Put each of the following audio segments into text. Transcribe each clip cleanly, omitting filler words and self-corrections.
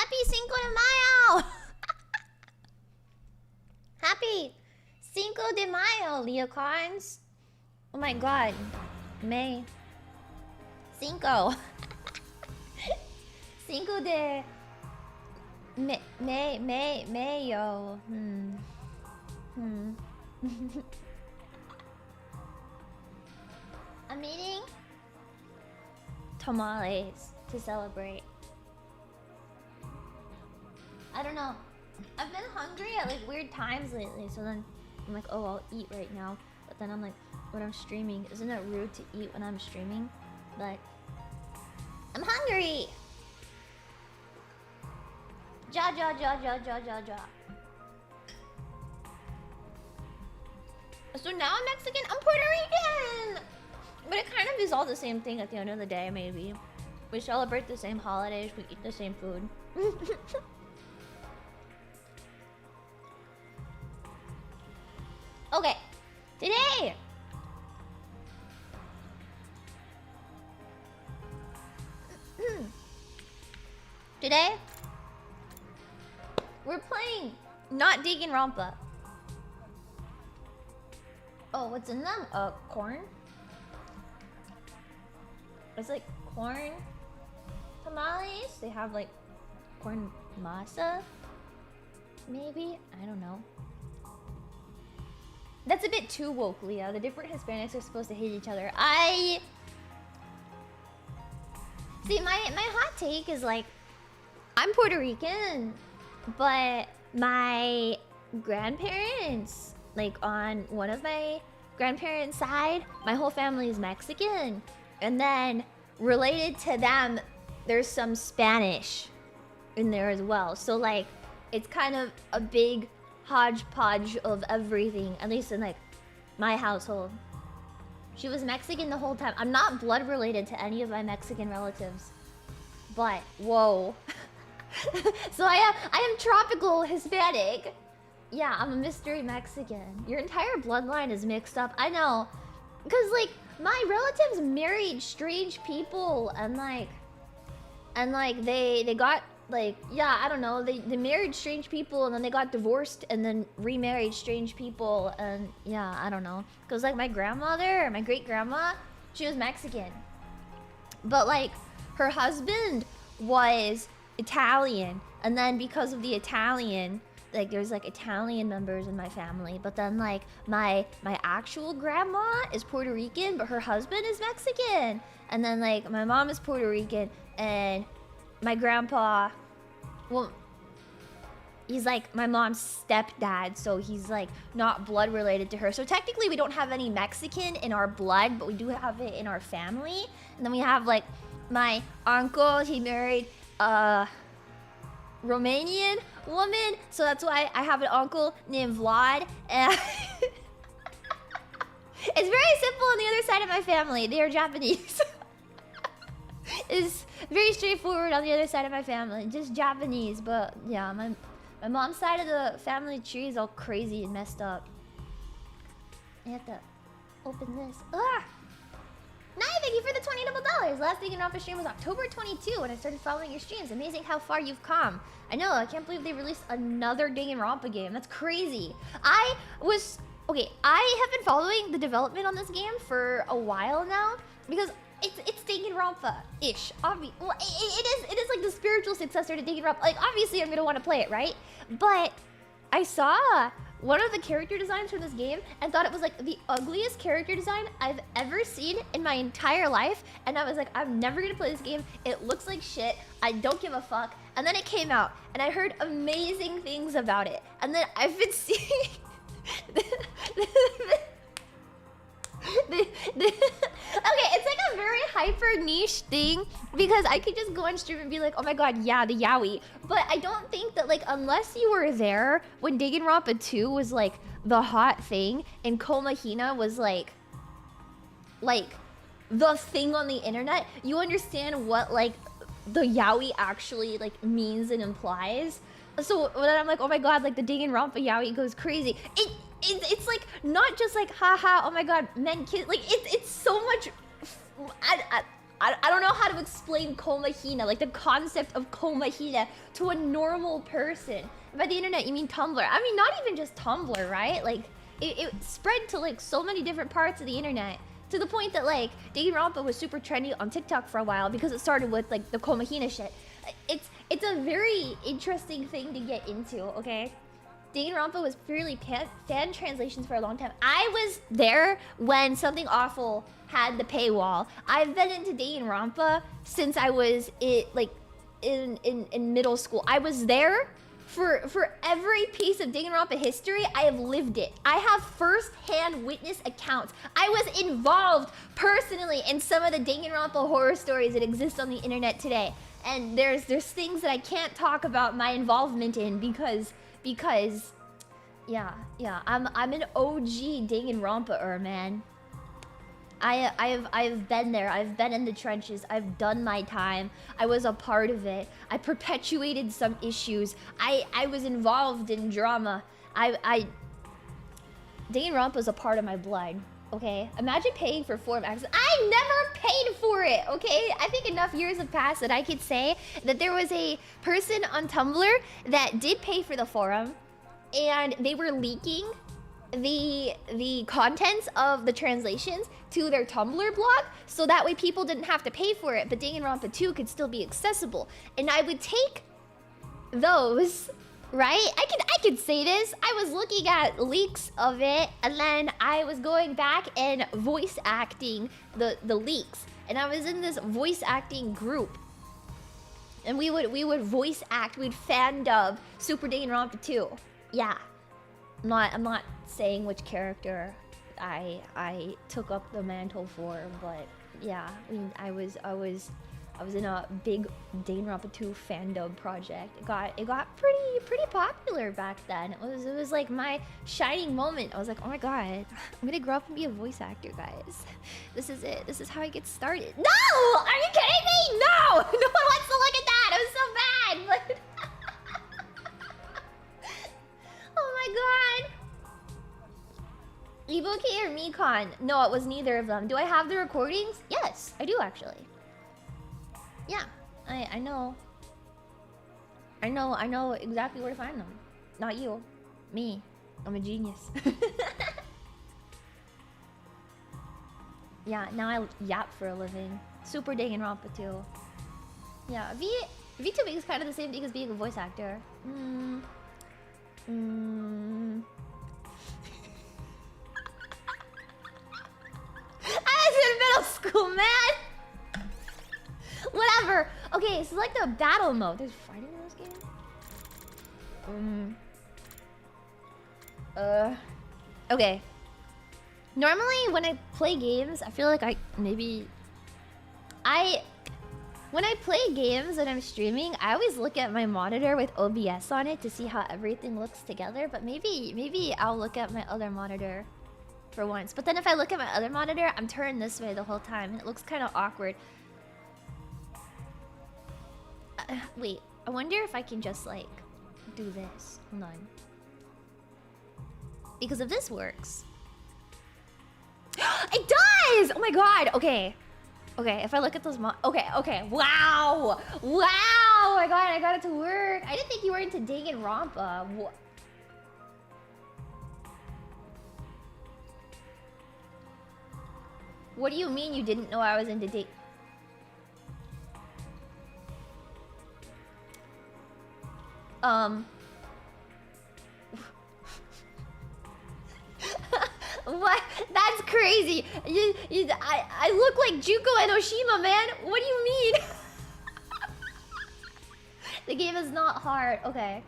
Happy Cinco de Mayo! Happy Cinco de Mayo, Leocarns. Oh my god. May. Cinco. Cinco de... Mayo. I'm eating tamales to celebrate. I don't know. I've been hungry at like weird times lately, so then I'm like, oh, I'll eat right now. But then I'm like, when I'm streaming, isn't it rude to eat when I'm streaming? But I'm hungry. Ja. So now I'm Mexican. I'm Puerto Rican. But it kind of is all the same thing at the end of the day, maybe. We celebrate the same holidays. We eat the same food. Okay, today we're playing not Danganronpa. Oh, what's in them? Corn. It's like corn tamales. They have like corn masa. Maybe, I don't know. That's a bit too woke, Leah. The different Hispanics are supposed to hate each other. See, my hot take is like, I'm Puerto Rican, but my grandparents, like on one of my grandparents' side, my whole family is Mexican. And then related to them, there's some Spanish in there as well. So like, it's kind of a big hodgepodge of everything, at least in like my household. She was Mexican the whole time. I'm not blood related to any of my Mexican relatives, but whoa. So I am tropical Hispanic. Yeah, I'm a mystery Mexican. Your entire bloodline is mixed up. I know, because like my relatives married strange people, and they got like, yeah, I don't know, they married strange people and then they got divorced and then remarried strange people, and yeah, I don't know. Cause like my grandmother, my great grandma, she was Mexican, but like her husband was Italian, and then because of the Italian, like there's like Italian members in my family, but then like my actual grandma is Puerto Rican, but her husband is Mexican, and then like my mom is Puerto Rican, and my grandpa, well, he's like my mom's stepdad, so he's like not blood related to her. So technically we don't have any Mexican in our blood, but we do have it in our family. And then we have like my uncle, he married a Romanian woman, so that's why I have an uncle named Vlad. And it's very simple on the other side of my family. They are Japanese. It's very straightforward on the other side of my family, just Japanese. But yeah, my mom's side of the family tree is all crazy and messed up. I have to open this. Ah! Naya, thank you for the $20 double. Last Danganronpa stream was October 22 when I started following your streams. Amazing how far you've come. I know, I can't believe they released another Danganronpa game. That's crazy. I have been following the development on this game for a while now because it's Danganronpa-ish. Well, it is like the spiritual successor to Danganronpa. Like, obviously I'm gonna want to play it, right? But I saw one of the character designs from this game and thought it was like the ugliest character design I've ever seen in my entire life. And I was like, I'm never gonna play this game. It looks like shit. I don't give a fuck. And then it came out and I heard amazing things about it. And then I've been seeing okay, it's like a very hyper niche thing because I could just go on stream and be like, oh my god, yeah, the yaoi. But I don't think that, like, unless you were there when Danganronpa 2 was like the hot thing and Koma Hina was like the thing on the internet, you understand what like the yaoi actually like means and implies. So then I'm like, oh my god, like the Danganronpa yaoi goes crazy. It's like not just like haha, oh my god, men kiss, like it's so much. I don't know how to explain Komahina, like the concept of Komahina to a normal person. By the internet, you mean Tumblr. I mean, not even just Tumblr, right? Like, it spread to like so many different parts of the internet. To the point that like, Danganronpa was super trendy on TikTok for a while because it started with like the Komahina shit. It's a very interesting thing to get into, okay? Danganronpa was purely fan translations for a long time. I was there when Something Awful had the paywall. I've been into Danganronpa since I was in middle school. I was there for every piece of Danganronpa history. I have lived it. I have first-hand witness accounts. I was involved personally in some of the Danganronpa horror stories that exist on the internet today. And there's things that I can't talk about my involvement in because yeah, I'm an OG Danganronpa-er, man. I've been there. I've been in the trenches. I've done my time. I was a part of it. I perpetuated some issues. I was involved in drama. Danganronpa's a part of my blood. Okay, imagine paying for forum access. I never paid for it, okay? I think enough years have passed that I could say that there was a person on Tumblr that did pay for the forum, and they were leaking the contents of the translations to their Tumblr blog, so that way people didn't have to pay for it, but Danganronpa 2 could still be accessible. And I would take those, right? I could say this. I was looking at leaks of it, and then I was going back and voice acting the leaks. And I was in this voice acting group. And we would voice act, we'd fan dub Super Danganronpa 2. Yeah. I'm not saying which character I took up the mantle for, but yeah, I was in a big Danganronpa 2 fandom project. It got pretty popular back then. It was like my shining moment. I was like, oh my god, I'm gonna grow up and be a voice actor, guys. This is it. This is how I get started. No! Are you kidding me? No! No one wants to look at that. It was so bad. But oh my god. Ibuki or Mikon? No, it was neither of them. Do I have the recordings? Yes, I do actually. Yeah, I know. I know exactly where to find them. Not you. Me. I'm a genius. Yeah, now I yap for a living. Super Danganronpa 2. Yeah, VTubing is kind of the same thing as being a voice actor. I was in middle school, man! Whatever. Okay, so like the battle mode. There's fighting in this game? Okay. Normally when I play games, I feel like when I play games and I'm streaming, I always look at my monitor with OBS on it to see how everything looks together, but maybe I'll look at my other monitor for once. But then if I look at my other monitor, I'm turned this way the whole time and it looks kind of awkward. Wait, I wonder if I can just like do this. Hold on. Because if this works. It does! Oh my god, okay. Okay, if I look at those okay. Wow! Wow! Oh my god, I got it to work. I didn't think you were into Danganronpa. What do you mean you didn't know I was into What? That's crazy. I look like Juko and Oshima, man. What do you mean? The game is not hard. Okay.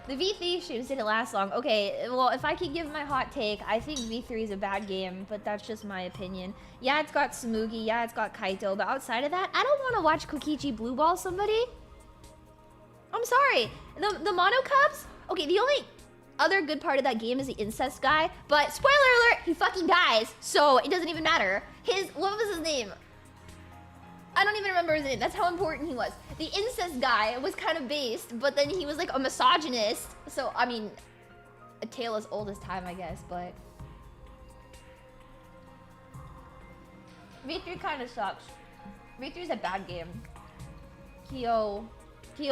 The V3 streams didn't last long. Okay, well, if I could give my hot take, I think V3 is a bad game, but that's just my opinion. Yeah, it's got Tsumugi, yeah, it's got Kaito, but outside of that, I don't want to watch Kokichi blue ball somebody. I'm sorry. The Mono Cubs? Okay, the only other good part of that game is the incest guy, but spoiler alert, he fucking dies, so it doesn't even matter. What was his name? I don't even remember his name. That's how important he was. The incest guy was kind of based, but then he was like a misogynist. So, I mean, a tale as old as time, I guess, but... V3 kind of sucks. V3 is a bad game. Kyo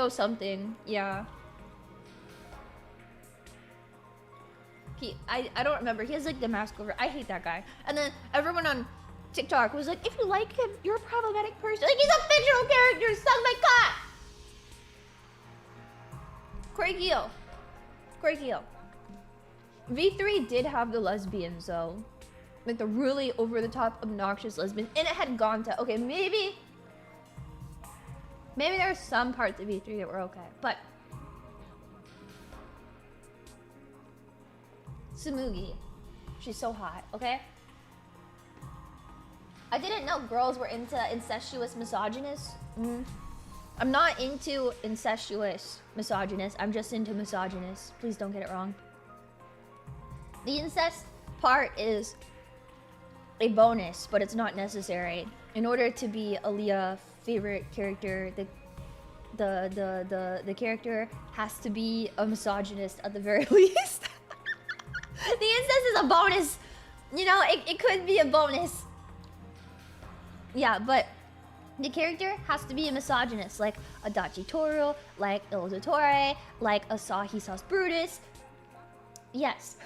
something, yeah. I don't remember. He has like the mask over. I hate that guy. And then everyone on TikTok was like, if you like him, you're a problematic person. Like, he's a fictional character. Suck my cock. Korikyo. V3 did have the lesbians though. Like the really over the top obnoxious lesbian. And it had Ganta. Okay, maybe there are some parts of V3 that were okay. But Tsumugi, she's so hot, okay? I didn't know girls were into incestuous misogynists. I'm not into incestuous misogynists. I'm just into misogynists. Please don't get it wrong. The incest part is a bonus, but it's not necessary. In order to be Aaliyah's favorite character, the character has to be a misogynist at the very least. The incest is a bonus. You know, it could be a bonus. Yeah, but the character has to be a misogynist, like Adachi Toru, like Illudatore, like Asahi Sauce Brutus. Yes.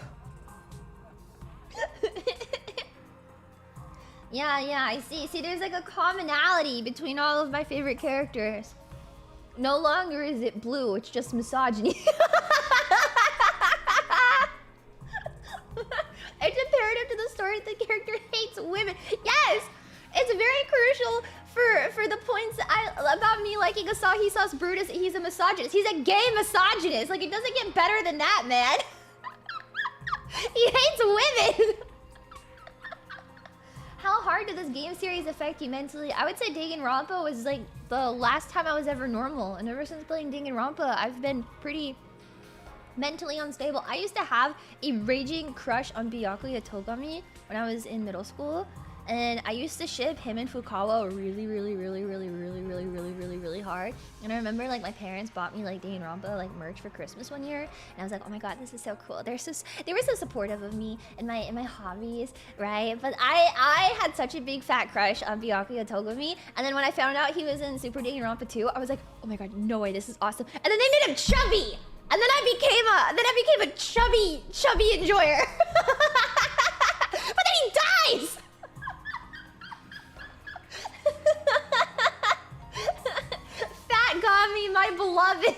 Yeah, I see. See, there's like a commonality between all of my favorite characters. No longer is it blue, it's just misogyny. It's imperative to the story that the character hates women. Yes! It's very crucial for the points about me liking Asahi Sauce Brutus. He's a misogynist. He's a gay misogynist. Like, it doesn't get better than that, man. He hates women. How hard did this game series affect you mentally? I would say Danganronpa was like the last time I was ever normal. And ever since playing Danganronpa, I've been pretty mentally unstable. I used to have a raging crush on Byakuya Togami when I was in middle school. And I used to ship him and Fukawa really hard. And I remember like my parents bought me like Danganronpa like merch for Christmas one year, and I was like, oh my god, this is so cool. They were so supportive of me and my hobbies, right? But I had such a big fat crush on Byakuya Togami, and then when I found out he was in Super Danganronpa 2, I was like, oh my god, no way, this is awesome. And then they made him chubby, and then I became a chubby enjoyer. But then he dies. Fat Gami, my beloved.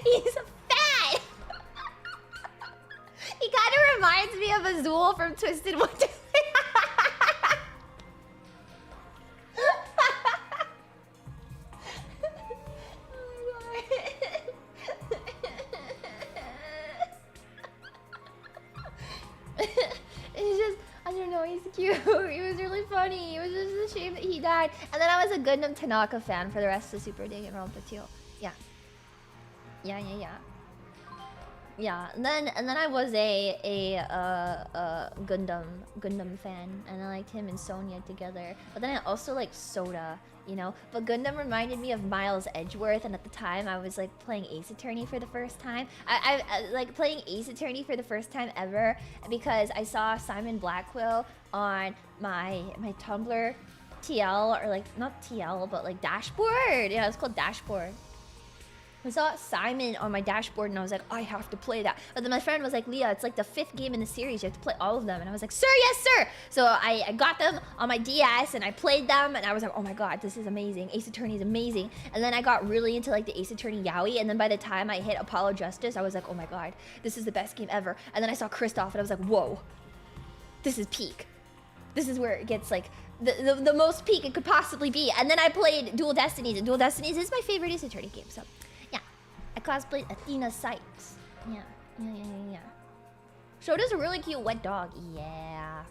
He's fat. He kind of reminds me of Azul from Twisted Wonderland. It's just, I don't know, he's cute. He was really funny. It was just a shame that he died. And then I was a Gundam Tanaka fan for the rest of Super Danganronpa too. Yeah. Yeah, and then I was a Gundam fan, and I liked him and Sonya together. But then I also liked Soda, you know. But Gundam reminded me of Miles Edgeworth, and at the time I was like playing Ace Attorney for the first time. I like playing Ace Attorney for the first time ever because I saw Simon Blackwell on my Tumblr TL, or like not TL but like Dashboard. Yeah, it's called Dashboard. I saw Simon on my dashboard and I was like, I have to play that. But then my friend was like, Leah, it's like the 5th game in the series. You have to play all of them. And I was like, sir, yes, sir. So I got them on my DS and I played them. And I was like, oh my god, this is amazing. Ace Attorney is amazing. And then I got really into like the Ace Attorney yaoi. And then by the time I hit Apollo Justice, I was like, oh my god, this is the best game ever. And then I saw Kristoff and I was like, whoa, this is peak. This is where it gets like the most peak it could possibly be. And then I played Dual Destinies. And Dual Destinies is my favorite Ace Attorney game. So I cosplayed Athena Sykes. Yeah. Shoda's a really cute wet dog. Yeah.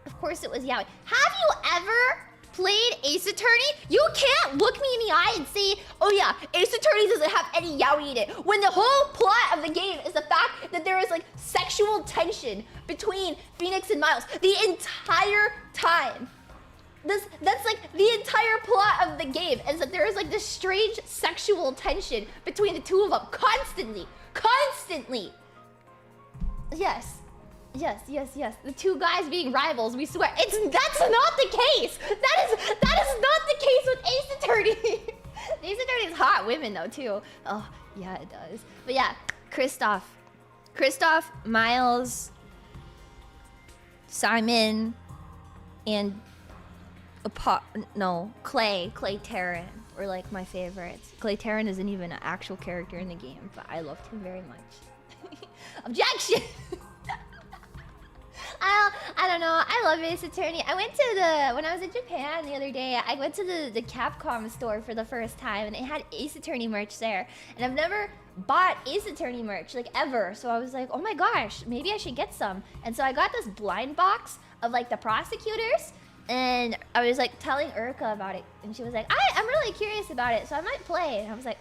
Of course it was yaoi. Have you ever played Ace Attorney? You can't look me in the eye and say, oh yeah, Ace Attorney doesn't have any yaoi in it. When the whole plot of the game is the fact that there is like sexual tension between Phoenix and Miles the entire time. That's like the entire plot of the game, is that there is like this strange sexual tension between the two of them constantly. Yes. Yes, yes, yes. The two guys being rivals, we swear. That's not the case! That is not the case with Ace Attorney! Ace Attorney is hot women though too. Oh, yeah, it does. But yeah, Kristoff, Miles, Simon, and Clay Terran were like my favorites. Clay Terran isn't even an actual character in the game, but I loved him very much. Objection! I don't know. I love Ace Attorney. I went to when I was in Japan the other day, I went to the Capcom store for the first time, and it had Ace Attorney merch there. And I've never bought Ace Attorney merch, like, ever. So I was like, oh my gosh, maybe I should get some. And so I got this blind box of, like, the prosecutors. And I was, like, telling Uruka about it. And she was like, I'm really curious about it, so I might play. And I was like,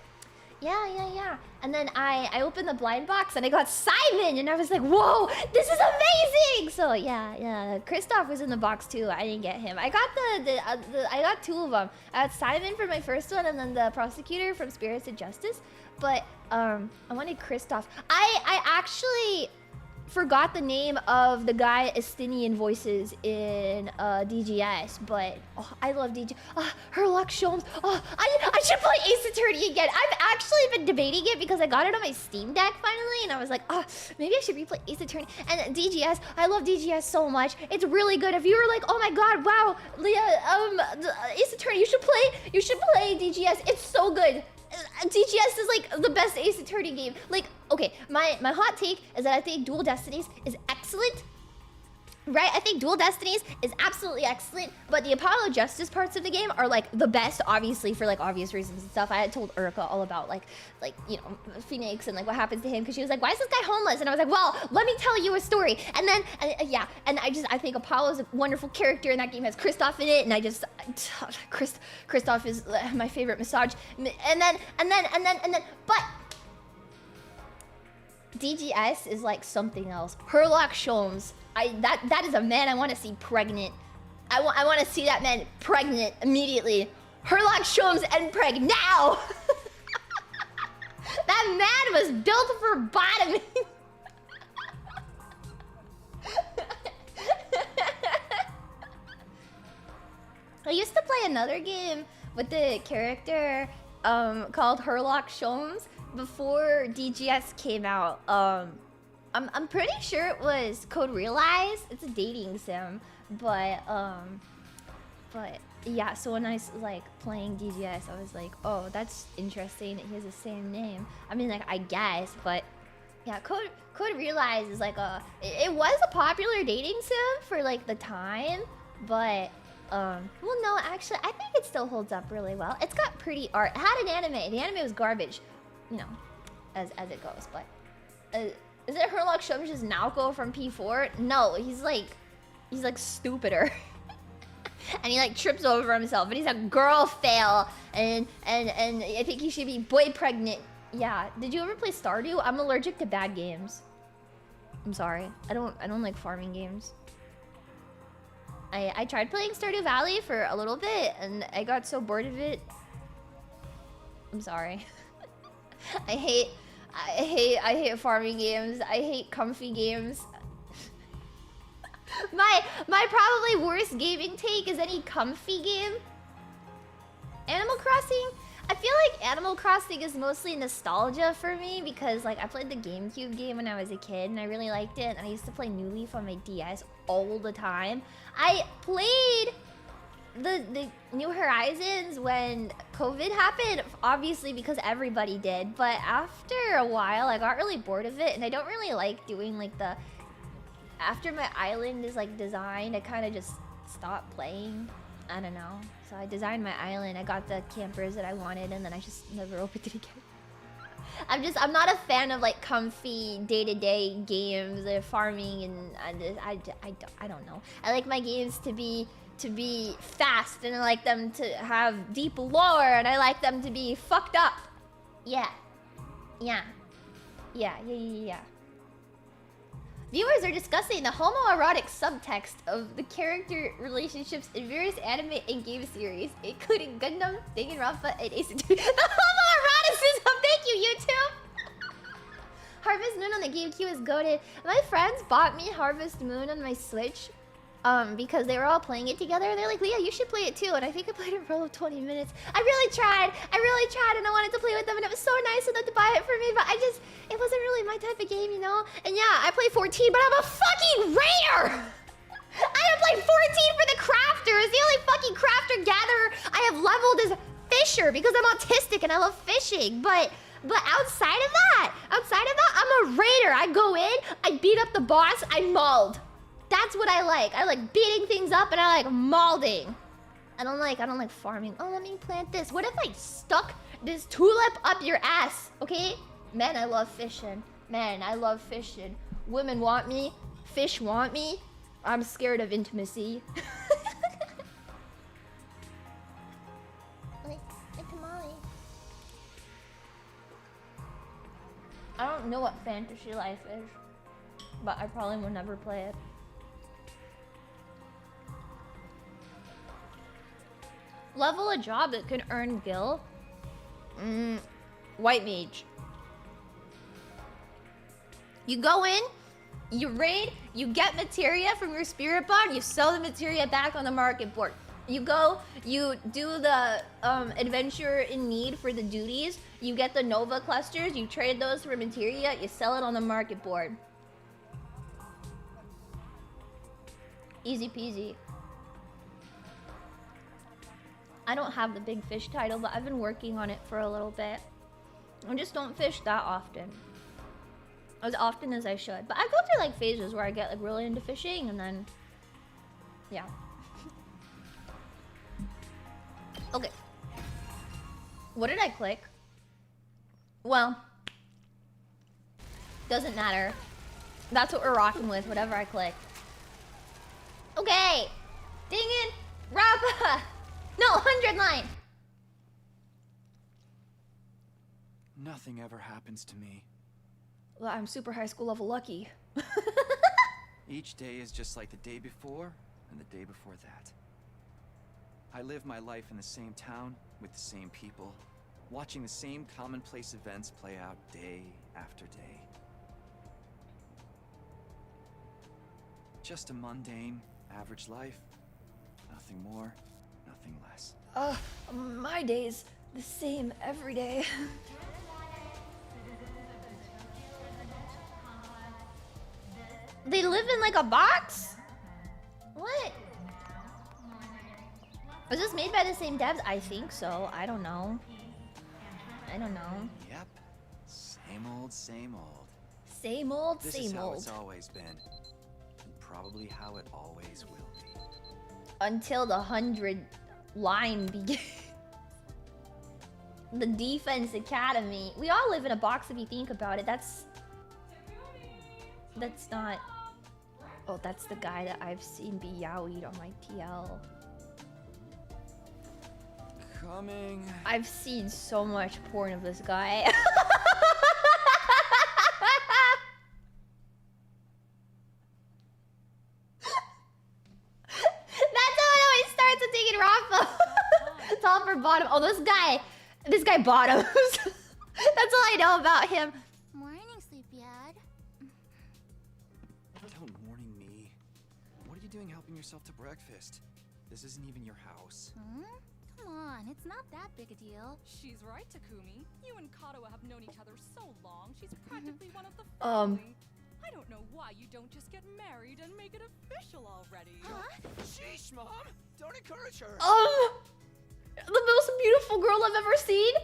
yeah. And then I opened the blind box and I got Simon, and I was like, whoa, this is amazing! So yeah. Kristoff was in the box too. I didn't get him. I got I got two of them. I got Simon for my first one, and then the prosecutor from Spirits of Justice. But I wanted Kristoff. I actually forgot the name of the guy Estinian voices in DGS, but I love DGS. Herlock Sholmes. I should play Ace Attorney again. I've actually been debating it because I got it on my Steam Deck finally, and I was like, maybe I should replay Ace Attorney. And DGS, I love DGS so much. It's really good. If you were like, oh my god, wow, Leah, Ace Attorney, you should play DGS. It's so good. DGS is like the best Ace Attorney game. Like, okay, my hot take is that I think Dual Destinies is excellent. Right? I think Dual Destinies is absolutely excellent, but the Apollo Justice parts of the game are like the best, obviously, for like obvious reasons and stuff. I had told Uruka all about like you know, Phoenix and like what happens to him, because she was like, why is this guy homeless? And I was like, well, let me tell you a story. And then yeah, and I think Apollo's a wonderful character, and that game has Kristoff in it, and Kristoff is my favorite massage. And then but DGS is like something else. Herlock Sholmes. That is a man I want to see pregnant. I want to see that man pregnant immediately. Herlock Sholmes and preg now. That man was built for bottoming. I used to play another game with the character called Herlock Sholmes before DGS came out. I'm pretty sure it was Code Realize. It's a dating sim, but yeah. So when I was like playing DGS, I was like, oh, that's interesting that he has the same name. I mean, like, I guess, but yeah, Code Realize is like it was a popular dating sim for like the time, but well, no, actually, I think it still holds up really well. It's got pretty art. It had an anime. The anime was garbage, you know, as it goes, but. Is it Herlock Sholmes just Naoko from P4? No, he's like stupider. And he like trips over himself, and he's a girl fail, and I think he should be boy pregnant. Yeah. Did you ever play Stardew? I'm allergic to bad games. I'm sorry. I don't like farming games. I tried playing Stardew Valley for a little bit, and I got so bored of it. I'm sorry. I hate farming games. I hate comfy games. my probably worst gaming take is any comfy game. Animal Crossing? I feel like Animal Crossing is mostly nostalgia for me because like I played the GameCube game when I was a kid and I really liked it, and I used to play New Leaf on my DS all the time. I played the New Horizons when COVID happened, obviously because everybody did, but after a while I got really bored of it, and I don't really like doing like the after my island is like designed, I kind of just stopped playing. I don't know. So I designed my island, I got the campers that I wanted, and then I just never opened it again. I'm not a fan of like comfy day-to-day games, farming, and I don't know. I like my games to be fast, and I like them to have deep lore, and I like them to be fucked up. Yeah. Viewers are discussing the homoerotic subtext of the character relationships in various anime and game series, including Gundam, Danganronpa, and Ace Attorney. The homoeroticism! Thank you, YouTube! Harvest Moon on the GameCube is goated. My friends bought me Harvest Moon on my Switch. Because they were all playing it together. They're like, Leah, you should play it too. And I think I played it for about 20 minutes. I really tried, and I wanted to play with them, and it was so nice of them to buy it for me, but it wasn't really my type of game, you know? And yeah, I play 14, but I'm a fucking raider! I have like 14 for the crafters. The only fucking crafter gatherer I have leveled is Fisher, because I'm autistic and I love fishing, but outside of that, I'm a raider. I go in, I beat up the boss, I mauled. That's what I like. I like beating things up and I like mauling. I don't like farming. Oh, let me plant this. What if I stuck this tulip up your ass? Okay? Man, I love fishing. Women want me. Fish want me. I'm scared of intimacy. like tamale. I don't know what fantasy life is, but I probably will never play it. Level a job that can earn gil. White mage. You go in, you raid, you get materia from your spirit bond, you sell the materia back on the market board. You go, you do the adventure in need for the duties, you get the Nova clusters, you trade those for materia, you sell it on the market board. Easy peasy. I don't have the big fish title, but I've been working on it for a little bit. I just don't fish that often. As often as I should. But I go through like phases where I get like really into fishing and then... yeah. Okay. What did I click? Well... doesn't matter. That's what we're rocking with, whatever I click. Okay! Ding it! Rappa! No, 100 line! Nothing ever happens to me. Well, I'm super high school level lucky. Each day is just like the day before and the day before that. I live my life in the same town with the same people, watching the same commonplace events play out day after day. Just a mundane, average life. Nothing more, nothing less. My day's the same every day. They live in like a box? What? Was this made by the same devs? I think so. I don't know. Yep. Same old, same old. Same old, this same is how old. it's always been. And probably how it always will be. Until the 100 line begins. The Defense Academy. We all live in a box if you think about it. That's not... Oh, that's the guy that I've seen be yaoied on my TL. Coming. I've seen so much porn of this guy. That's how it always starts with taking Ronpa. Top or bottom. Oh, this guy bottoms. That's all I know about him. Morning, sleepyhead. Don't morning me. What are you doing helping yourself to breakfast? This isn't even your house. Come on, it's not that big a deal. She's right, Takumi. You and Kato have known each other so long, she's practically one of the family. I don't know why you don't just get married and make it official already. Huh? Sheesh, Mom! Don't encourage her! The most beautiful girl I've ever seen?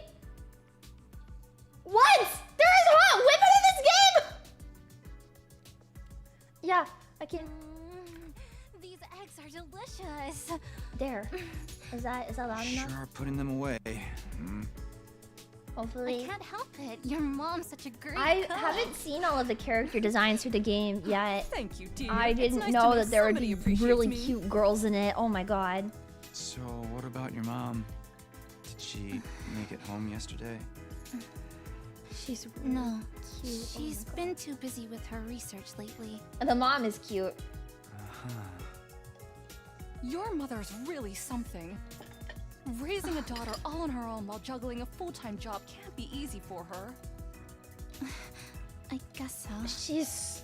What? There is hot women in this game? Yeah, I can... These eggs are delicious. There. Is that loud enough? Sure, putting them away. Hopefully. I can't help it. Your mom's such a great I cook. haven't seen all of the character designs for the game yet. Thank you, dear. I didn't know that there would be really cute girls in it. Oh my god. So, what about your mom? Did she make it home yesterday? She's really No. cute. She's been too busy with her research lately. The mom is cute. Your mother's really something. Raising a daughter all on her own while juggling a full-time job can't be easy for her. I guess so. She's...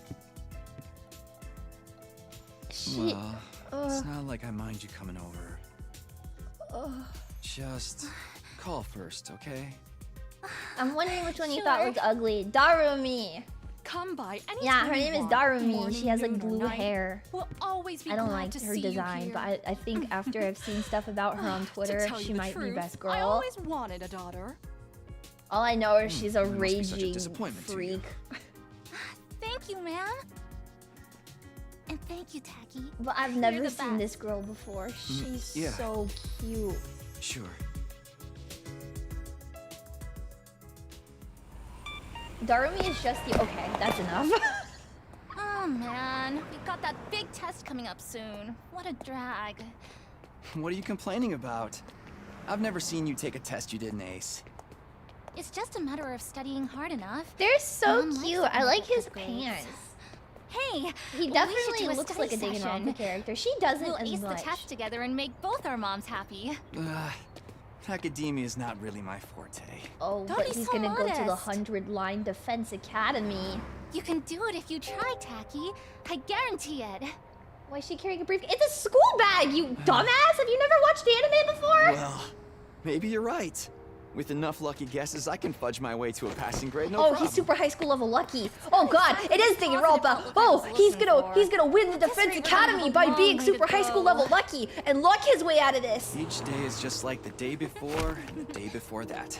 Well, it's not like I mind you coming over. Just call first, okay? I'm wondering which one you thought was ugly. Darumi. Come by anytime. Yeah, her name is Darumi. Morning, She has like noon, or blue night. hair. We'll always be I don't glad like to her see you design, here. but I think after I've seen stuff about her on To Twitter, tell you she the might be truth, best I girl. always wanted a daughter. All I know is she's a It must be such a raging disappointment to you. freak. Thank you, man. And thank you, Tacky. But I've You're never the seen best. this girl before. She's yeah. so cute. Sure. Darumi is just the... Okay, that's enough. Oh man, we've got that big test coming up soon. What a drag. What are you complaining about? I've never seen you take a test you didn't ace. It's just a matter of studying hard enough. They're so Mom likes cute. it I when like I get his good grades. pants. Hey, He we should definitely do a looks study like a session. Danganronpa character. She doesn't We'll as ace much. the test together and make both our moms happy. Academia is not really my forte. Oh, Don't but be he's so gonna go to the modest. 100-line defense academy. You can do it if you try, Tacky. I guarantee it. Why is she carrying a briefcase? It's a school bag, you dumbass! Have you never watched anime before? Well, maybe you're right. With enough lucky guesses, I can fudge my way to a passing grade, no Oh, problem. he's super high school level lucky. Oh god, it is Positive Danganronpa. outlook I Oh, was he's looking gonna for. win the At this defense rate, we're gonna academy have a by long being way super to high school go. level lucky and luck his way out of this. Each day is just like the day before and the day before that.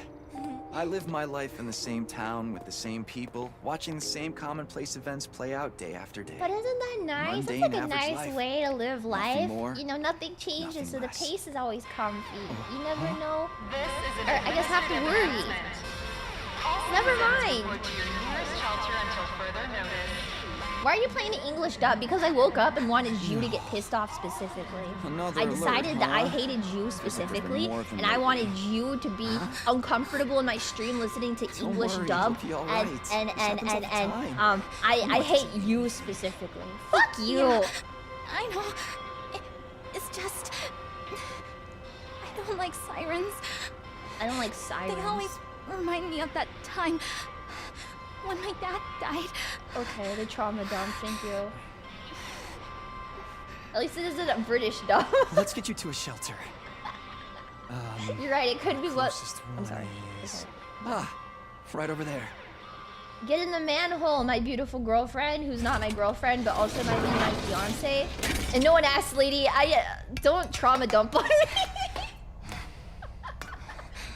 I live my life in the same town with the same people, watching the same commonplace events play out day after day. But isn't that nice? Mundane, It's like a average nice life. way to live life. more, You know, nothing changes, nothing so the less. pace is always comfy. You never know. This is an Or I guess have to administrative worry. announcement. All Never citizens mind. report to your nearest shelter until further notice. Why are you playing the English dub? Because I woke up and wanted you to get pissed off specifically. Another I alert, decided that I huh? hated you specifically, more than and I lately. wanted you to be uncomfortable in my stream listening to Don't English worry, dub. you'll be all And right. and This and happens all and the and time. I hate you specifically. Fuck you. Yeah, I know. It's just... I don't like sirens. I don't like sirens. They always remind me of that time when my dad died. Okay, the trauma dump. Thank you. At least it isn't a British dub. Let's get you to a shelter. You're right. It could be what. Closest I'm one sorry. is- Ah, right over there. Get in the manhole, my beautiful girlfriend, who's not my girlfriend, but also might be my fiance. And no one asked, lady. I don't trauma dump on me.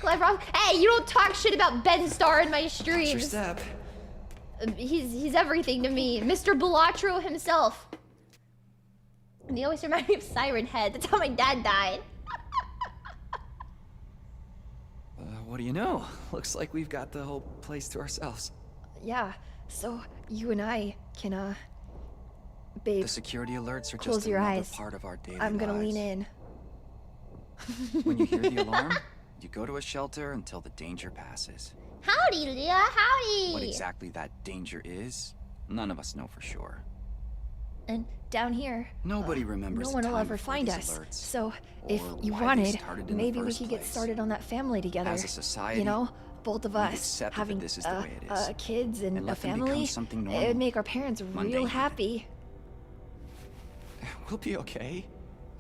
Clever. Hey, you don't talk shit about Ben Starr in my Your streams. step. He's everything to me. Mr. Belatro himself. And he always remind me of Siren Head. That's how my dad died. What do you know? Looks like we've got the whole place to ourselves. Yeah, so you and I can, babe, The security alerts are Close just your another eyes. part of our daily I'm gonna lives. lean in. When you hear the alarm, you go to a shelter until the danger passes. Howdy, Leah, howdy! What exactly that danger is, none of us know for sure. And down here, Nobody remembers no a one will time ever before find these us. alerts, So if or you why they wanted, started in the maybe we first could get place. started on that family together. As a society, you know, both of we've us accepted that having this is the way it is. kids and a let them become family. something It normal, would make our parents real mundane. happy. We'll be okay.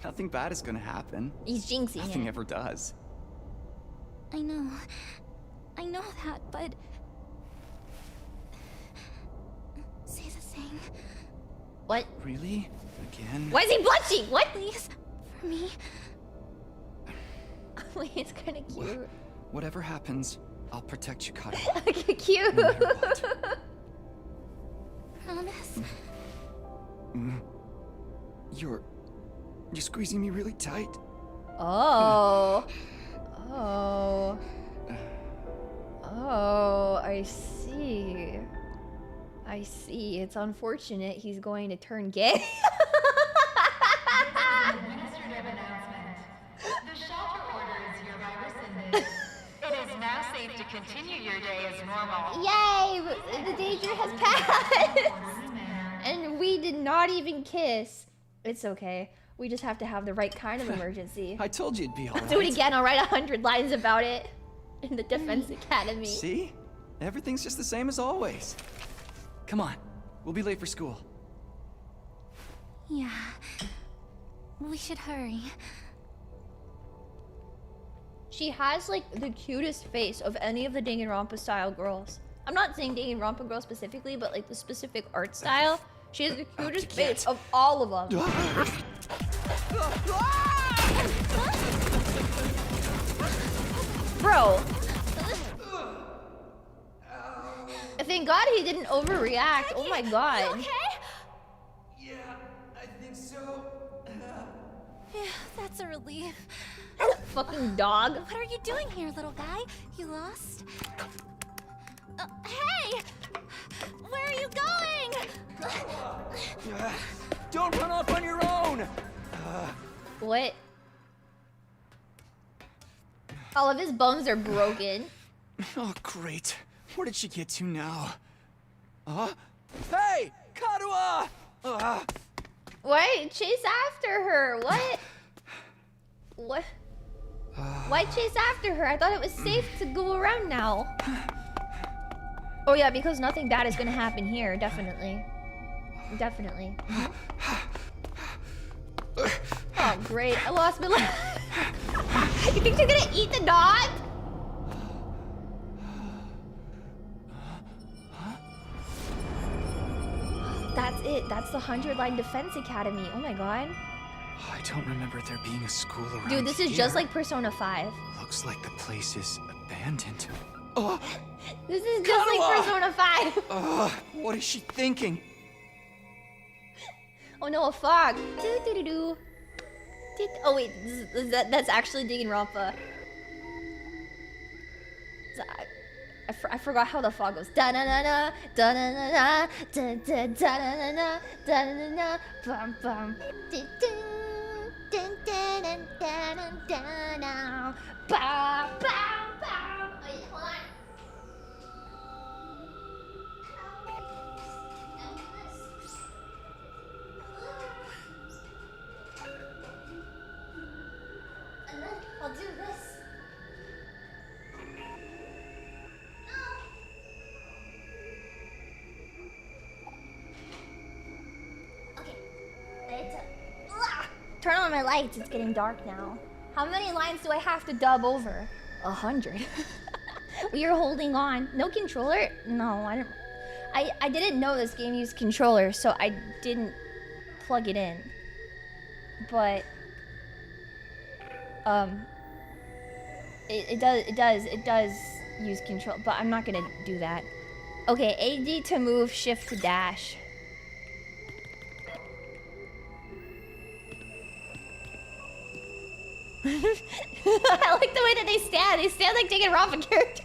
Nothing bad is gonna happen. He's jinxing Nothing it. ever does. I know that, but... Say the thing, What? Really? Again? Why is he blushing? What? please, for me. Wait, it's kind of cute. Whatever happens, I'll protect you, Kado. Okay, cute. No matter what. Promise? You're squeezing me really tight. Oh. Oh. Oh, I see. I see. It's unfortunate he's going to turn gay. Administrative announcement. The shelter order is hereby rescinded. It is now safe to continue your day as normal. Yay! The danger has passed! And we did not even kiss. It's okay. We just have to have the right kind of emergency. I told you it'd be alright. Do it again. I'll write 100 lines about it in the Defense Academy. See? Everything's just the same as always. Come on. We'll be late for school. Yeah. We should hurry. She has like the cutest face of any of the Danganronpa style girls. I'm not saying Danganronpa girls specifically, but like the specific art style. She has the cutest face of all of them. Bro. Thank God he didn't overreact. Oh my God. You okay? Yeah, I think so. Yeah, that's a relief. Fucking dog. What are you doing here, little guy? You lost? Hey! Where are you going? Don't run off on your own! What? All of his bones are broken. Oh, great. Where did she get to now? Hey! Karuha! What? Chase after her. What? What? Why chase after her? I thought it was safe to go around now. Oh yeah, because nothing bad is gonna happen here. Definitely. Definitely. Oh great, I lost my life. You think she's gonna eat the dog? That's it. That's the 100-line Defense Academy. Oh my god. I don't remember there being a school around Dude, this is just like Persona 5. Looks like the place is abandoned. This is just like Persona 5. What is she thinking? Oh no, a fog. Oh wait, that's actually Danganronpa. I forgot how the fog goes. Da na na na, da na na na, da da da na na, da na na na, bum bum, dun dun dun dun dun dun dun, bow bow bow. Wait, hold on. And then I'll do this. Turn on my lights, it's getting dark now. How many lines do I have to dub over? 100. We are holding on. No controller? No, I didn't know this game used controller, so I didn't plug it in. But it does use control, but I'm not gonna do that. Okay, AD to move, shift to dash. I like the way that they stand. They stand like Danganronpa characters.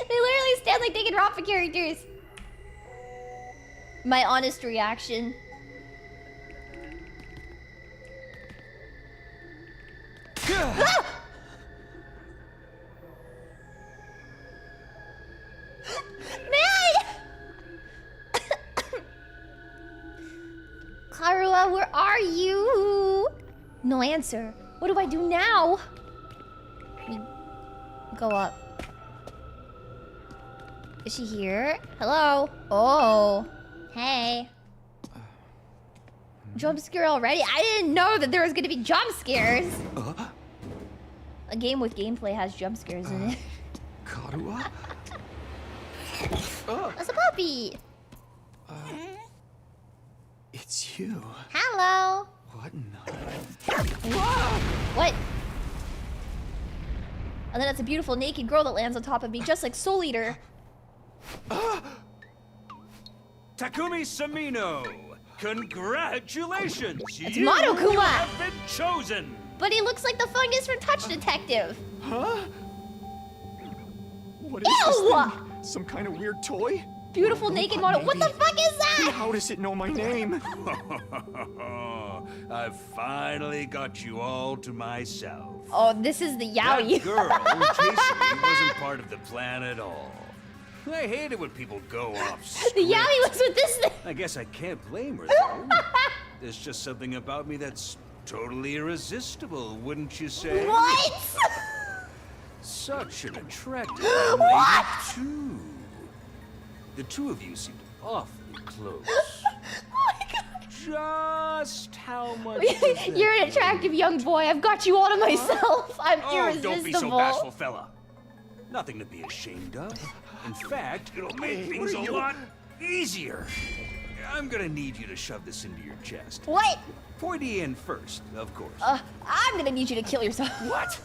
They literally stand like Danganronpa characters. My honest reaction. Ah! Karuha, where are you? No answer. What do I do now? We go up. Is she here? Hello? Oh. Hey. Jump scare already? I didn't know that there was gonna be jump scares. A game with gameplay has jump scares in it. Karuha? That's a puppy. It's you. Hello. What in the... What? And then it's a beautiful naked girl that lands on top of me, just like Soul Eater. Takumi Samino! Congratulations! It's You Monokuma! have been chosen! But he looks like the fungus from Touch Detective. Huh? What is Ew! this thing? Some kind of weird toy? Beautiful naked model. What the fuck is that? How does it know my name? I've finally got you all to myself. Oh, this is the Yaoi. That girl chasing me wasn't part of the plan at all. I hate it when people go off script. The Yaoi was with this thing. I guess I can't blame her, though. There's just something about me that's totally irresistible, wouldn't you say? What? Such an attractive lady, too. The two of you seem awfully close. Oh my god. Just how much does that You're an attractive young boy. I've got you all to myself. I'm irresistible. Don't be so bashful, fella. Nothing to be ashamed of. In fact, it'll make things a lot easier. I'm gonna need you to shove this into your chest. What? Pointy in first, of course. I'm gonna need you to kill yourself. What?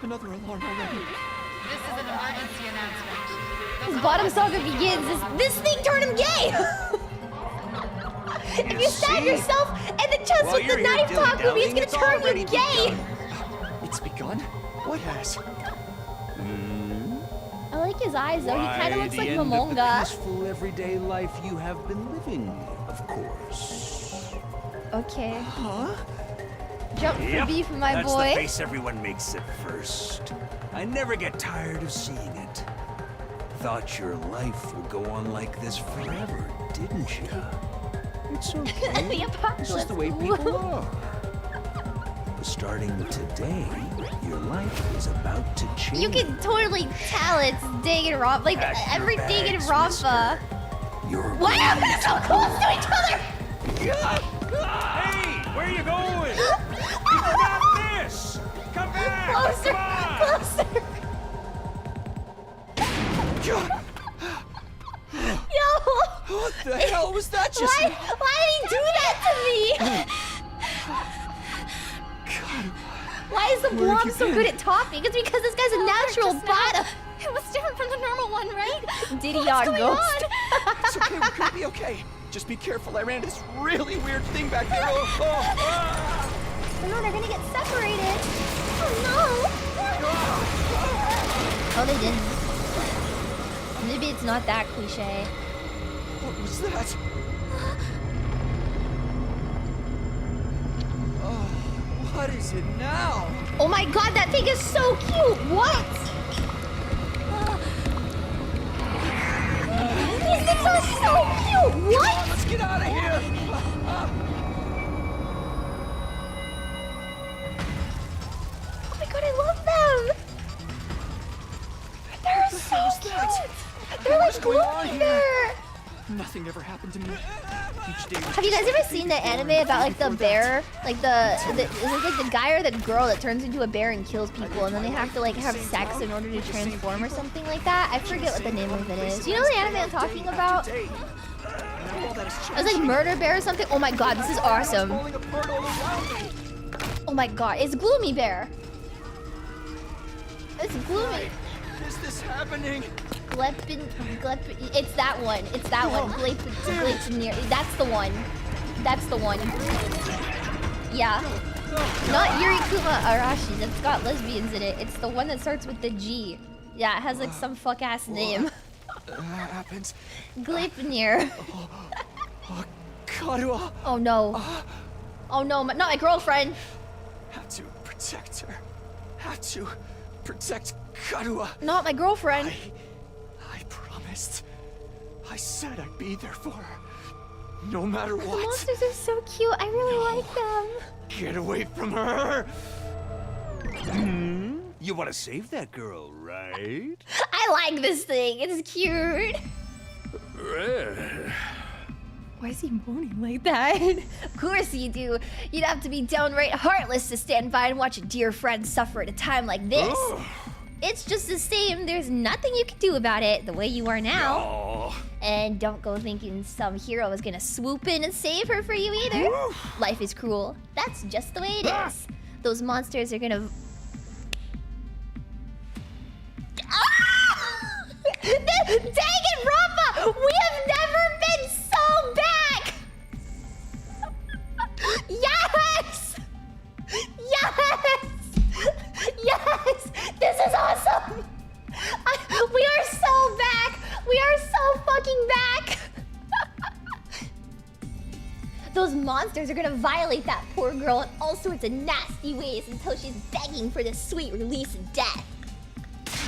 Another alarm already. This is an emergency announcement. His bottom saga begins. This thing turned him gay! If you stab yourself in the chest with the knife Takumi, it's gonna turn you gay! It's begun? What has? I like his eyes though, he kinda looks like The Momonga. peaceful everyday life you have been living, of course. Okay. Huh? Jump for B for my That's boy. the face everyone makes at first. I never get tired of seeing it. Thought your life would go on like this forever, didn't you? It's okay. The apocalypse. This is the way people are. Starting today, your life is about to change. You can totally tell it's Danganronpa, like every Danganronpa. Why are we so close to each other? Hey, where are you going? You forgot this! Come back! Closer, Come on! closer. Yo! What the hell was that just? Why did he do that to me? Why is the blob so good at talking? It's because this guy's a natural bottom. It was different from the normal one, right? Diddy on ghost. It's okay, we're gonna be okay. Just be careful, I ran into this really weird thing back there. Oh no, they're gonna get separated. Oh no. Oh, they didn't. Maybe it's not that cliche. What was that? What is it now? Oh my god, that thing is so cute! What? These things are so cute! What? Let's get out of here! Oh my god, I love them! They're so cute! They're like glowing there! Nothing ever happened to me. Each day was Have you guys ever seen the anime about like the bear? Like is it like the guy or the girl that turns into a bear and kills people and then they have to like have sex in order to transform or something like that? I forget what the name of it is. You know the anime I'm talking about? It was like Murder Bear or something. Oh my god, this is awesome. Oh my god, it's Gloomy Bear. It's Gloomy. Is this happening? It's that one. It's that one. Gleipnir. That's the one. That's the one. Yeah. Not Yurikuma Arashi. That's got lesbians in it. It's the one that starts with the G. Yeah, it has like some fuck ass name. Happens. Gleipnir. Karua. Oh no. Oh no, not my girlfriend. Have to protect her. Have to protect Karua. Not my girlfriend. I promised. I said I'd be there for her. No matter what. The monsters are so cute. I really like them. Get away from her. You want to save that girl, right? I like this thing. It's cute. Why is he moaning like that? Of course you do. You'd have to be downright heartless to stand by and watch a dear friend suffer at a time like this. It's just the same. There's nothing you can do about it the way you are now. And don't go thinking some hero is gonna swoop in and save her for you either. Life is cruel. That's just the way it is. Those monsters are gonna... Dang it, Ronpa! We have never been so back! Yes! Yes! Yes! This is awesome! We are so back! We are so fucking back! Those monsters are gonna violate that poor girl in all sorts of nasty ways until she's begging for the sweet release of death.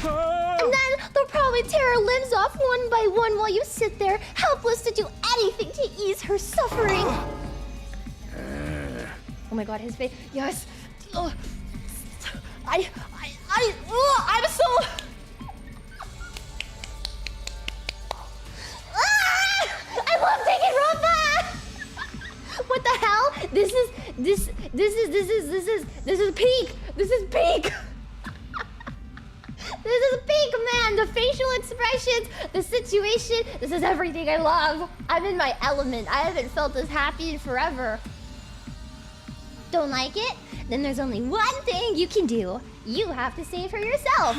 And then they'll probably tear her limbs off one by one while you sit there, helpless to do anything to ease her suffering. Oh my god, his face. Yes. Oh. I'm so... is peak. This is peak. This is peak, man. The facial expressions, the situation. This is everything I love. I'm in my element. I haven't felt this happy in forever. Don't like it? Then there's only one thing you can do. You have to save her yourself.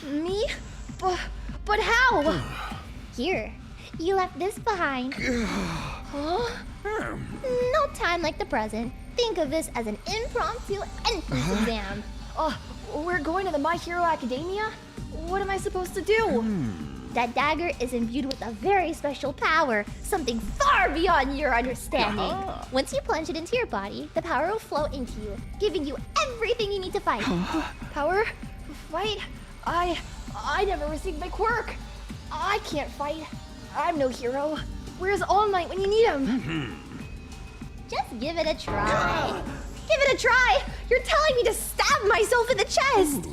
Me? But how? Here, you left this behind. Huh? No time like the present. Think of this as an impromptu entrance exam. We're going to the My Hero Academia? What am I supposed to do? That dagger is imbued with a very special power, something far beyond your understanding. Once you plunge it into your body, the power will flow into you, giving you everything you need to fight. Power? Fight? I never received my quirk. I can't fight. I'm no hero. Where's All Might when you need him? Just give it a try. Give it a try! You're telling me to stab myself in the chest!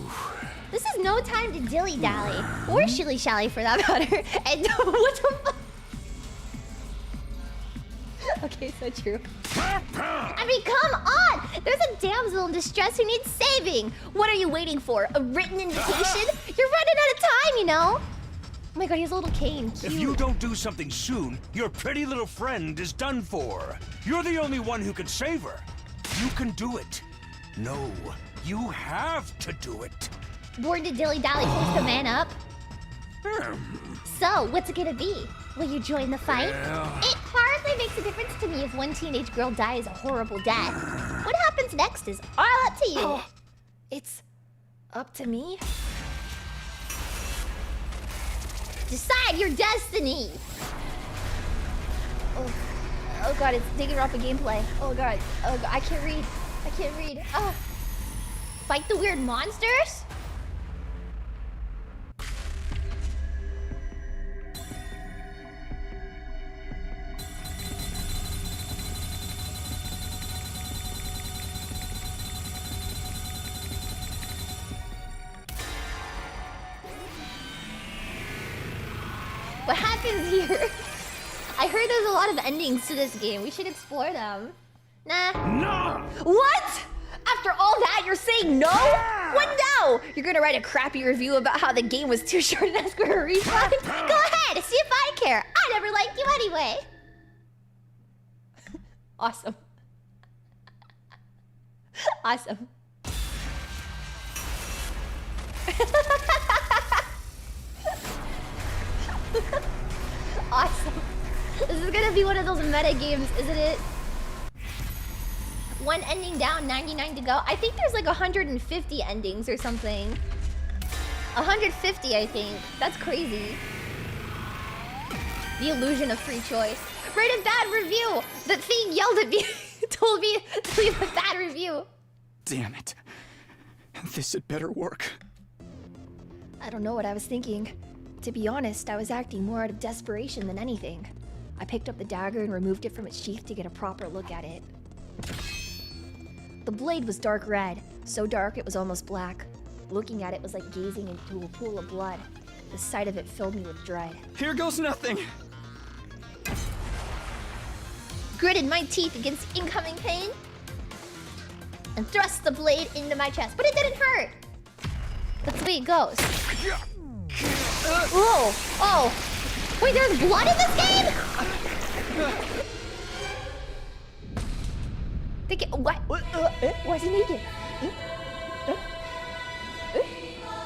This is no time to dilly-dally. Or shilly-shally for that matter. And what the fuck? Okay, so true. I mean, come on! There's a damsel in distress who needs saving! What are you waiting for? A written invitation? You're running out of time, you know? Oh my god, he has a little cane. Cute. If you don't do something soon, your pretty little friend is done for. You're the only one who can save her. You can do it. No, you have to do it. Born to dilly-dally, forced to man up. So, what's it gonna be? Will you join the fight? It hardly makes a difference to me if one teenage girl dies a horrible death. What happens next is all up to you. It's up to me? Decide your destiny! Oh god, it's digging off the gameplay. Oh god, I can't read. I can't read. Fight the weird monsters? What happens here? I heard there's a lot of endings to this game. We should explore them. Nah. No! What? After all that, you're saying no? What no? You're gonna write a crappy review about how the game was too short and ask for a refund? Go ahead, see if I care. I never liked you anyway. Awesome. Awesome. Awesome. This is gonna be one of those meta games, isn't it? One ending down, 99 to go. I think there's like 150 endings or something. 150, I think. That's crazy. The illusion of free choice. Write a bad review! The thing yelled at me, told me to leave a bad review. Damn it. This had better work. I don't know what I was thinking. To be honest, I was acting more out of desperation than anything. I picked up the dagger and removed it from its sheath to get a proper look at it. The blade was dark red, so dark it was almost black. Looking at it was like gazing into a pool of blood. The sight of it filled me with dread. Here goes nothing. Gritted my teeth against incoming pain and thrust the blade into my chest, but it didn't hurt. That's the way it goes. Whoa! Oh! Wait, there's blood in this game? What? Why is he naked?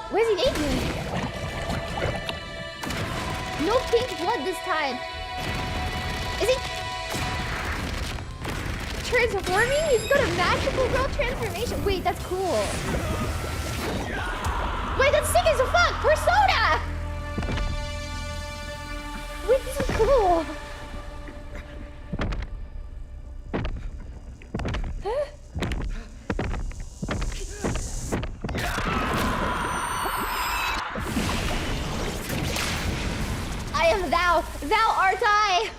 Why is he naked? No pink blood this time. Is he transforming? He's got a magical girl transformation. Wait, that's cool. Wait, that's sick as a fuck! Persona! Wait, this is cool. I am thou. Thou art I.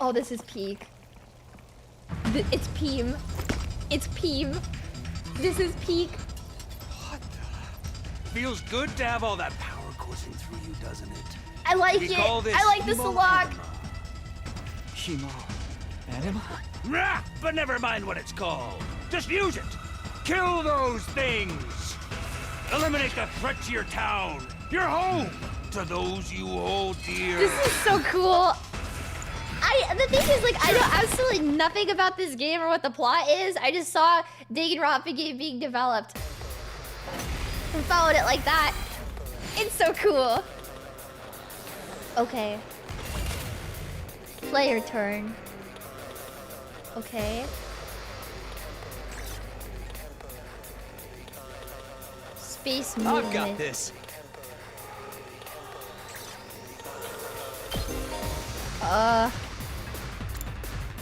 Oh, this is peak. It's Peem. It's Peem. This is peak. What the? Feels good to have all that power coursing through you, doesn't it? I like it. I like this a lot. Himo At him? Rah, but never mind what it's called. Just use it. Kill those things. Eliminate the threat to your town, your home, to those you hold dear. This is so cool. The thing is, like, I know absolutely nothing about this game or what the plot is. I just saw Danganronpa game being developed and followed it like that. It's so cool. Okay. Player turn. Okay. Space movement. I've got this.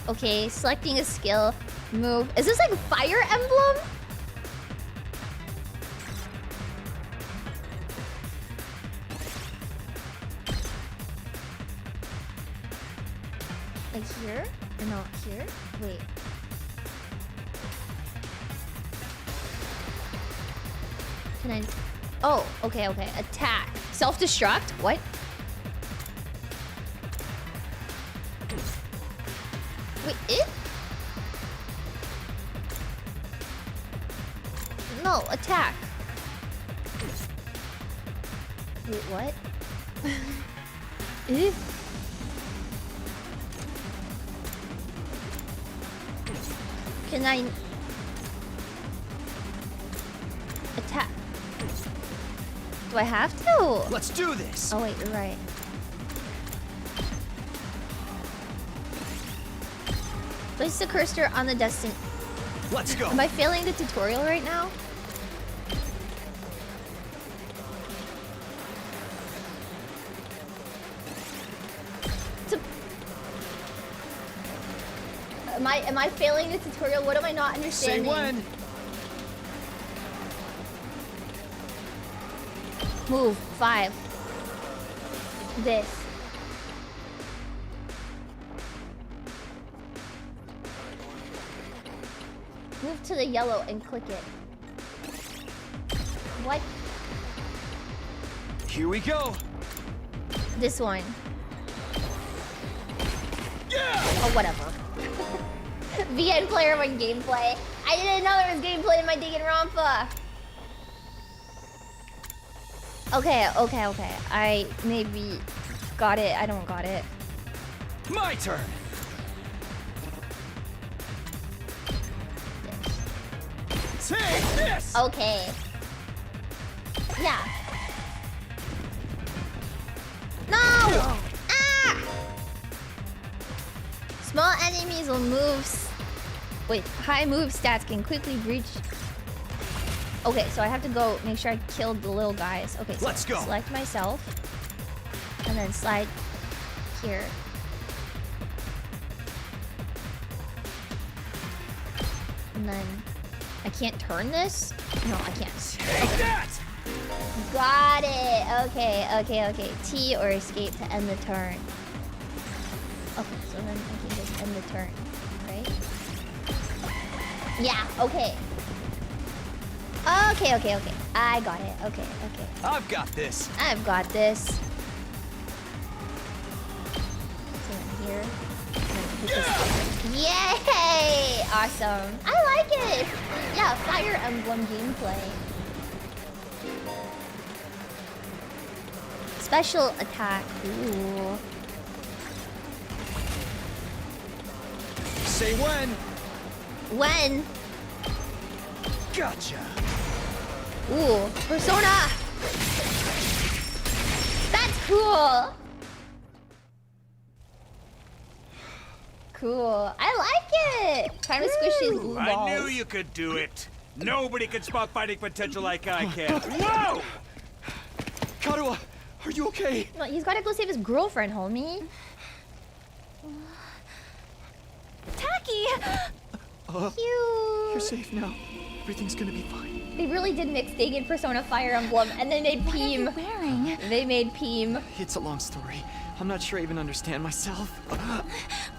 Okay, selecting a skill. Move. Is this like Fire Emblem? Like here? Or no, here? Wait. Can I... Oh, okay, okay. Attack. Self-destruct? What? Wait, it? No, attack. Wait, what? Eh? Can I... attack? Do I have to? Let's do this. Oh wait, you're right. Place the cursor on the destination. Let's go. Am I failing the tutorial right now? Am I failing the tutorial? What am I not understanding? Say when. Move 5. This. Move to the yellow and click it. What? Here we go. This one. Yeah! Oh, whatever. VN player 1 gameplay. I didn't know there was gameplay in my Danganronpa. Okay. I maybe got it. I don't got it. My turn. Take this. Okay. Yeah. No! Ah! Small enemies will move. Wait, high move stats can quickly breach. Okay, so I have to go make sure I killed the little guys. Okay, so let's go. Select myself. And then slide here. And then I can't turn this? No, I can't. Take that! Got it. Okay. T or escape to end the turn. Okay, so then I can just end the turn, right? Yeah, okay. Okay. I got it. Okay. I've got this. I've got this. So here. Yay! Awesome. I like it. Yeah, Fire Emblem gameplay. Special attack. Ooh. Say when. When? Gotcha. Ooh, Persona! That's cool! Cool. I like it! Time to squish these blue balls. I knew you could do it. Nobody can spot fighting potential like I can. Whoa! Karuha, are you okay? No, he's gotta go save his girlfriend, homie. Tacky! Cute! You're safe now. Everything's gonna be fine. They really did mix Dangan, Persona, Fire Emblem, and they made What are Peem. you wearing? They made Peem. It's a long story. I'm not sure I even understand myself.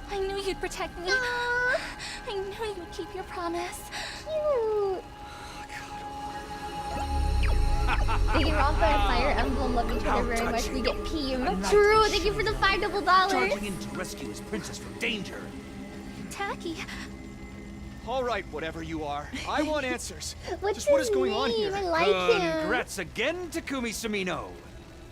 I knew you'd protect me. Aww. I knew you'd keep your promise. Cute! Danganronpa and Fire Emblem love each other very much. We get Peem. True! Thank you for the $5 double. Charging in to rescue his princess from danger. tacky. All right, whatever you are. I want answers. What's Just what his is going on name? here? I like him. Congrats again, Takumi Sumino.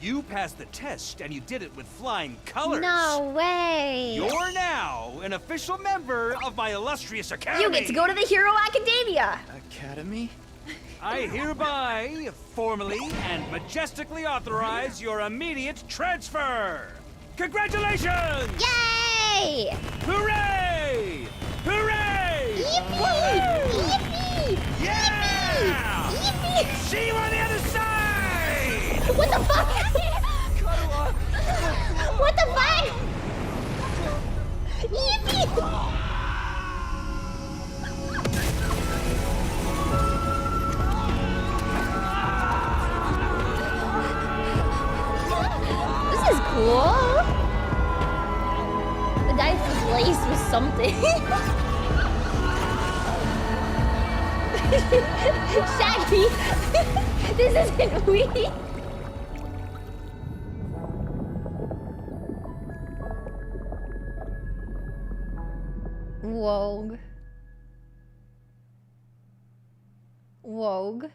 You passed the test, and you did it with flying colors. No way. You're now an official member of my illustrious academy. You get to go to the Hero Academia. Academy? I hereby, formally and majestically authorize your immediate transfer. Congratulations! Yay! Hooray! Hooray! Yippee! Yippee! Yeah! Yippee! See you on the other side! What the fuck? What the fuck? Yippee! This is cool. The dice is laced with something. Shaggy, this isn't weed. Wogue. Wogue.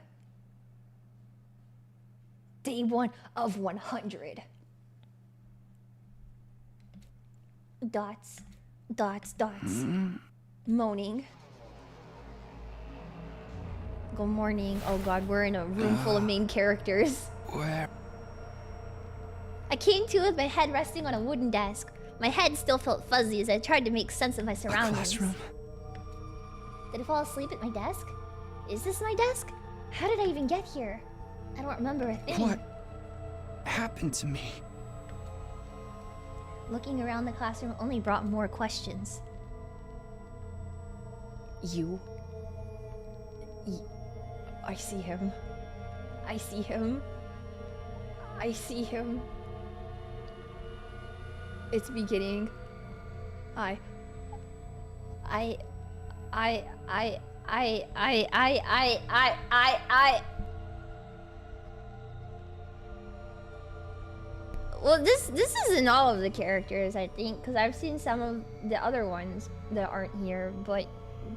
Day 1 of 100. Dots. Dots, dots. Moaning. Good morning. Oh god, we're in a room full of main characters. Where? I came to with my head resting on a wooden desk. My head still felt fuzzy as I tried to make sense of my surroundings. Classroom? Did I fall asleep at my desk? Is this my desk? How did I even get here? I don't remember a thing. What happened to me? Looking around the classroom only brought more questions. You? I see him. I see him. I see him. It's beginning. I Well, this isn't all of the characters, I think, because I've seen some of the other ones that aren't here, but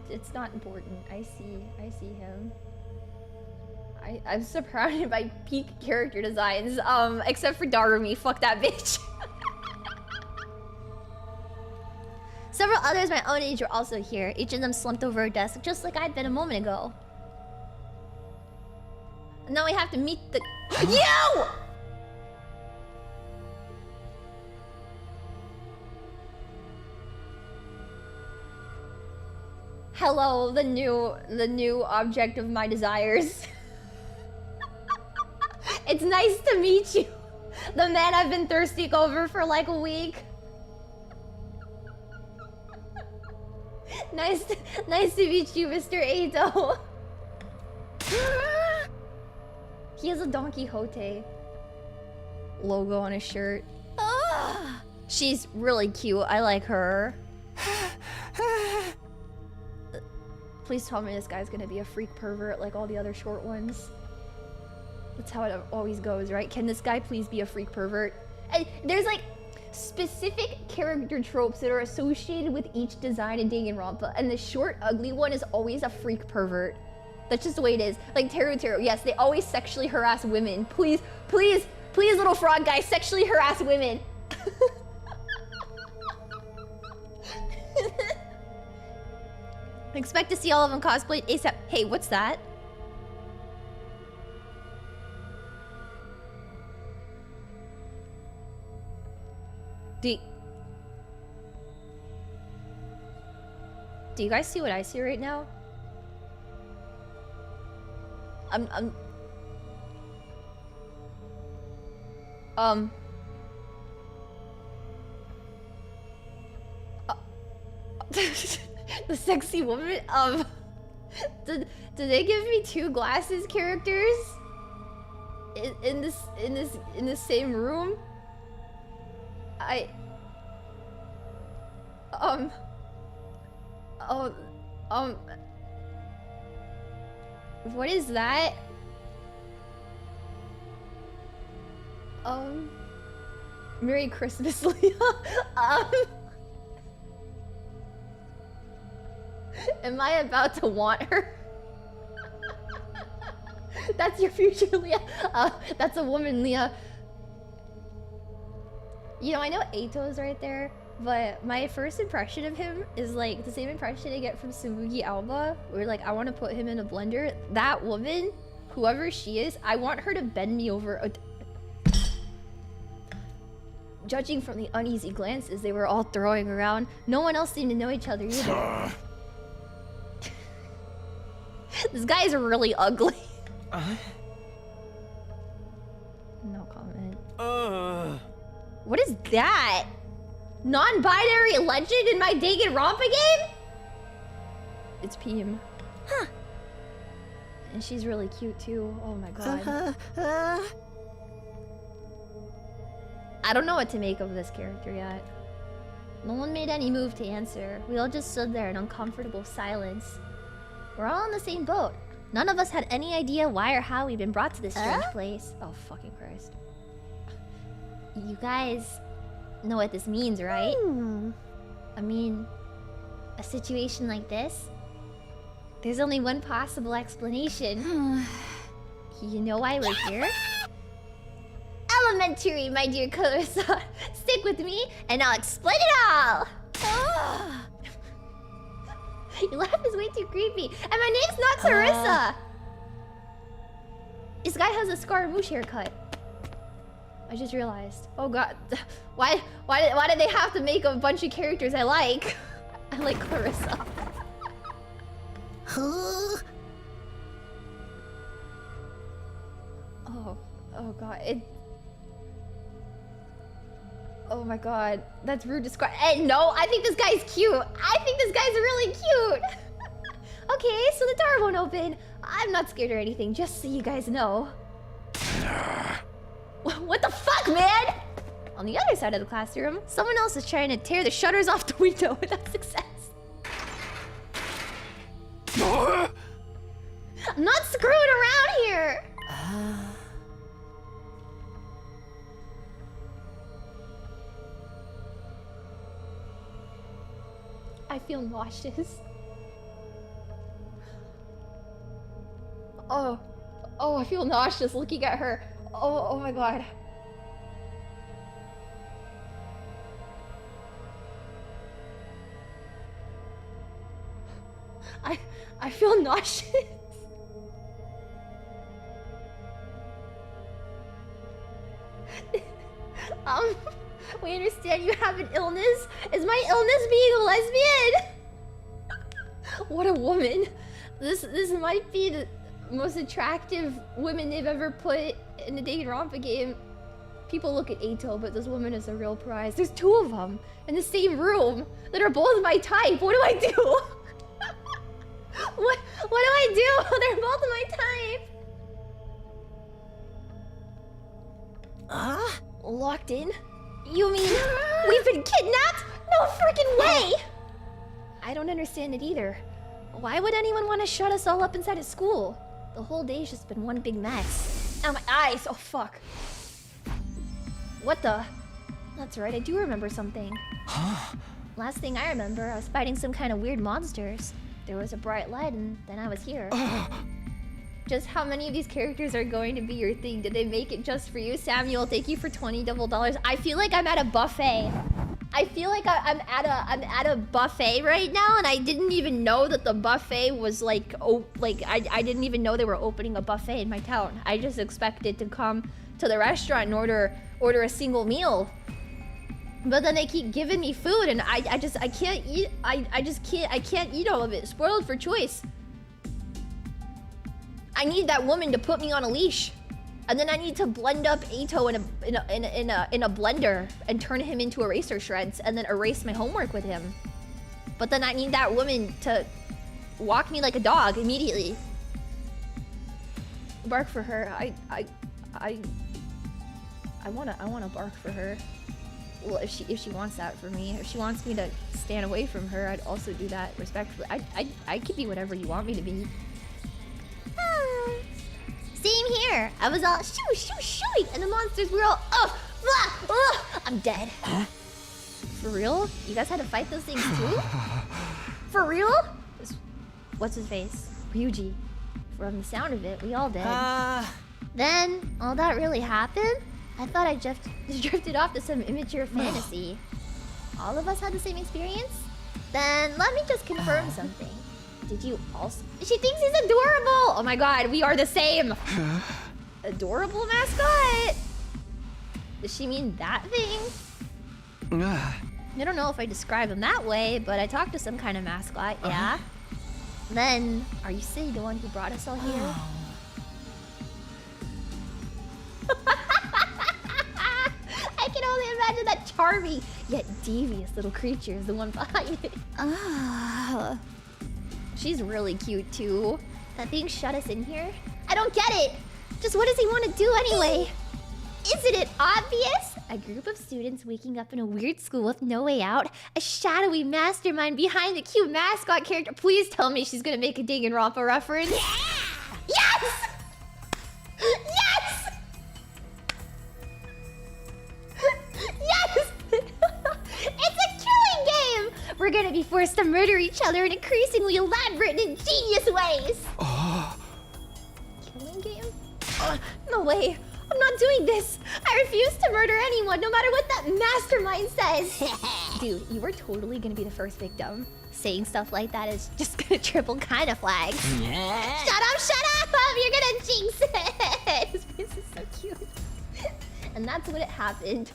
it's not important. I see him. I'm surrounded by peak character designs, except for Darumi. Fuck that bitch. Several others my own age were also here. Each of them slumped over a desk, just like I'd been a moment ago. And now we have to meet the... You! Hello, the new object of my desires. It's nice to meet you. The man I've been thirsty over for like a week. Nice to meet you, Mr. Eito. He has a Don Quixote logo on his shirt. She's really cute. I like her. Please tell me this guy's gonna be a freak pervert like all the other short ones. That's how it always goes, right? Can this guy please be a freak pervert? And there's like specific character tropes that are associated with each design in Danganronpa, and the short, ugly one is always a freak pervert. That's just the way it is. Like Teru, yes, they always sexually harass women. Please, please, please, little frog guy, sexually harass women. Expect to see all of them cosplayed ASAP. Hey, what's that? Do you guys see what I see right now? The sexy woman. Did they give me two glasses characters in this same room? What is that? Merry Christmas, Leah. Am I about to want her? That's your future, Leah. That's a woman, Leah. You know, I know Eito's right there, but my first impression of him is like the same impression I get from Tsumugi Alba, where like I want to put him in a blender. That woman, whoever she is, I want her to bend me over. Judging from the uneasy glances they were all throwing around, no one else seemed to know each other either. This guy is really ugly. No comment. What is that? Non-binary legend in my Danganronpa game? It's Pim. Huh. And she's really cute too. Oh my god. I don't know what to make of this character yet. No one made any move to answer. We all just stood there in uncomfortable silence. We're all in the same boat. None of us had any idea why or how we'd been brought to this strange place. Oh, fucking Christ. You guys know what this means, right? I mean, a situation like this, there's only one possible explanation. You know why we're here? Elementary, my dear Clarissa. Stick with me, and I'll explain it all. Your laugh is way too creepy, and my name's not Clarissa. This guy has a Scaramouche haircut. I just realized. Oh god, why did they have to make a bunch of characters I like? I like Clarissa. Oh god, oh my god, that's rude to describe. No, I think this guy's cute. I think this guy's really cute. Okay, so the door won't open. I'm not scared or anything, just so you guys know. What the fuck, man? On the other side of the classroom, someone else is trying to tear the shutters off the window without success. I'm not screwing around here. I feel nauseous. Oh, I feel nauseous looking at her. Oh my god. I feel nauseous. We understand you have an illness. Is my illness being a lesbian? What a woman. This might be the most attractive women they've ever put in a Danganronpa game. People look at Eito, but this woman is a real prize. There's two of them in the same room that are both my type. What do I do? What do I do? They're both my type. Locked in? You mean we've been kidnapped? No freaking way! I don't understand it either. Why would anyone want to shut us all up inside a school? The whole day's just been one big mess. Ow, my eyes! Oh, fuck. What the? That's right, I do remember something. Last thing I remember, I was fighting some kind of weird monsters. There was a bright light and then I was here. Just how many of these characters are going to be your thing? Did they make it just for you? Samuel, thank you for $20 double. I feel like I'm at a buffet. I feel like I'm at a buffet right now, and I didn't even know that the buffet was like, I didn't even know they were opening a buffet in my town. I just expected to come to the restaurant and order a single meal. But then they keep giving me food, and I can't eat. I can't eat all of it. Spoiled for choice. I need that woman to put me on a leash, and then I need to blend up Eito in a blender and turn him into eraser shreds, and then erase my homework with him. But then I need that woman to walk me like a dog immediately. Bark for her. I wanna bark for her. Well, if she wants that for me, if she wants me to stand away from her, I'd also do that respectfully. I could be whatever you want me to be. Same here. I was all shooing, and the monsters were all I'm dead. Huh? For real? You guys had to fight those things too? For real? what's his face? Ryuji. From the sound of it, we all did. Then, all that really happened? I thought I just drifted off to some immature fantasy. All of us had the same experience? Then, let me just confirm something. Did you also... She thinks he's adorable! Oh my god, we are the same! Adorable mascot? Does she mean that thing? I don't know if I describe him that way, but I talked to some kind of mascot, yeah? Then, are you still the one who brought us all here? I can only imagine that charming yet devious little creature is the one behind it. She's really cute too. That thing shut us in here? I don't get it! Just what does he want to do anyway? Isn't it obvious? A group of students waking up in a weird school with no way out. A shadowy mastermind behind the cute mascot character. Please tell me she's gonna make a Danganronpa reference. Yeah! Yes! Yes! Yes! It's a killing game! We're gonna be forced to murder each other in increasingly elaborate and ingenious ways. Killing game? No way. I'm not doing this. I refuse to murder anyone, no matter what that mastermind says. Dude, you are totally gonna be the first victim. Saying stuff like that is just gonna triple kind of flags. Shut up! You're gonna jinx it! His face is so cute. And that's when it happened.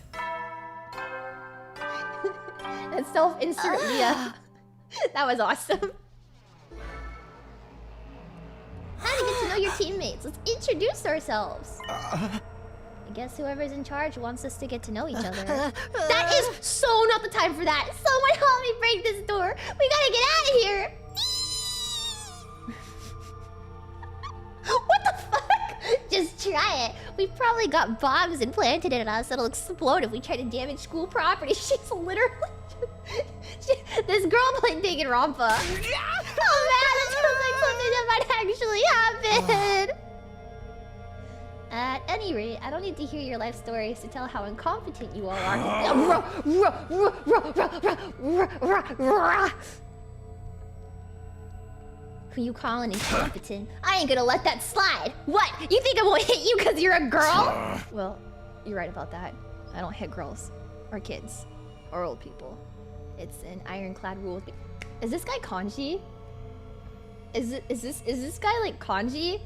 And self-insert Leah. That was awesome. How to get to know your teammates. Let's introduce ourselves. I guess whoever's in charge wants us to get to know each other. That is so not the time for that. Someone help me break this door. We gotta get out of here. What the fuck? Just try it. We've probably got bombs implanted in us that'll explode if we try to damage school property. She's literally... this girl played Danganronpa. Oh man, that feels like something that might actually happen. At any rate, I don't need to hear your life stories to tell how incompetent you all are. Who you calling incompetent? I ain't gonna let that slide. What? You think I won't hit you because you're a girl? Well, you're right about that. I don't hit girls, or kids, or old people. It's an ironclad rule. Is this guy kanji? Is this guy like kanji?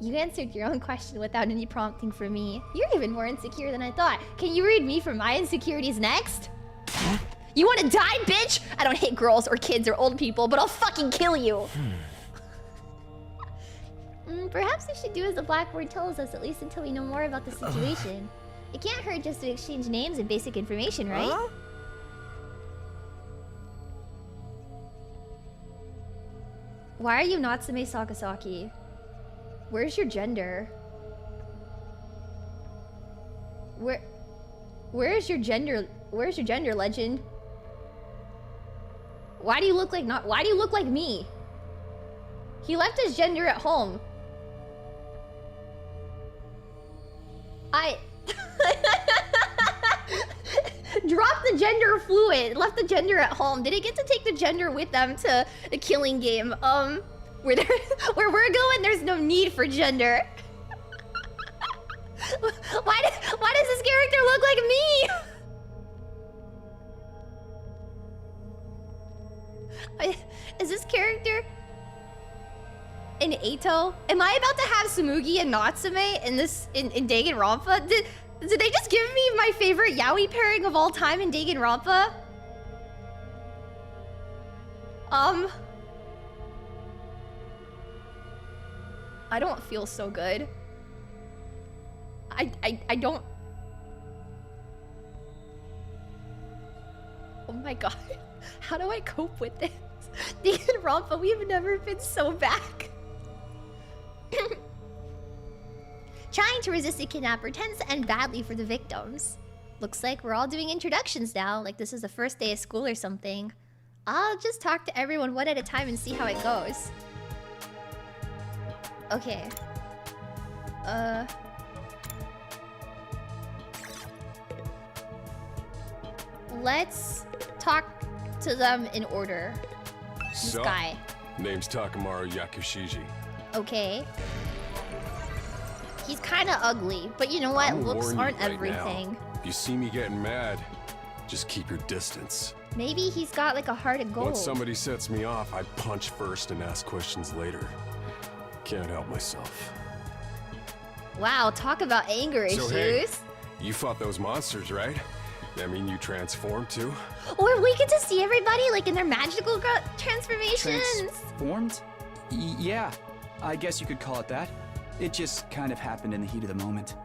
You answered your own question without any prompting from me. You're even more insecure than I thought. Can you read me from my insecurities next? You wanna die, bitch? I don't hit girls or kids or old people, but I'll fucking kill you. Perhaps we should do as the Blackboard tells us, at least until we know more about the situation. It can't hurt just to exchange names and basic information, right? Why are you Natsume Sakasaki? Where's your gender? Where's your gender? Where's your gender, legend? Why do you look like why do you look like me? He left his gender at home. Dropped the gender fluid, left the gender at home. Did he get to take the gender with them to the killing game? Where we're going, there's no need for gender. Why does this character look like me? Is this character in Eito? Am I about to have Tsumugi and Natsume in Danganronpa? Did they just give me my favorite yaoi pairing of all time in Danganronpa? I don't feel so good. I don't... Oh my god. How do I cope with this? Danganronpa, we've never been so back. Trying to resist the kidnapper tends to end badly for the victims. Looks like we're all doing introductions now, like this is the first day of school or something. I'll just talk to everyone one at a time and see how it goes. Okay. Let's talk to them in order. This guy. Name's Takamaru Yakushiji. Okay. He's kind of ugly, but you know what? Looks aren't everything. Now. If you see me getting mad, just keep your distance. Maybe he's got like a heart of gold. Once somebody sets me off, I punch first and ask questions later. Can't help myself. Wow, talk about anger issues. Hey, you fought those monsters, right? I mean, you transformed too? Or we get to see everybody like in their magical transformations. Transformed? Yeah, I guess you could call it that. It just kind of happened in the heat of the moment.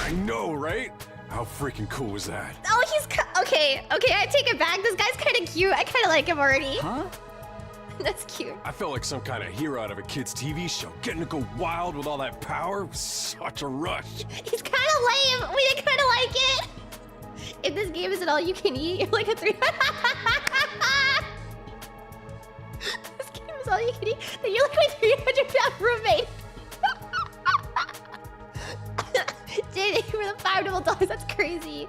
I know, right? How freaking cool was that? Oh, he's okay, I take it back. This guy's kind of cute. I kind of like him already. Huh? That's cute. I felt like some kind of hero out of a kid's TV show. Getting to go wild with all that power was such a rush. He's kind of lame. We didn't kind of like it. If this game isn't all you can eat, you're like a 3. This game is all you can eat. Then you're like my 300-pound roommate. Jay, thank you for the $5. That's crazy.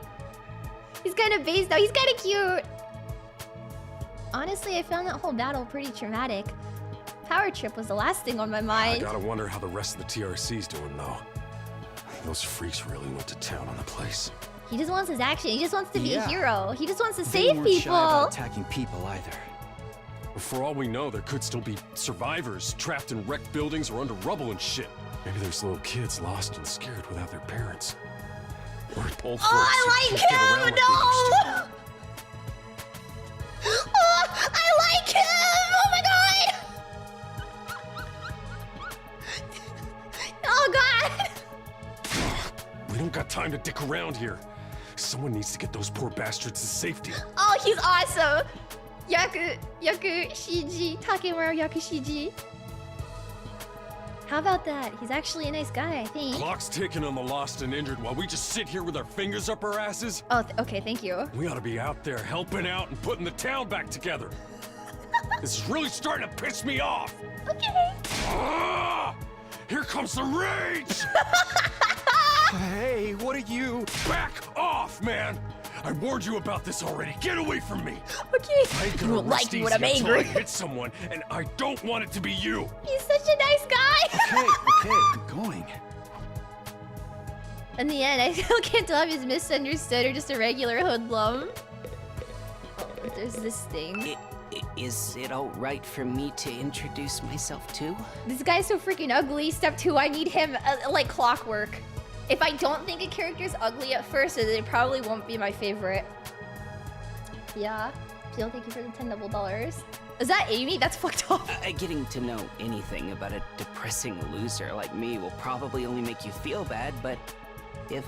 He's kind of based though. He's kind of cute. Honestly, I found that whole battle pretty traumatic. Power Trip was the last thing on my mind. I gotta wonder how the rest of the TRC's doing though. Those freaks really went to town on the place. He just wants his action. He just wants to be a hero. He just wants to They save weren't shy people. about attacking people either. For all we know, there could still be survivors trapped in wrecked buildings or under rubble and shit. Maybe there's little kids lost and scared without their parents. Or old folks I like him! No! Oh, I like him! Oh my god! Oh god! We don't got time to dick around here. Someone needs to get those poor bastards to safety. Oh, he's awesome! Yakushiji, Takemaru Yakushiji. How about that? He's actually a nice guy, I think. Clock's ticking on the lost and injured while we just sit here with our fingers up our asses. Oh, okay, thank you. We ought to be out there helping out and putting the town back together. This is really starting to piss me off. Okay. Here comes the rage! Hey, what are you? Back off, man! I warned you about this already. Get away from me. Okay. You won't like me when I'm angry. I hit someone, and I don't want it to be you. He's such a nice guy. Okay, I'm going. In the end, I still can't tell if he's misunderstood or just a regular hoodlum. Oh, there's this thing. Is it alright for me to introduce myself too? This guy's so freaking ugly. Step 2, I need him like clockwork. If I don't think a character's ugly at first, then it probably won't be my favorite. Yeah. Peel, thank you for the $10 double. Is that Amy? That's fucked up. Getting to know anything about a depressing loser like me will probably only make you feel bad, but if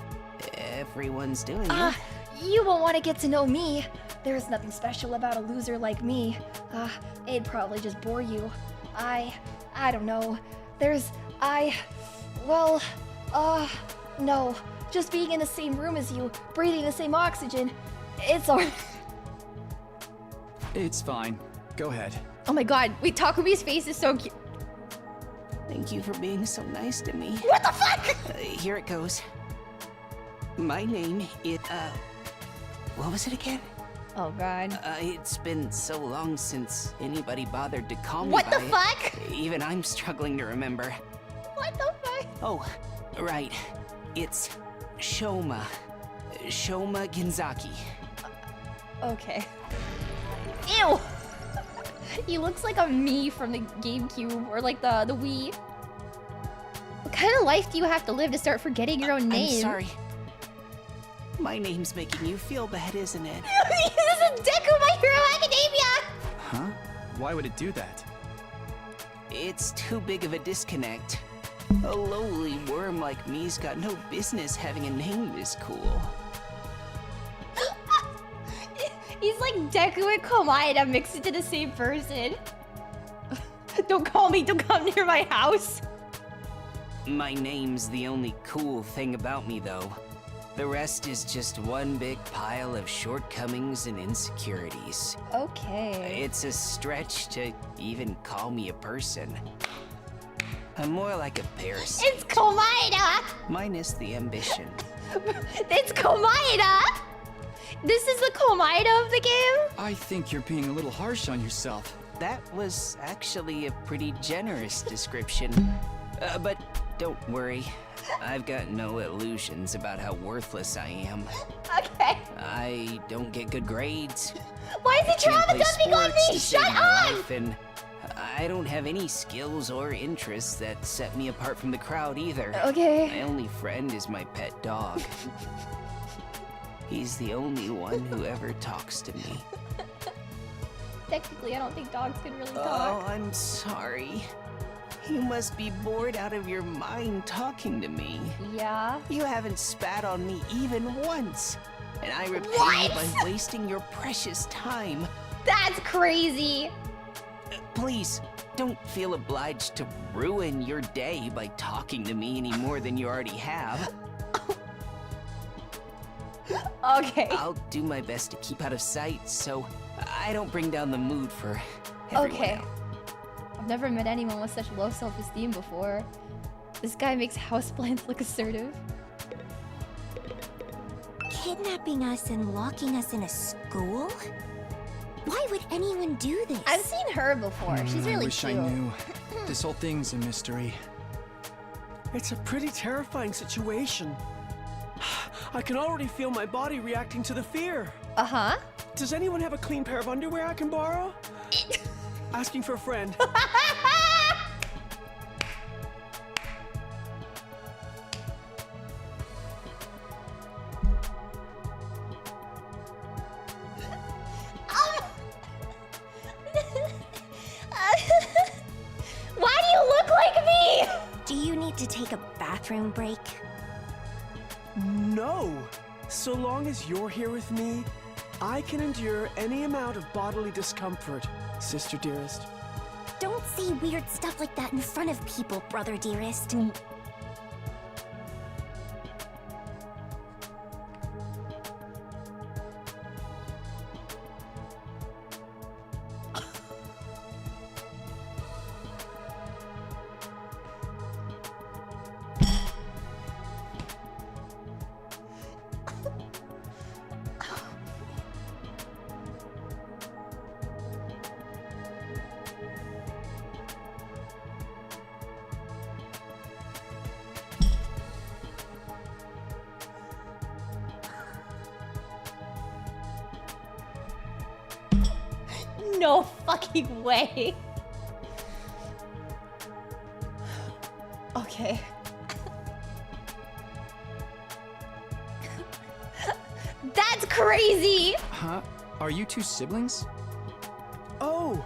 everyone's doing it... You won't want to get to know me. There's nothing special about a loser like me. It'd probably just bore you. I don't know. No. Just being in the same room as you, breathing the same oxygen, it's all... It's fine. Go ahead. Oh my god, wait, Takumi's face is so cute. Thank you for being so nice to me. What the fuck? Here it goes. My name is, what was it again? Oh god. It's been so long since anybody bothered to call me What by the it. fuck? Even I'm struggling to remember. What the fuck? Oh, right. It's Shoma. Shoma Genzaki. Okay. Ew! He looks like a me from the GameCube or like the Wii. What kind of life do you have to live to start forgetting your own name? I'm sorry. My name's making you feel bad, isn't it? This is Deku My Hero Academia! Huh? Why would it do that? It's too big of a disconnect. A lowly worm like me's got no business having a name this cool. He's like Deku and Komaeda mixed into the same person. Don't call me, don't come near my house. My name's the only cool thing about me, though. The rest is just one big pile of shortcomings and insecurities. Okay. It's a stretch to even call me a person. I'm more like a parasite. It's Komaeda! Minus the ambition. It's Komaeda! This is the Komaida of the game? I think you're being a little harsh on yourself. That was actually a pretty generous description. But don't worry. I've got no illusions about how worthless I am. Okay. I don't get good grades. Why is he Can't play trauma dumping on sports me? to save Shut my up! life, and I don't have any skills or interests that set me apart from the crowd either. Okay. My only friend is my pet dog. He's the only one who ever talks to me. Technically, I don't think dogs can really Oh, talk. I'm sorry. You must be bored out of your mind talking to me. Yeah. You haven't spat on me even once. And I repay you by wasting your precious time. That's crazy. Please, don't feel obliged to ruin your day by talking to me any more than you already have. Okay. I'll do my best to keep out of sight so I don't bring down the mood for everyone Okay. else. I've never met anyone with such low self-esteem before. This guy makes houseplants look assertive. Kidnapping us and locking us in a school? Why would anyone do this? I've seen her before. She's really I wish cute. I knew. This whole thing's a mystery. It's a pretty terrifying situation. I can already feel my body reacting to the fear. Uh-huh. Does anyone have a clean pair of underwear I can borrow? Asking for a friend. Why do you look like me? Do you need to take a bathroom break? No. So long as you're here with me, I can endure any amount of bodily discomfort, sister dearest. Don't say weird stuff like that in front of people, brother dearest. No fucking way. Okay. That's crazy! Huh? Are you two siblings? Oh,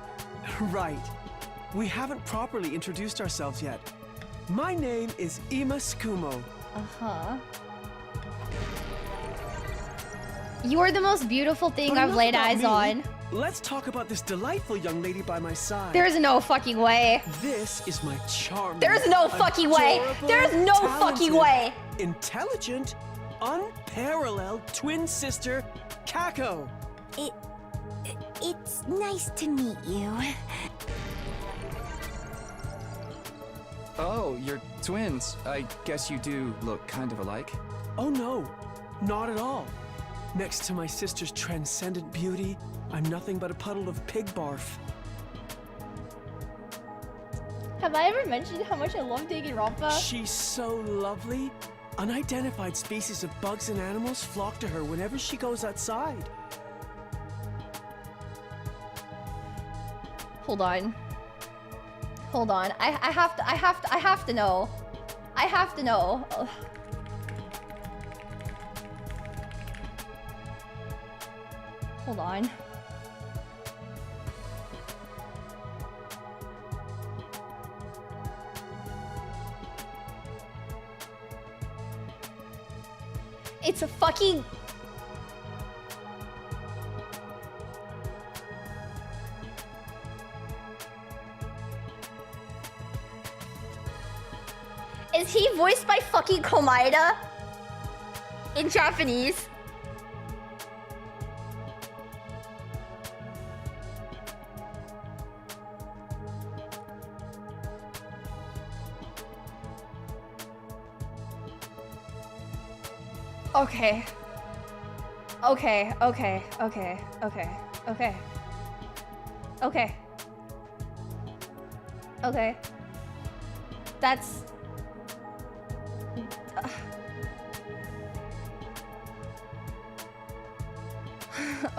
right. We haven't properly introduced ourselves yet. My name is Ima Skumo. Uh-huh. You're the most beautiful thing But I've enough laid about eyes me. on. Let's talk about this delightful young lady by my side. There's no fucking way. This is my charming. There's no fucking way. adorable, There's no fucking talented, way. Intelligent, unparalleled twin sister, Kako. It's nice to meet you. Oh, you're twins. I guess you do look kind of alike. Oh no, not at all. Next to my sister's transcendent beauty, I'm nothing but a puddle of pig barf. Have I ever mentioned how much I love digging Ronpa? She's so lovely. Unidentified species of bugs and animals flock to her whenever she goes outside. Hold on. Hold on. I have to know. I have to know. Ugh. Hold on. It's a fucking... Is he voiced by fucking Komaida? In Japanese? Okay. Okay, okay, okay, okay, okay. Okay. Okay. That's...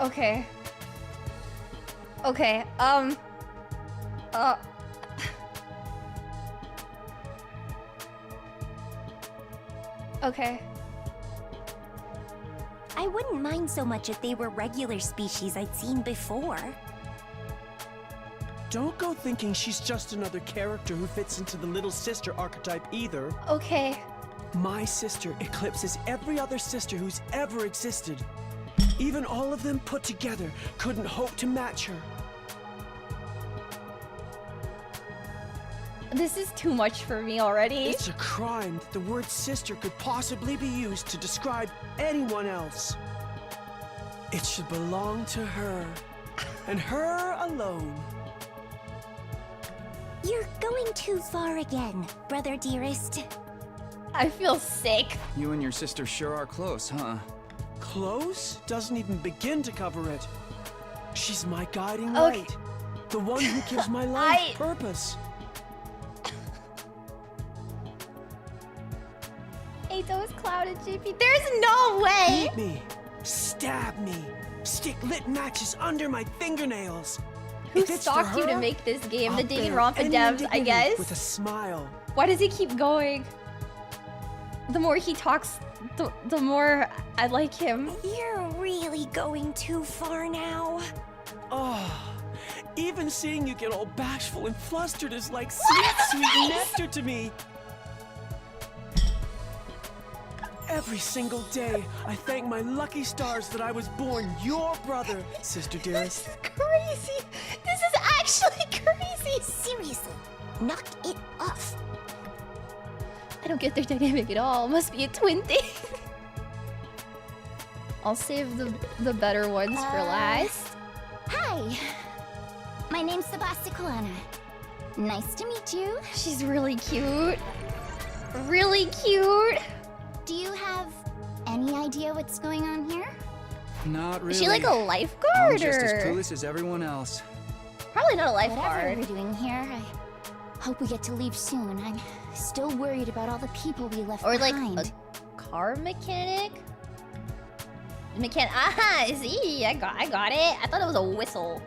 Okay. Okay, okay. I wouldn't mind so much if they were regular species I'd seen before. Don't go thinking she's just another character who fits into the little sister archetype either. Okay. My sister eclipses every other sister who's ever existed. Even all of them put together couldn't hope to match her. This is too much for me already. It's a crime that the word sister could possibly be used to describe anyone else. It should belong to her, and her alone. You're going too far again, brother dearest. I feel sick. You and your sister sure are close, huh? Close doesn't even begin to cover it. She's my guiding Okay. light. The one who gives my life purpose. Eito is clouded, JP. There's no way! Beat me. Stab me. Stick lit matches under my fingernails. Who If it's for stalked you to her, make this game? The I'll Dangan bear Ronpa any devs, I indignity guess? With a smile. Why does he keep going? The more he talks, the more I like him. You're really going too far now. Oh, even seeing you get all bashful and flustered is like sweet, sweet nectar to me. Every single day, I thank my lucky stars that I was born your brother, sister dearest. This is crazy. This is actually crazy. Seriously, knock it off. I don't get their dynamic at all. Must be a twin thing. I'll save the better ones for last. Hi. My name's Sebastian. Nice to meet you. She's really cute. Really cute. Do you have any idea what's going on here? Not really. Is she like a lifeguard I'm just as or? clueless as everyone else. Probably not a Whatever lifeguard. we're doing here, I hope we get to leave soon. I'm still worried about all the people we left Or like behind. a car mechanic? Aha! See, I got it. I thought it was a whistle.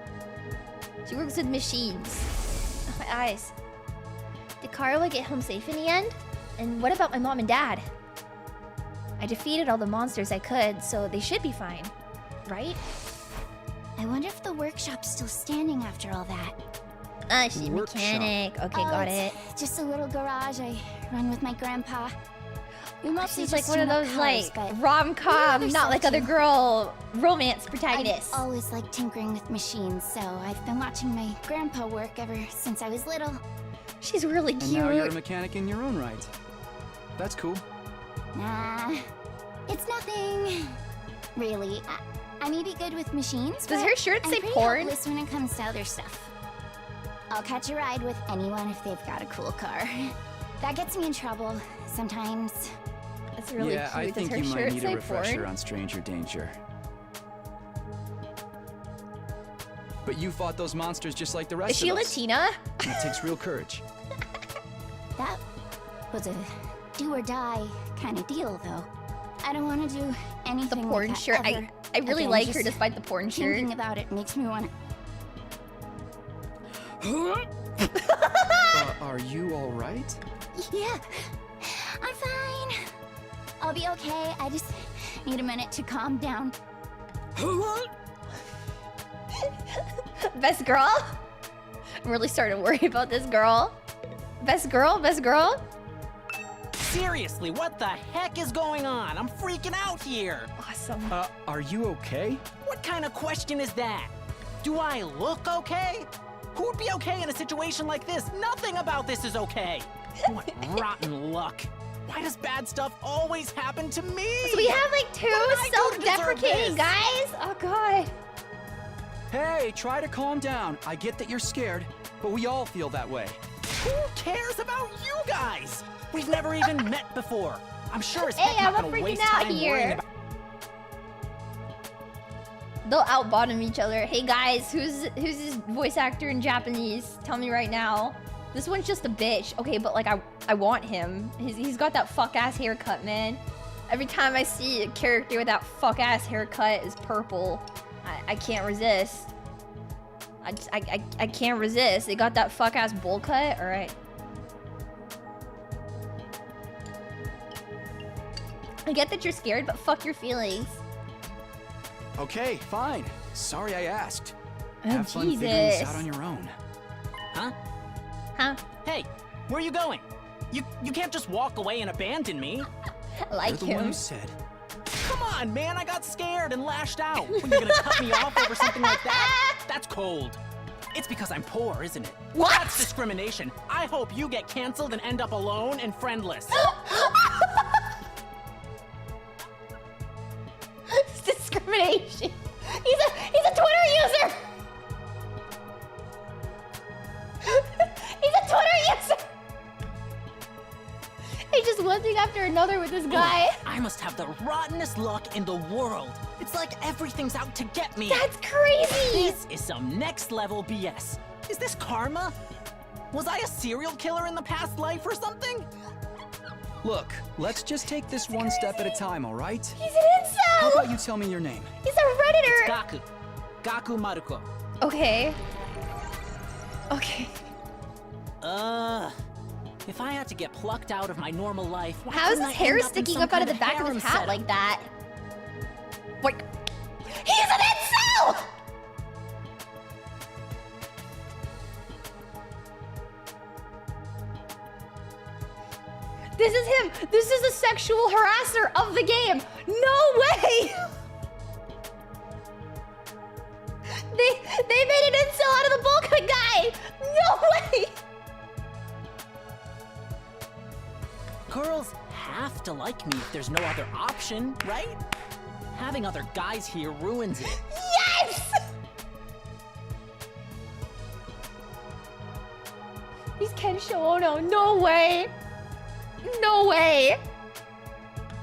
She works with machines. Oh, my eyes. Did Karawa get home safe in the end? And what about my mom and dad? I defeated all the monsters I could, so they should be fine, right? I wonder if the workshop's still standing after all that. Ah, she's a Workshop. mechanic. Okay, got it. It's just a little garage I run with my grandpa. We mostly She's like just one of tune up those cars, like but rom-com, other not like stuff other too. girl romance I've protagonists. always liked tinkering with machines, so I've been watching my grandpa work ever since I was little. She's really And cute. now you're a mechanic in your own right. That's cool. Nah, it's nothing. Really, I may be good with machines, Does but her shirt I'm say pretty porn? helpless when it comes to other stuff. I'll catch a ride with anyone if they've got a cool car. That gets me in trouble sometimes. That's really yeah, cute. I Does think her you might shirt need say a refresher porn? on stranger danger. But you fought those monsters just like the rest Is she of us. Latina? That takes real courage. That was a do or die kind of deal, though. I don't want to do The anything porn like that shirt. ever I really again. like her Just despite the porn shirt. Thinking about it makes me want Are you all right? to. Yeah, I'm fine. I'll be okay. I just need a minute to calm down. Best girl? I'm really starting to worry about this girl. Best girl? Best girl? Seriously, what the heck is going on? I'm freaking out here. Awesome. Are you okay? What kind of question is that? Do I look okay? Who would be okay in a situation like this? Nothing about this is okay. What rotten luck. Why does bad stuff always happen to me? So we have like two What did I do to deserve self-deprecating this? guys? Oh god. Hey, try to calm down. I get that you're scared, but we all feel that way. Who cares about you guys? We've never even met before. I'm sure as Hey, heck not I'm gonna freaking waste out time here. worrying about... They'll out-bottom each other. Hey guys, who's this voice actor in Japanese? Tell me right now. This one's just a bitch. Okay, but like I want him. He's got that fuck-ass haircut, man. Every time I see a character with that fuck-ass haircut is purple, I can't resist. I can't resist. They got that fuck-ass bowl cut? Alright. I get that you're scared, but fuck your feelings. Okay, fine. Sorry I asked. Oh, Have fun figuring this out on your own. Huh? Huh? Hey, where are you going? You can't just walk away and abandon me. Like You're the him. one who said. Come on, man, I got scared and lashed out. When you're gonna cut me off over something like that? That's cold. It's because I'm poor, isn't it? What? That's discrimination. I hope you get canceled and end up alone and friendless. It's discrimination. He's a Twitter user. He's a Twitter user. He's just one thing after another with this guy. I must have the rottenest luck in the world. It's like everything's out to get me. That's crazy. This is some next level BS. Is this karma? Was I a serial killer in the past life or something? Look, let's just take this one step at a time, all right? He's an incel. How about you tell me your name? He's a Redditor. It's Gaku Maruko. Okay. Okay. If I had to get plucked out of my normal life, why How is couldn't his I hair end up in sticking some up out of kind the back of harem his hat setup? like that? Wait. He's an incel! This is him! This is the sexual harasser of the game! No way! They made an incel out of the bulk guy! No way! Girls have to like me if there's no other option, right? Having other guys here ruins it. Yes! He's Kensho Ono. No way! No way!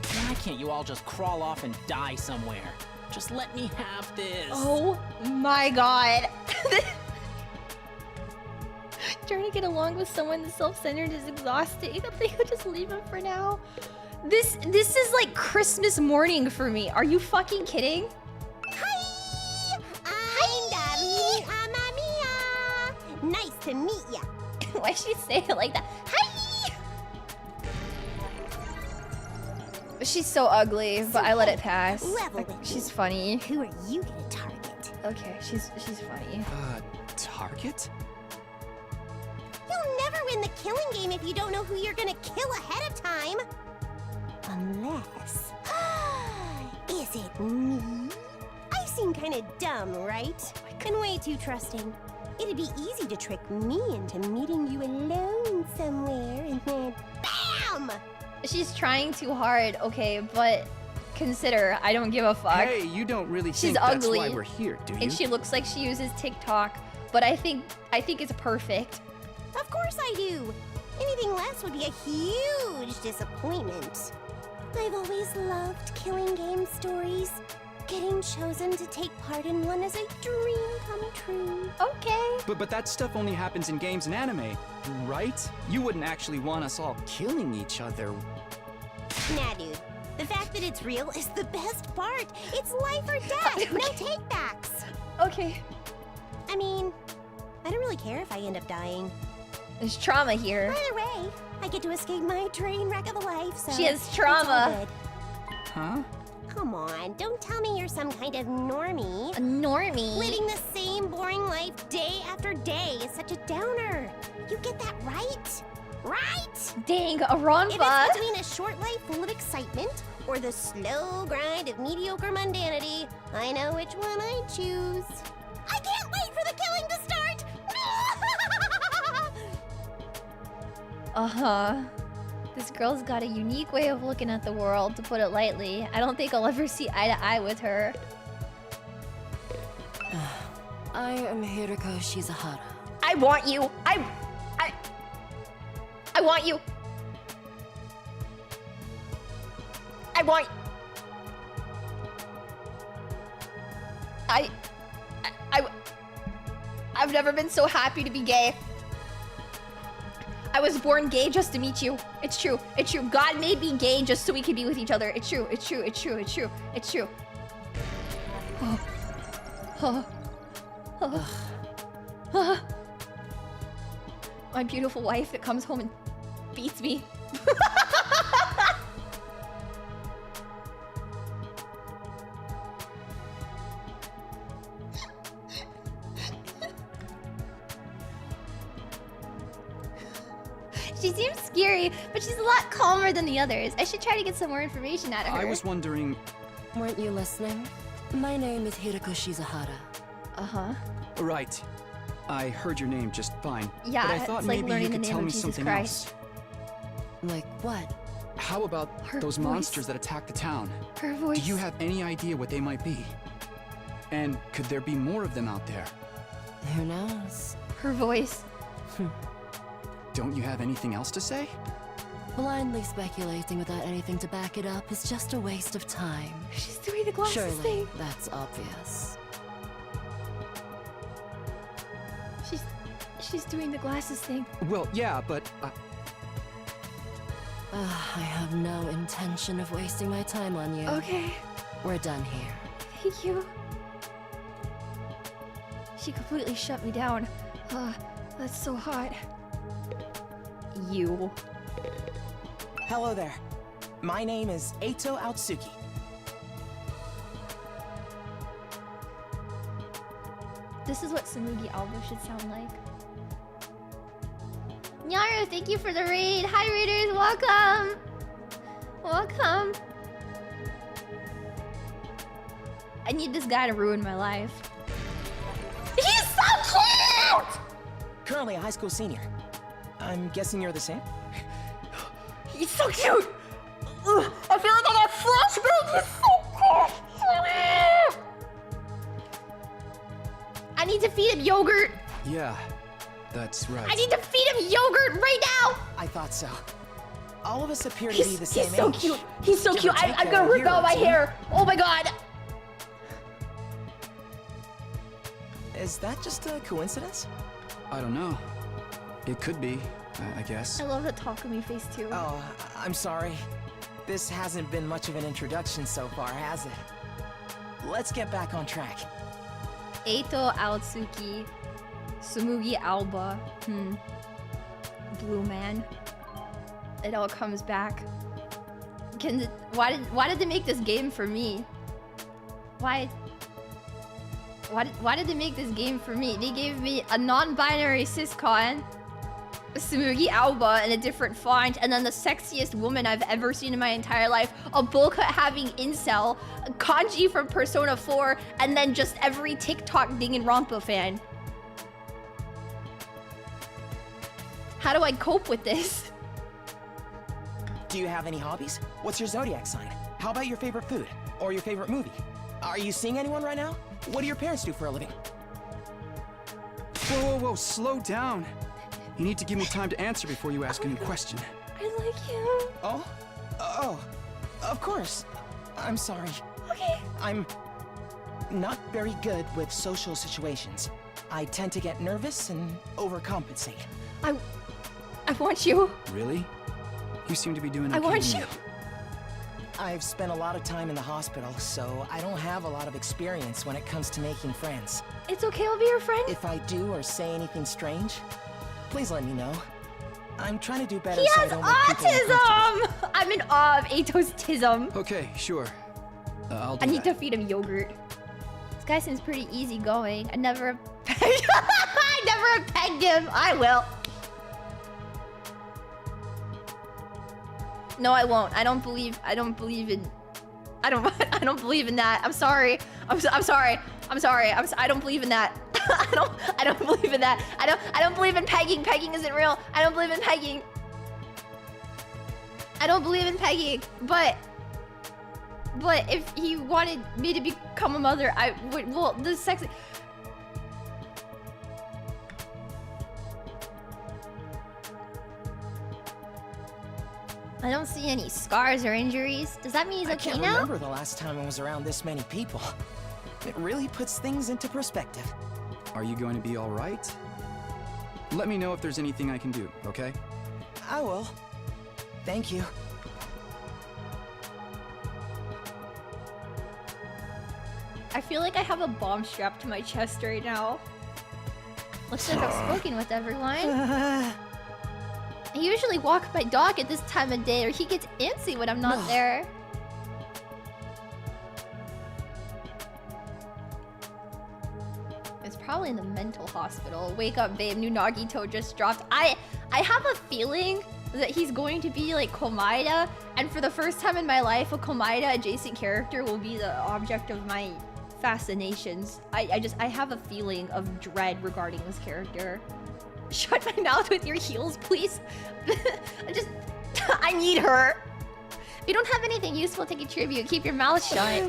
Why can't you all just crawl off and die somewhere? Just let me have this. Oh my god. Trying to get along with someone that's self-centered is exhausting. I think I'll just leave him for now. This is like Christmas morning for me. Are you fucking kidding? Hi! I'm Amamiya! Nice to meet ya. Why'd she say it like that? Hi! She's so ugly, but I let it pass. Level Like, with she's me. funny. Who are you gonna target? Okay, she's funny. Target? You'll never win the killing game if you don't know who you're gonna kill ahead of time. Unless... Is it me? I seem kinda dumb, right? And way too trusting. It'd be easy to trick me into meeting you alone somewhere and then BAM! She's trying too hard, okay, but consider, I don't give a fuck. Hey, you don't really She's think that's ugly. why we're here, do you? And she looks like she uses TikTok, but I think it's perfect. Of course I do. Anything less would be a huge disappointment. I've always loved killing game stories. Getting chosen to take part in one is a dream come true. Okay. But that stuff only happens in games and anime, right? You wouldn't actually want us all killing each other. Nah, dude. The fact that it's real is the best part. It's life or death, no takebacks. Okay. I mean, I don't really care if I end up dying. There's trauma here. Either way, I get to escape my train wreck of a life, so She has it's all trauma. good. Huh? Come on, don't tell me you're some kind of normie. A normie? Living the same boring life day after day is such a downer. You get that right? Right? Dang, a If Ronpa. it's between a short life full of excitement or the slow grind of mediocre mundanity, I know which one I choose. I can't wait for the killing to start! Uh-huh. This girl's got a unique way of looking at the world, to put it lightly. I don't think I'll ever see eye to eye with her. I am Hiroko Shizahara. I want you! I want you! I want... I've never been so happy to be gay. I was born gay just to meet you. It's true. It's true. God made me gay just so we could be with each other. It's true. It's true. It's true. It's true. It's true. Oh. Oh. Oh. Oh. My beautiful wife that comes home and beats me. She seems scary, but she's a lot calmer than the others. I should try to get some more information out of her. I was wondering... Weren't you listening? My name is Hiroko Shizuhara. Uh-huh. Right. I heard your name just fine. Yeah, but I thought it's like maybe learning you the could name tell of me Jesus something Christ. else. Like what? How about Her those voice. monsters that attacked the town? Her voice. Do you have any idea what they might be? And could there be more of them out there? Who knows? Her voice. Don't you have anything else to say? Blindly speculating without anything to back it up is just a waste of time. She's doing the glasses Surely, thing. that's obvious. She's doing the glasses thing. Well, yeah, but... I have no intention of wasting my time on you. Okay. We're done here. Thank you. She completely shut me down. That's so hot. You. Hello there. My name is Eito Aotsuki. This is what Tsumugi Alba should sound like. Nyaru, thank you for the raid. Hi, raiders. Welcome. Welcome. I need this guy to ruin my life. He's so cute! Currently a high school senior. I'm guessing you're the same? He's so cute! Ugh, I feel like I got flashbacks! He's so cute! I need to feed him yogurt! Yeah, that's right. I need to feed him yogurt right now! I thought so. All of us appear to be the same age. He's so cute! He's so Give cute! or take I'm gonna a rip year out or my two. hair! Oh my god! Is that just a coincidence? I don't know. It could be, I guess. I love the Takumi face too. Oh, I'm sorry. This hasn't been much of an introduction so far, has it? Let's get back on track. Eito Aotsuki, Tsumugi Alba, Blue Man. It all comes back. Why did they make this game for me? Why did they make this game for me? They gave me a non-binary ciscon, Tsumugi Alba in a different font, and then the sexiest woman I've ever seen in my entire life, a bowl cut having incel, Kanji from Persona 4, and then just every TikTok Danganronpa fan. How do I cope with this? Do you have any hobbies? What's your zodiac sign? How about your favorite food? Or your favorite movie? Are you seeing anyone right now? What do your parents do for a living? Whoa, slow down. You need to give me time to answer before you ask a new question. I like him. Oh, of course. I'm sorry. Okay. I'm not very good with social situations. I tend to get nervous and overcompensate. I want you. Really? You seem to be doing okay. I want you. I've spent a lot of time in the hospital, so I don't have a lot of experience when it comes to making friends. It's okay, I'll be your friend. If I do or say anything strange, please let me know. I'm trying to do better. He so has I don't make people autism! I'm in awe of Eito's tism. Okay, sure. I'll do I need that. to feed him yogurt. This guy seems pretty easygoing. I never I never pegged him. I will. No, I won't. I don't believe in I don't believe in that. I'm sorry. I'm sorry. I don't believe in that. I don't believe in that. I don't believe in pegging. Pegging isn't real. I don't believe in pegging. I don't believe in pegging. But if he wanted me to become a mother, I would. Well, the sexy. I don't see any scars or injuries. Does that mean he's okay I can't now? remember the last time I was around this many people. It really puts things into perspective. Are you going to be all right? Let me know if there's anything I can do, okay? I will. Thank you. I feel like I have a bomb strapped to my chest right now. Looks like I've spoken with everyone. I usually walk my dog at this time of day, or he gets antsy when I'm not there. It's probably in the mental hospital. Wake up, babe. New Nagito just dropped. I have a feeling that he's going to be like Komaeda, and for the first time in my life, a Komaeda adjacent character will be the object of my fascinations. I have a feeling of dread regarding this character. Shut my mouth with your heels, please. I need her. If you don't have anything useful to contribute, keep your mouth shut.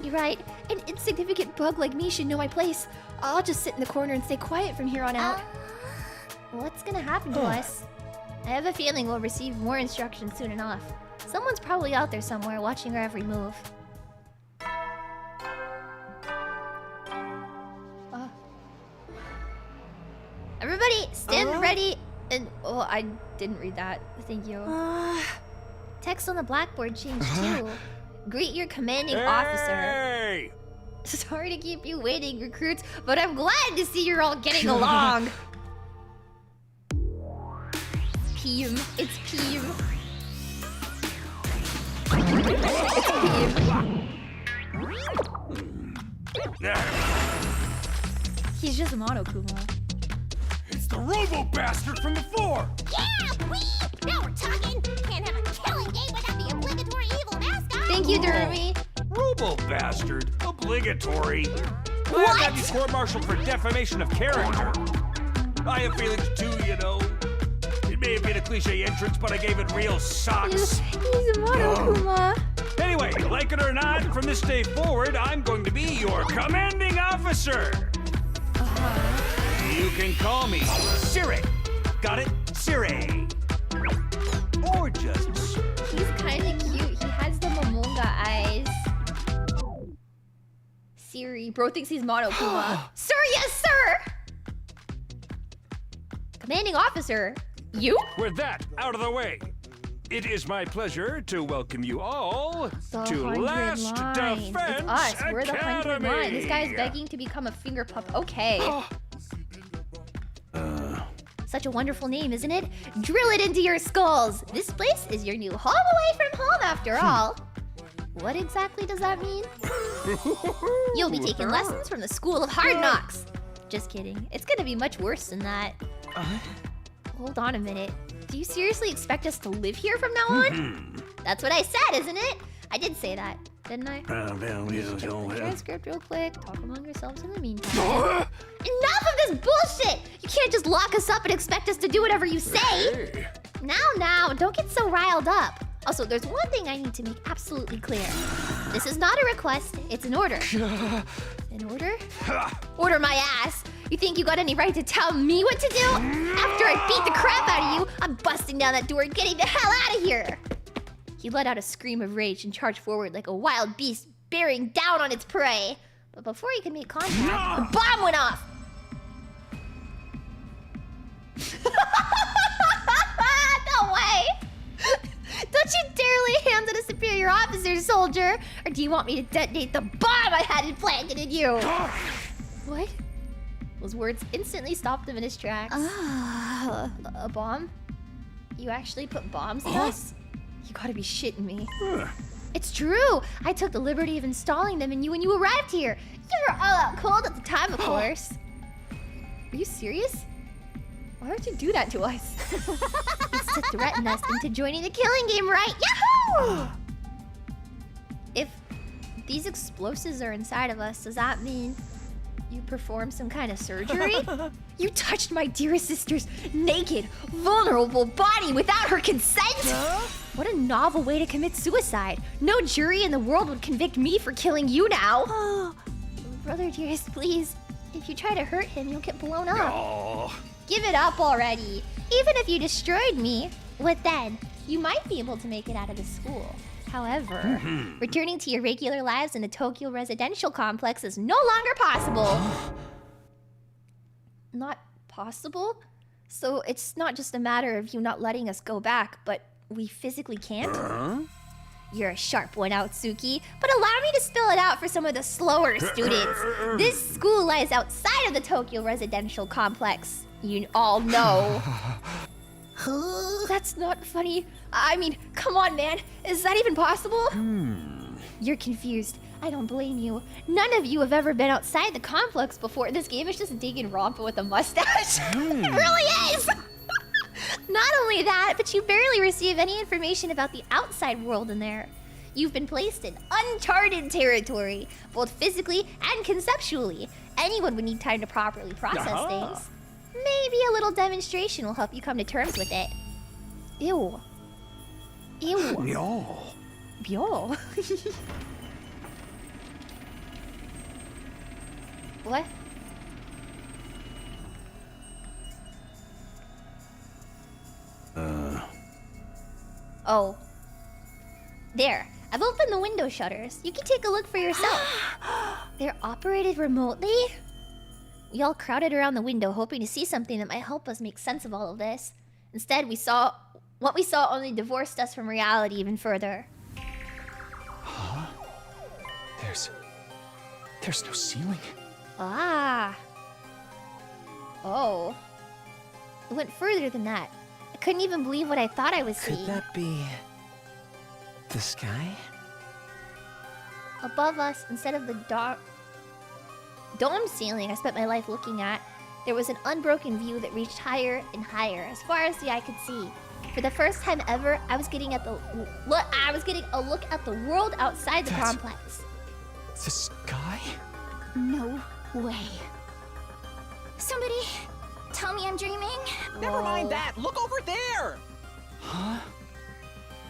You're right. An insignificant bug like me should know my place. I'll just sit in the corner and stay quiet from here on out. What's gonna happen to us? I have a feeling we'll receive more instructions soon enough. Someone's probably out there somewhere watching our every move. Everybody, stand ready and... Oh, I didn't read that. Thank you. Text on the blackboard changed too. Greet your commanding officer. Sorry to keep you waiting, recruits, but I'm glad to see you're all getting along. Peem. It's Peem. It's Peem. He's just Monokuma. It's the Robo Bastard from before! Yeah, wee! Now we're talking! Can't have a killing game without the obligatory evil mascot! Thank you, Durumi. Robo Bastard? Obligatory? What? I've got you court-martialed for defamation of character. I have feelings too, you know. It may have been a cliche entrance, but I gave it real socks. He's a Monokuma. Anyway, like it or not, from this day forward, I'm going to be your commanding officer. You can call me Siri. Got it? Siri. Or just Sir. He's kind of cute. He has the Momonga eyes. Siri. Bro thinks he's Monokuma. Sir, yes, sir! Commanding officer. You? With that out of the way, it is my pleasure to welcome you all to Last Defense It's us. We're the 100 Academy. line. This guy's begging to become a finger pup. Okay. Such a wonderful name, isn't it? Drill it into your skulls. This place is your new home away from home, after all. What exactly does that mean? You'll be taking lessons from the School of Hard Knocks. Just kidding. It's gonna be much worse than that. Hold on a minute. Do you seriously expect us to live here from now on? That's what I said, isn't it? I did say that, didn't I? Just check the transcript real quick. Talk among yourselves in the meantime. Enough of this bullshit! You can't just lock us up and expect us to do whatever you say! Now, don't get so riled up. Also, there's one thing I need to make absolutely clear. This is not a request, it's an order. An order? Order my ass! You think you got any right to tell me what to do? After I beat the crap out of you, I'm busting down that door and getting the hell out of here! He let out a scream of rage and charged forward like a wild beast bearing down on its prey. But before he could make contact, the bomb went off! No way! Don't you dare lay hands on a superior officer, soldier! Or do you want me to detonate the bomb I had implanted in you? What? Those words instantly stopped him in his tracks. A bomb? You actually put bombs in us? You gotta be shitting me. It's true! I took the liberty of installing them in you when you arrived here. You were all out cold at the time, of course. Are you serious? Why would you do that to us? It's to threaten us into joining the killing game, right? Yahoo! If these explosives are inside of us, does that mean you performed some kind of surgery? You touched my dearest sister's naked, vulnerable body without her consent? What a novel way to commit suicide. No jury in the world would convict me for killing you now. Brother dearest, please. If you try to hurt him, you'll get blown up. Give it up already. Even if you destroyed me, what then? you might be able to make it out of the school. However, returning to your regular lives in the Tokyo residential complex is no longer possible. Not possible? So it's not just a matter of you not letting us go back, but we physically can't? You're a sharp one, Outsuki, but allow me to spell it out for some of the slower students. This school lies outside of the Tokyo residential complex. You all know. That's not funny. I mean, come on, man. Is that even possible? You're confused. I don't blame you. None of you have ever been outside the complex before. This game is just digging Ronpa with a mustache. It really is! Not only that, but you barely receive any information about the outside world in there. You've been placed in uncharted territory, both physically and conceptually. Anyone would need time to properly process things. Maybe a little demonstration will help you come to terms with it. Ew. Ew. Yo. Yo. What? Oh. There. I've opened the window shutters. You can take a look for yourself. They're operated remotely? We all crowded around the window hoping to see something that might help us make sense of all of this. Instead, what we saw only divorced us from reality even further. Huh? There's no ceiling. Ah. Oh. It went further than that. I couldn't even believe what I thought I was seeing. Could that be the sky? Above us, instead of the dome ceiling I spent my life looking at, there was an unbroken view that reached higher and higher, as far as the eye could see. For the first time ever, I was getting a look at the world outside the complex. The sky? No way. Somebody tell me I'm dreaming? Never mind that! Look over there! Huh?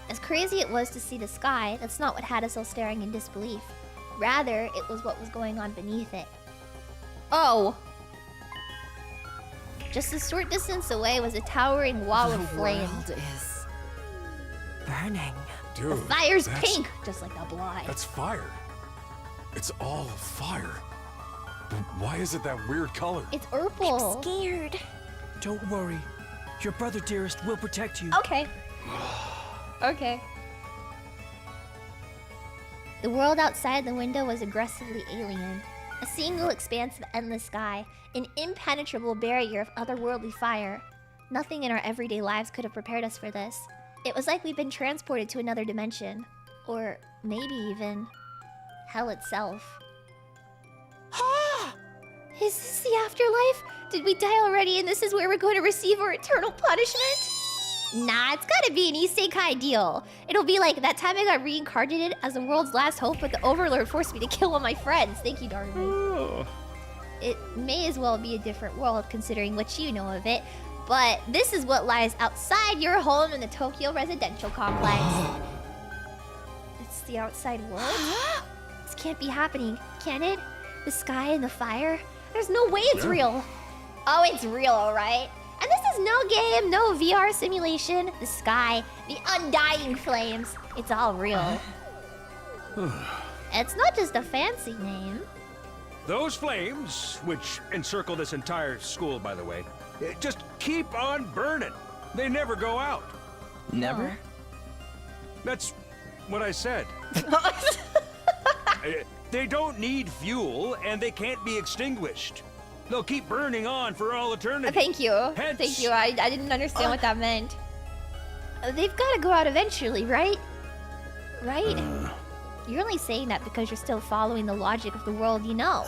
As crazy it was to see the sky, that's not what had us all staring in disbelief. Rather, it was what was going on beneath it. Oh! Just a short distance away was a towering wall of flame. The world is burning. Dude, the fire's pink, just like the blood. That's fire. It's all fire. But why is it that weird color? It's purple. I'm scared. Don't worry. Your brother dearest will protect you. Okay. Okay. The world outside the window was aggressively alien. A single expanse of endless sky, an impenetrable barrier of otherworldly fire. Nothing in our everyday lives could have prepared us for this. It was like we'd been transported to another dimension. Or maybe even hell itself. Is this the afterlife? Did we die already and this is where we're going to receive our eternal punishment? Nah, it's gotta be an isekai deal. It'll be like that time I got reincarnated as the world's last hope, but the Overlord forced me to kill all my friends. Thank you, Darwin. Oh. It may as well be a different world considering what you know of it, but this is what lies outside your home in the Tokyo residential complex. It's the outside world? This can't be happening, can it? The sky and the fire? There's no way it's real. Oh, it's real, alright. And this is no game, no VR simulation. The sky, the undying flames. It's all real. It's not just a fancy name. Those flames, which encircle this entire school, by the way, just keep on burning. They never go out. Never? That's what I said. They don't need fuel, and they can't be extinguished. They'll keep burning on for all eternity. Thank you. Hence, Thank you. I didn't understand what that meant. They've got to go out eventually, right? Right? You're only saying that because you're still following the logic of the world you know.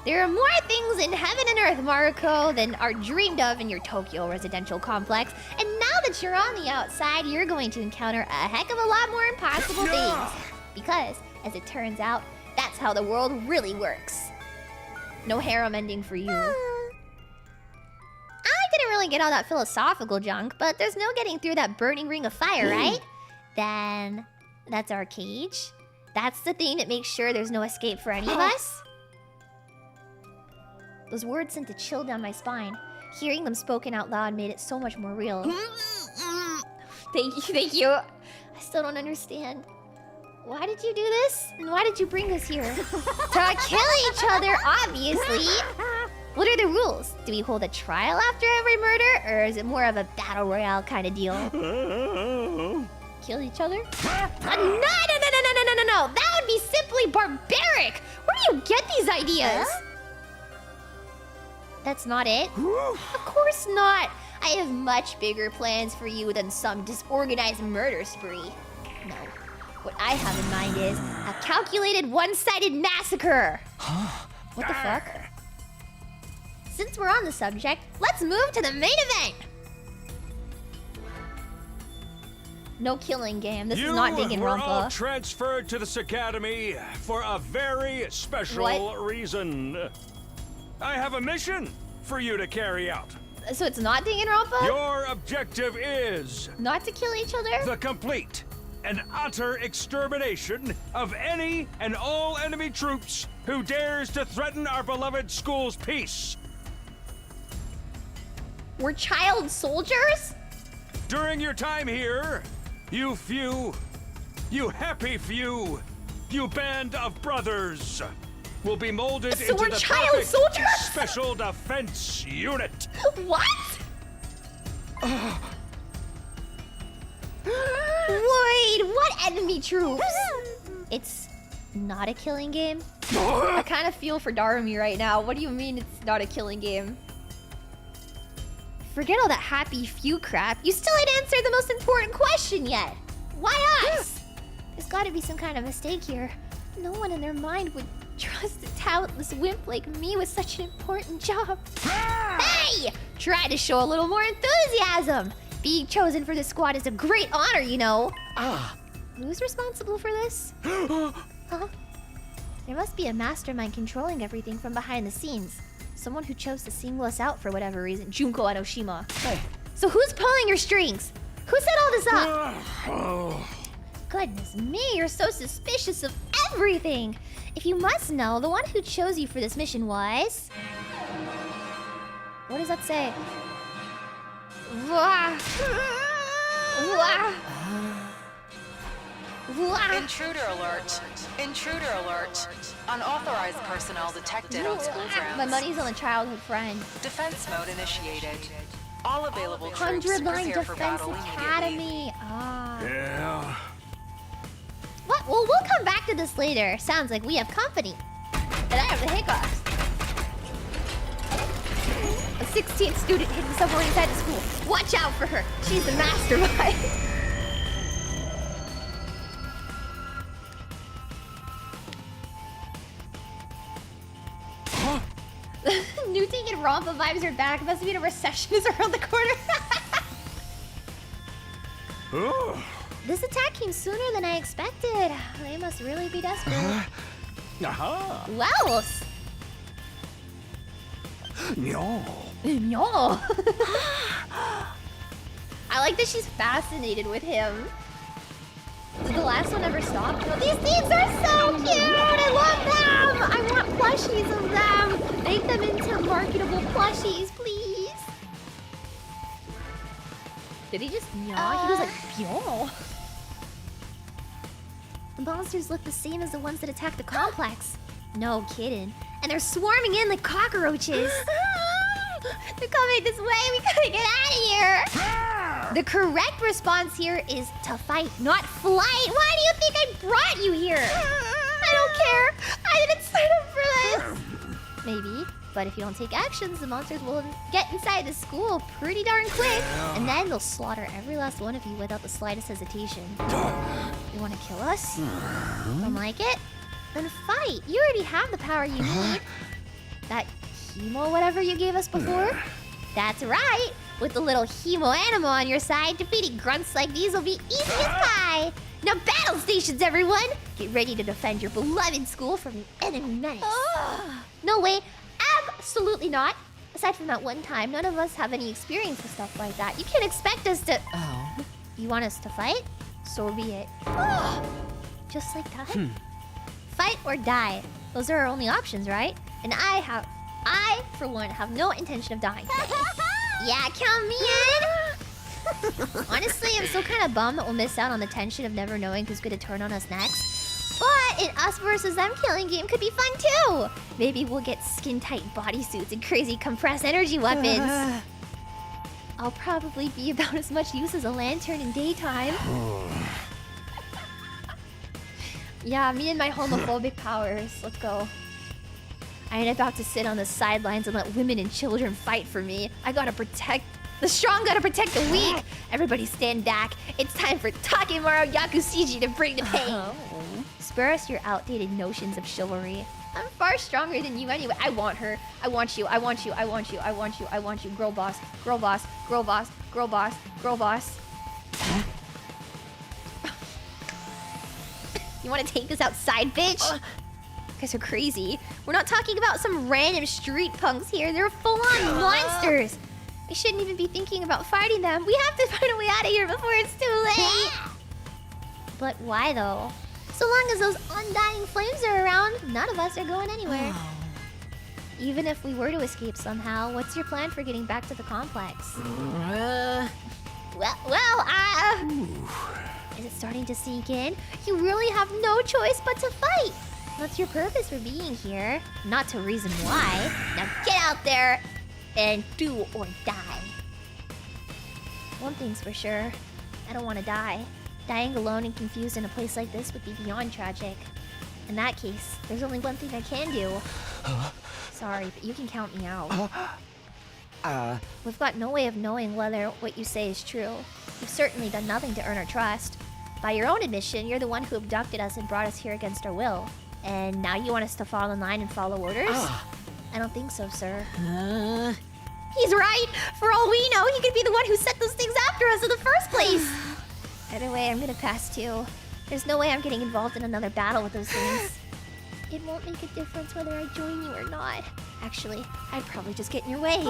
There are more things in heaven and earth, Maruko, than are dreamed of in your Tokyo residential complex. And now that you're on the outside, you're going to encounter a heck of a lot more impossible things. Because, as it turns out, that's how the world really works. No harem ending for you. I didn't really get all that philosophical junk, but there's no getting through that burning ring of fire, right? Then that's our cage. That's the thing that makes sure there's no escape for any of us. Those words sent a chill down my spine. Hearing them spoken out loud made it so much more real. Thank you. I still don't understand. Why did you do this? And why did you bring us here? To kill each other, obviously. What are the rules? Do we hold a trial after every murder? Or is it more of a battle royale kind of deal? Kill each other? No! That would be simply barbaric! Where do you get these ideas? That's not it? Of course not! I have much bigger plans for you than some disorganized murder spree. No. What I have in mind is a calculated one-sided massacre! What the fuck? Since we're on the subject, let's move to the main event! No killing game. This is not Danganronpa. You were all transferred to this academy for a very special reason. I have a mission for you to carry out. So it's not Danganronpa? Your objective is... not to kill each other? The complete and utter extermination of any and all enemy troops who dares to threaten our beloved school's peace. We're child soldiers? During your time here, you happy few, you band of brothers will be molded into the perfect special defense unit. What? Wait, what enemy troops? It's not a killing game? I kind of feel for Darumi right now. What do you mean it's not a killing game? Forget all that happy few crap. You still ain't answered the most important question yet. Why us? There's gotta be some kind of mistake here. No one in their mind would trust a talentless wimp like me with such an important job. Hey! Try to show a little more enthusiasm. Being chosen for this squad is a great honor, you know. Who's responsible for this? Huh? There must be a mastermind controlling everything from behind the scenes. Someone who chose to single us out for whatever reason. Junko Enoshima. Hey. So who's pulling your strings? Who set all this up? Goodness me, you're so suspicious of everything. If you must know, the one who chose you for this mission was... what does that say? Intruder alert. Intruder alert. Unauthorized personnel detected on school grounds. My money's on a childhood friend. Defense mode initiated. All available troops 100 line prepare for Defense battle Academy. Yeah. What? Well, we'll come back to this later. Sounds like we have company. And I have the hiccups. A 16th student hidden somewhere inside the school. Watch out for her. She's the mastermind. New Tegan Ronpa vibes are back. Must mean a recession is around the corner. This attack came sooner than I expected. They must really be desperate. Well. No. I like that she's fascinated with him. Did the last one ever stop? No, these themes are so cute! I love them! I want plushies of them! Make them into marketable plushies, please! Did he just yaw? He was like, yaw. The monsters look the same as the ones that attacked the complex. No kidding. And they're swarming in like cockroaches. They're coming this way. We gotta get out of here. The correct response here is to fight, not flight. Why do you think I brought you here? I don't care. I didn't sign up for this. Maybe, but if you don't take actions, the monsters will get inside the school pretty darn quick, and then they'll slaughter every last one of you without the slightest hesitation. You want to kill us? Don't like it? Then fight. You already have the power you need. That hemo whatever you gave us before? That's right. With the little hemo animo on your side, defeating grunts like these will be easy as pie. Now battle stations, everyone! Get ready to defend your beloved school from the enemy menace. No way, absolutely not. Aside from that one time, none of us have any experience with stuff like that. You can't expect us to... You want us to fight? So be it. Just like that? Fight or die. Those are our only options, right? And I, for one, have no intention of dying. Yeah, count me in! Honestly, I'm still kind of bummed that we'll miss out on the tension of never knowing who's gonna turn on us next. But an us versus them killing game could be fun too. Maybe we'll get skin-tight bodysuits and crazy compressed energy weapons. I'll probably be about as much use as a lantern in daytime. Yeah, me and my homophobic powers. Let's go. I ain't about to sit on the sidelines and let women and children fight for me. I gotta protect... The strong gotta protect the weak. Everybody stand back. It's time for Takemaru Yakushiji to bring the pain. Spare us your outdated notions of chivalry. I'm far stronger than you anyway. I want her. I want you. I want you. I want you. I want you. I want you. Girl boss. Girl boss. Girl boss. Girl boss. Girl boss. You want to take this outside, bitch? You guys are crazy. We're not talking about some random street punks here. They're full-on monsters. We shouldn't even be thinking about fighting them. We have to find a way out of here before it's too late. But why though? So long as those undying flames are around, none of us are going anywhere. Even if we were to escape somehow, what's your plan for getting back to the complex? Is it starting to sink in? You really have no choice but to fight. What's your purpose for being here? Not to reason why. Now get out there and do or die. One thing's for sure. I don't want to die. Dying alone and confused in a place like this would be beyond tragic. In that case, there's only one thing I can do. Sorry, but you can count me out. We've got no way of knowing whether what you say is true. You've certainly done nothing to earn our trust. By your own admission, you're the one who abducted us and brought us here against our will. And now you want us to fall in line and follow orders? I don't think so, sir. He's right! For all we know, he could be the one who set those things after us in the first place! Either way, I'm gonna pass too. There's no way I'm getting involved in another battle with those things. It won't make a difference whether I join you or not. Actually, I'd probably just get in your way.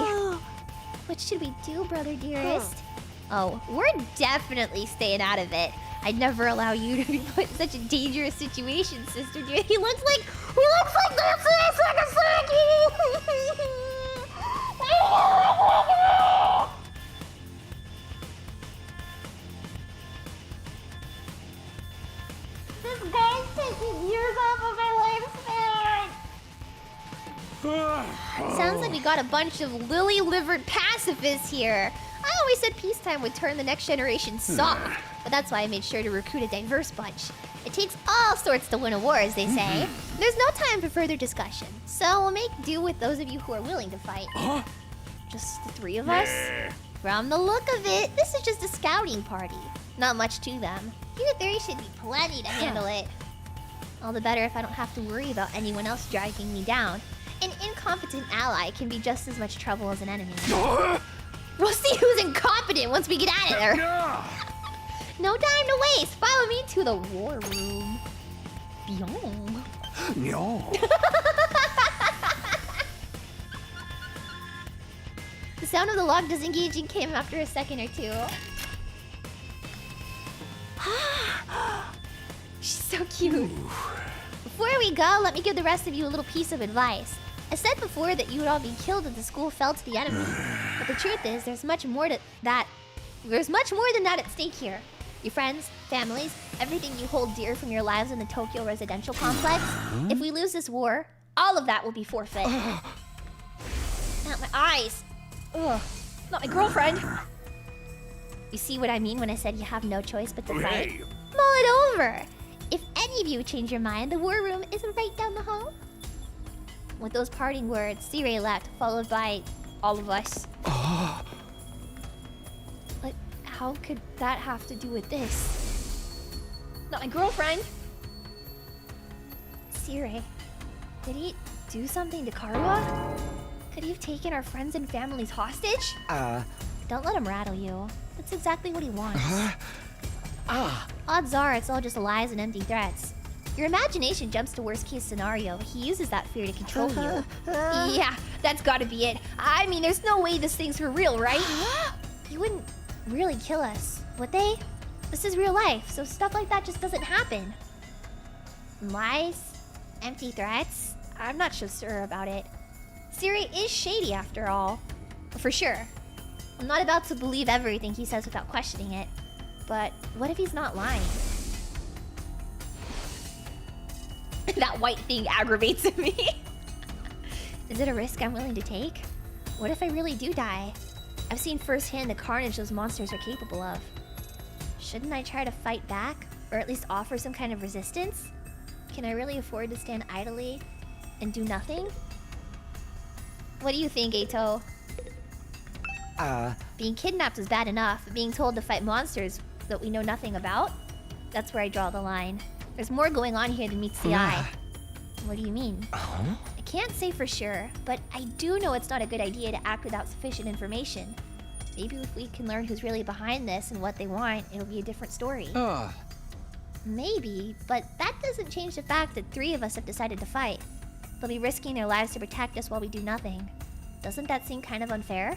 What should we do, brother dearest? Oh, we're definitely staying out of it. I'd never allow you to be put in such a dangerous situation, sister dear. He looks like Nancy Sakasaki! This guy's taking years off of my lifespan! Sounds like we got a bunch of lily-livered pacifists here. I always said peacetime would turn the next generation soft, but that's why I made sure to recruit a diverse bunch. It takes all sorts to win a war, as they say. There's no time for further discussion, so we'll make do with those of you who are willing to fight. Just the three of us? From the look of it, this is just a scouting party. Not much to them. You there should be plenty to handle it. All the better if I don't have to worry about anyone else dragging me down. An incompetent ally can be just as much trouble as an enemy. We'll see who's incompetent once we get out of there. No time to waste. Follow me to the war room. Byong. The sound of the lock disengaging came after a second or two. She's so cute. Before we go, let me give the rest of you a little piece of advice. I said before that you would all be killed if the school fell to the enemy. But the truth is, there's much more than that at stake here. Your friends, families, everything you hold dear from your lives in the Tokyo residential complex. If we lose this war, all of that will be forfeit. Not my eyes. Ugh, not my girlfriend. You see what I mean when I said you have no choice but to fight? Mull it over. If any of you change your mind, the war room is right down the hall. With those parting words, Sirei left, followed by all of us. But how could that have to do with this? Not my girlfriend. Sirei, did he do something to Karuha? Could he have taken our friends and families hostage? Don't let him rattle you. That's exactly what he wants. Odds are it's all just lies and empty threats. Your imagination jumps to worst case scenario. He uses that fear to control you. Yeah, that's gotta be it. I mean, there's no way this thing's for real, right? You wouldn't really kill us, would they? This is real life, so stuff like that just doesn't happen. Lies? Empty threats? I'm not so sure about it. Sirei is shady after all. For sure. I'm not about to believe everything he says without questioning it. But what if he's not lying? That white thing aggravates me. Is it a risk I'm willing to take? What if I really do die? I've seen firsthand the carnage those monsters are capable of. Shouldn't I try to fight back? Or at least offer some kind of resistance? Can I really afford to stand idly and do nothing? What do you think, Eito? Being kidnapped is bad enough, but being told to fight monsters that we know nothing about? That's where I draw the line. There's more going on here than meets the eye. What do you mean? I can't say for sure, but I do know it's not a good idea to act without sufficient information. Maybe if we can learn who's really behind this and what they want, it'll be a different story. Maybe, but that doesn't change the fact that 3 of us have decided to fight. They'll be risking their lives to protect us while we do nothing. Doesn't that seem kind of unfair?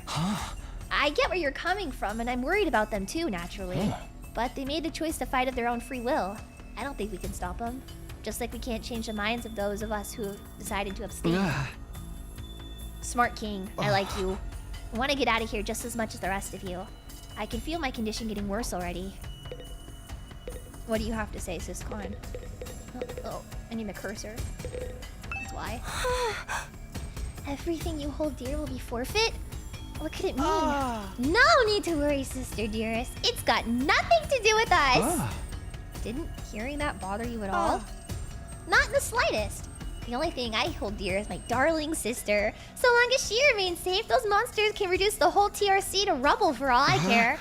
I get where you're coming from, and I'm worried about them too, naturally. But they made the choice to fight of their own free will. I don't think we can stop them. Just like we can't change the minds of those of us who have decided to abstain. Smart King, I like you. I want to get out of here just as much as the rest of you. I can feel my condition getting worse already. What do you have to say, Siscon? Oh, I need my cursor. That's why. Everything you hold dear will be forfeit? What could it mean? No need to worry, sister dearest. It's got nothing to do with us. Didn't hearing that bother you at all? Not in the slightest. The only thing I hold dear is my darling sister. So long as she remains safe, those monsters can reduce the whole TRC to rubble for all I care.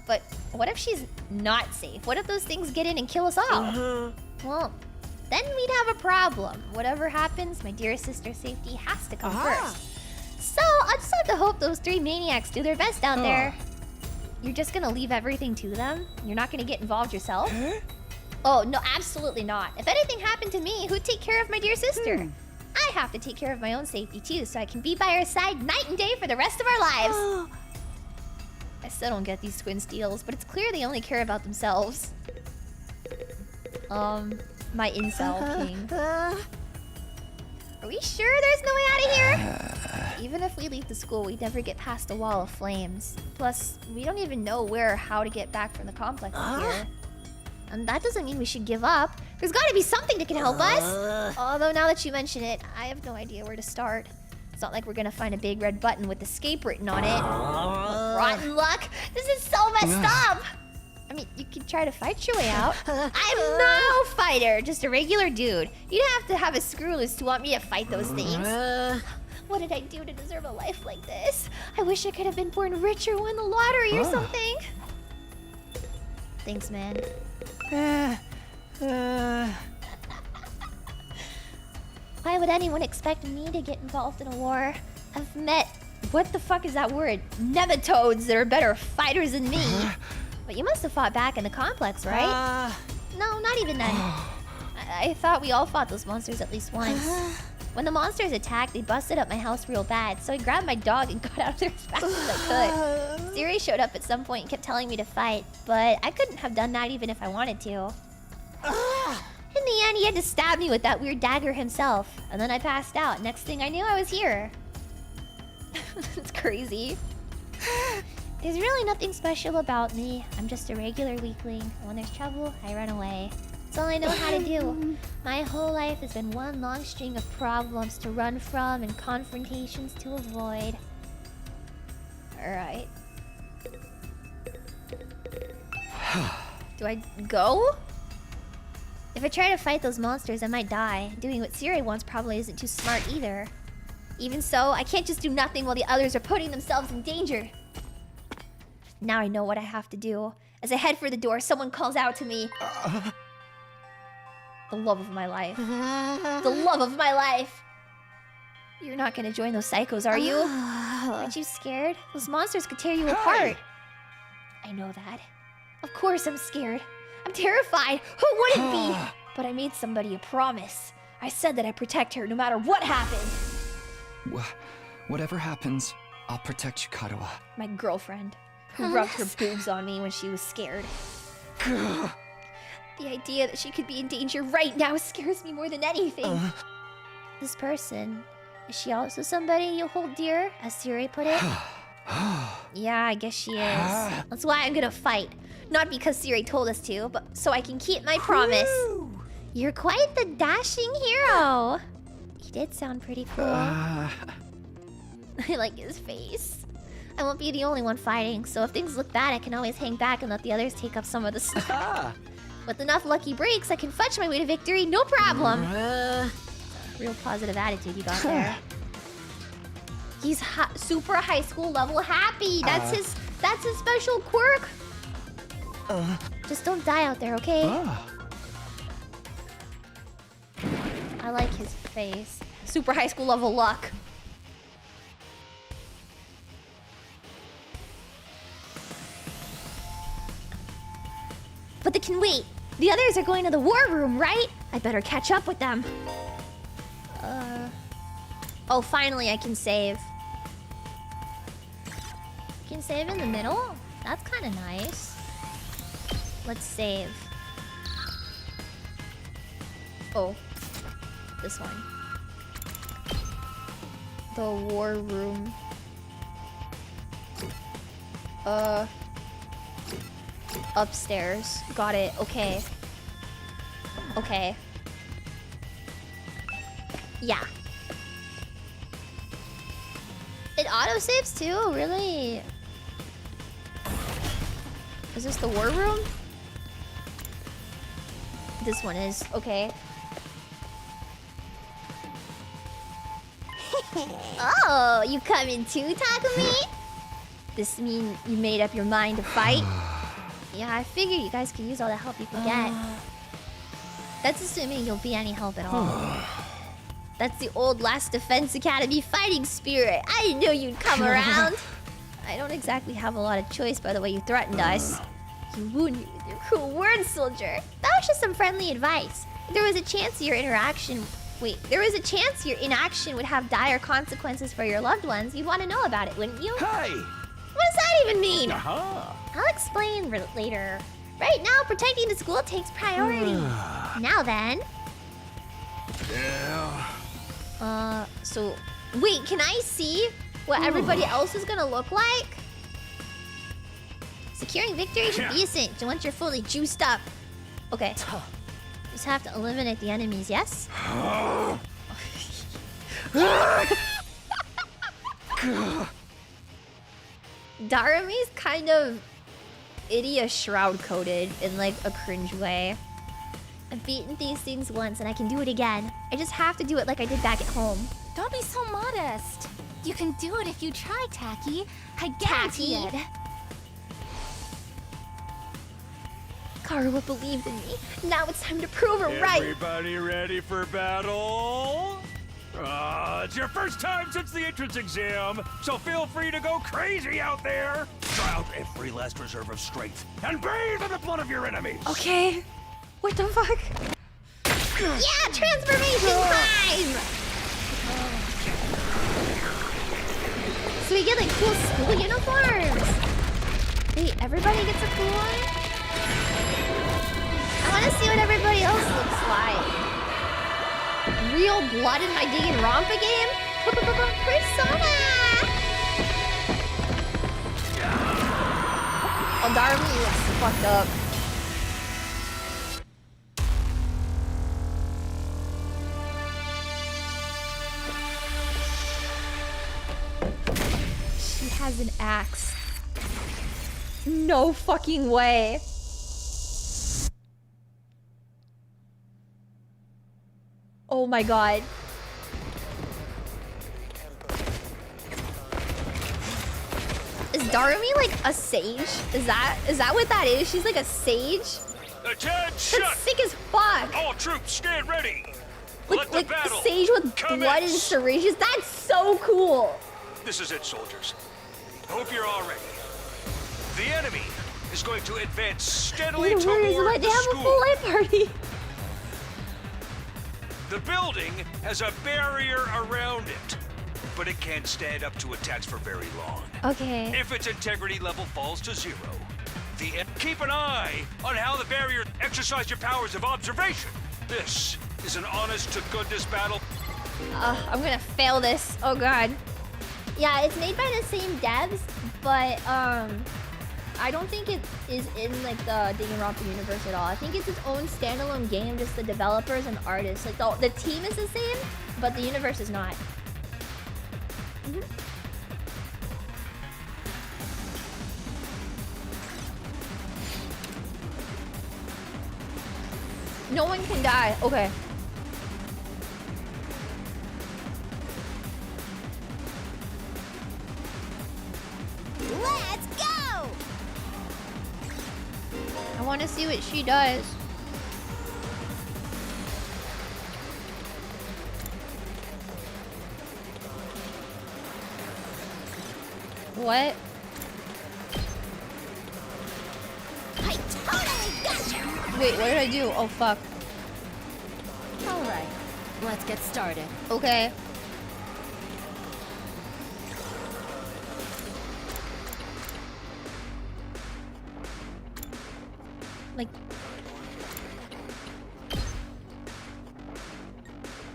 But what if she's not safe? What if those things get in and kill us all? Well, then we'd have a problem. Whatever happens, my dear sister's safety has to come first. So I'll just have to hope those 3 maniacs do their best out there. You're just gonna leave everything to them? You're not gonna get involved yourself? Oh, no, absolutely not. If anything happened to me, who'd take care of my dear sister? I have to take care of my own safety too, so I can be by her side night and day for the rest of our lives. I still don't get these twin steals, but it's clear they only care about themselves. My incel king. Are we sure there's no way out of here? Even if we leave the school, we'd never get past the wall of flames. Plus, we don't even know where or how to get back from the complex here. And that doesn't mean we should give up. There's gotta be something that can help us! Although now that you mention it, I have no idea where to start. It's not like we're gonna find a big red button with escape written on it. Rotten luck! This is so messed up! I mean, you could try to fight your way out. I'm no fighter, just a regular dude. You'd have to have a screw loose to want me to fight those things. What did I do to deserve a life like this? I wish I could have been born rich or won the lottery or something. Thanks, man. Why would anyone expect me to get involved in a war? I've met... What the fuck is that word? Nematodes that are better fighters than me. But you must have fought back in the complex, right? No, not even then. I thought we all fought those monsters at least once. When the monsters attacked, they busted up my house real bad, so I grabbed my dog and got out of there as fast as I could. Siri showed up at some point and kept telling me to fight, but I couldn't have done that even if I wanted to. In the end, he had to stab me with that weird dagger himself, and then I passed out. Next thing I knew, I was here. It's crazy. There's really nothing special about me. I'm just a regular weakling. And when there's trouble, I run away. That's all I know how to do. My whole life has been one long string of problems to run from and confrontations to avoid. Alright. Do I go? If I try to fight those monsters, I might die. Doing what Siri wants probably isn't too smart either. Even so, I can't just do nothing while the others are putting themselves in danger. Now I know what I have to do. As I head for the door, someone calls out to me. The love of my life. The love of my life! You're not gonna join those psychos, are you? Aren't you scared? Those monsters could tear you apart. I know that. Of course I'm scared. I'm terrified. Who wouldn't be? But I made somebody a promise. I said that I'd protect her no matter what happened. Whatever happens, I'll protect you, Katawa. My girlfriend, who rubbed her boobs on me when she was scared. The idea that she could be in danger right now scares me more than anything. This person, is she also somebody you hold dear, as Siri put it? Yeah, I guess she is. That's why I'm gonna fight. Not because Siri told us to, but so I can keep my promise. You're quite the dashing hero. He did sound pretty cool. I like his face. I won't be the only one fighting, so if things look bad, I can always hang back and let the others take up some of the slack. With enough lucky breaks, I can fudge my way to victory, no problem. Real positive attitude you got there. He's super high school level happy. That's his special quirk. Just don't die out there, okay? I like his face. Super high school level luck. But they can wait. The others are going to the war room, right? I better catch up with them. Oh, finally I can save. I can save in the middle? That's kind of nice. Let's save. Oh. This one. The war room. Upstairs. Got it. Okay. Okay. Yeah. It autosaves too? Really? Is this the war room? This one is. Okay. Oh, you coming too, Takumi? This mean you made up your mind to fight? Yeah, I figured you guys could use all the help you could get. That's assuming you'll be any help at all. That's the old Last Defense Academy fighting spirit. I didn't know you'd come around. I don't exactly have a lot of choice by the way you threatened us. You wounded me with your cruel words, soldier. That was just some friendly advice. There was a chance your inaction would have dire consequences for your loved ones. You'd want to know about it, wouldn't you? Hey! What does that even mean? I'll explain later. Right now, protecting the school takes priority. Now then. Yeah. So, wait, can I see what everybody else is gonna look like? Securing victory should be a cinch once you're fully juiced up. Okay. Just have to eliminate the enemies, yes? Darumi's kind of idiot shroud coated in like a cringe way. I've beaten these things once and I can do it again. I just have to do it like I did back at home. Don't be so modest. You can do it if you try, Taki. I guarantee it. Karuwa believed in me. Now it's time to prove her right. Everybody ready for battle? It's your first time since the entrance exam, so feel free to go crazy out there. Try out every last reserve of strength and bathe in the blood of your enemies. Okay. What the fuck? Yeah, transformation time! So we get like cool school uniforms. Wait, everybody gets a cool one? I want to see what everybody else looks like. Real blood in my digging Ronpa game? Persona! Oh, Darby looks fucked up. She has an axe. No fucking way. Oh my god. Is Darumi like a sage? Is that what that is? She's like a sage? Attention! That's sick as fuck. All troops, stand ready. Like a sage with blood and syringes? That's so cool. This is it, soldiers. Hope you're all ready. The enemy is going to advance steadily toward the school. They have a full light party. The building has a barrier around it, but it can't stand up to attacks for very long. Okay. If its integrity level falls to 0, keep an eye on how the barrier exercise your powers of observation. This is an honest-to-goodness battle. I'm gonna fail this. Oh god. Yeah, it's made by the same devs, but I don't think it is in like the Danganronpa universe at all. I think it's its own standalone game, just the developers and the artists. Like the team is the same, but the universe is not. No one can die. Okay. Let's go! I want to see what she does. What? I totally got you! Wait, what did I do? Oh, fuck. Alright, let's get started. Okay.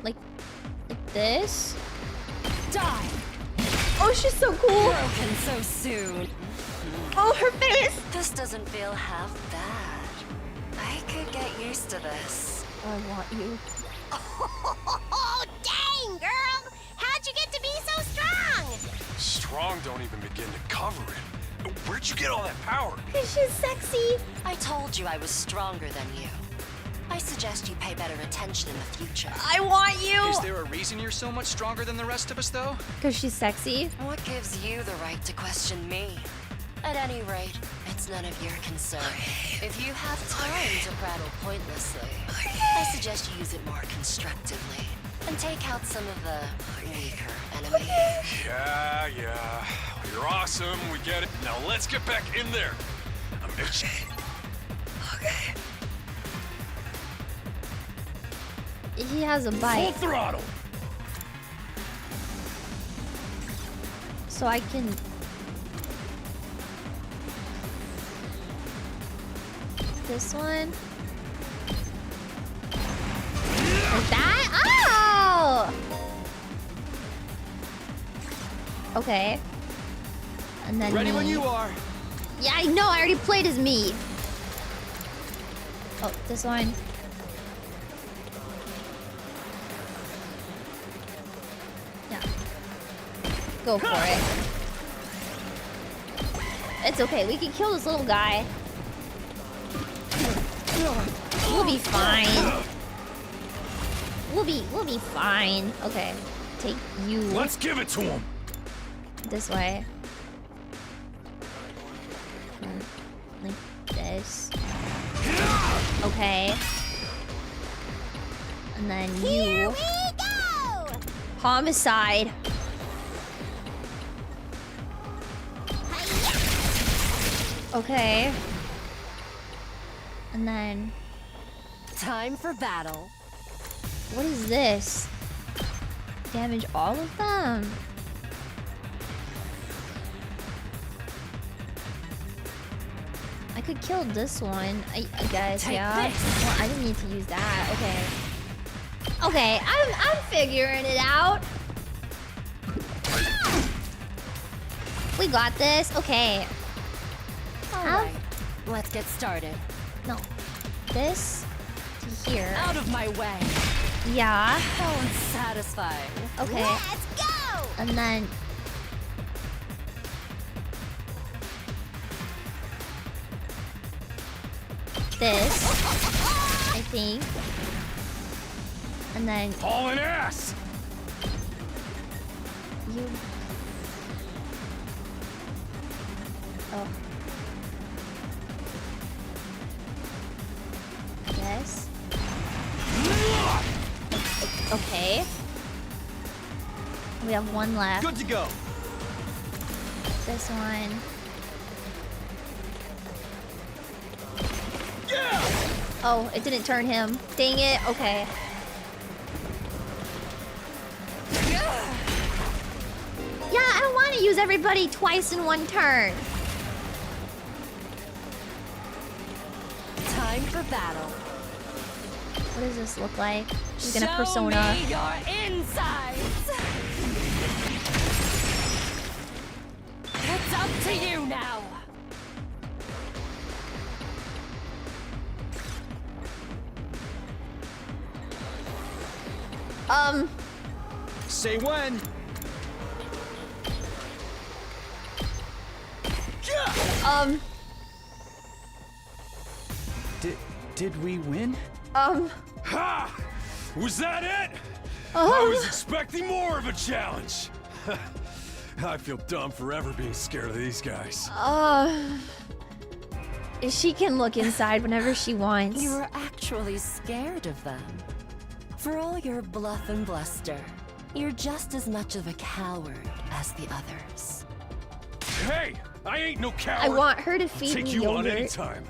Like this? Die! Oh, she's so cool! Broken so soon. Oh, her face! This doesn't feel half bad. I could get used to this. I want you. Oh, dang, girl! How'd you get to be so strong? Strong don't even begin to cover it. Where'd you get all that power? Cause she's sexy. I told you I was stronger than you. I suggest you pay better attention in the future. I want you! Is there a reason you're so much stronger than the rest of us, though? Cause she's sexy. What gives you the right to question me? At any rate, it's none of your concern. If you have time to prattle pointlessly, I suggest you use it more constructively and take out some of the weaker enemies. Yeah. You're awesome, we get it. Now let's get back in there. I'm itching. Okay. He has a bite. Full throttle. So I can... This one? Like that? Oh! Okay. And then Ready me. when you are. Yeah, I know. I already played as me. Oh, this one. Yeah. Go for it. It's okay. We can kill this little guy. We'll be fine. We'll be fine. Okay. Take you. Let's give it to him. This way. Like this. Okay. And then Here you. we go! Homicide. Okay. And then... Time for battle. What is this? Damage all of them? I could kill this one, I guess, Take yeah. this. Well, I didn't need to use that. Okay. Okay, I'm figuring it out. We got this. Okay. Alright, let's get started. No. This to here. Out of my way. Yeah. How unsatisfying. Okay. Let's go! And then this, I think. And then Hauling ass. you. Oh. Yes. Okay. We have one left. Good to go. This one. Yeah! Oh, it didn't turn him. Dang it. Okay. Yeah, I don't want to use everybody twice in one turn. Time for battle. What does this look like? She's gonna persona. Show me your insides. It's up to you now! Say when. Did we win? Ha! Was that it? I was expecting more of a challenge. I feel dumb forever being scared of these guys. She can look inside whenever she wants. You were actually scared of them. For all your bluff and bluster, you're just as much of a coward as the others. Hey, I ain't no coward. I want her to feed Take me you yogurt. on anytime.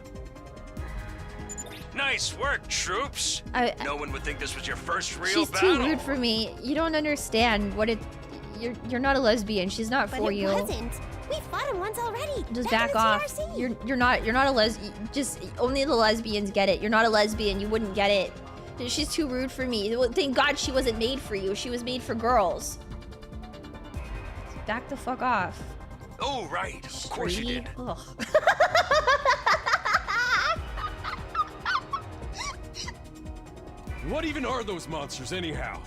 Nice work, troops. No one would think this was your first real She's battle. too rude for me. You don't understand what it. You're not a lesbian. She's not for you. But it wasn't. We fought him once already. Just back back in the off. TRC. You're not a lesbian. Just only the lesbians get it. You're not a lesbian. You wouldn't get it. She's too rude for me. Well, thank God she wasn't made for you. She was made for girls. Back the fuck off. Oh right, of course you did. Ugh. What even are those monsters anyhow?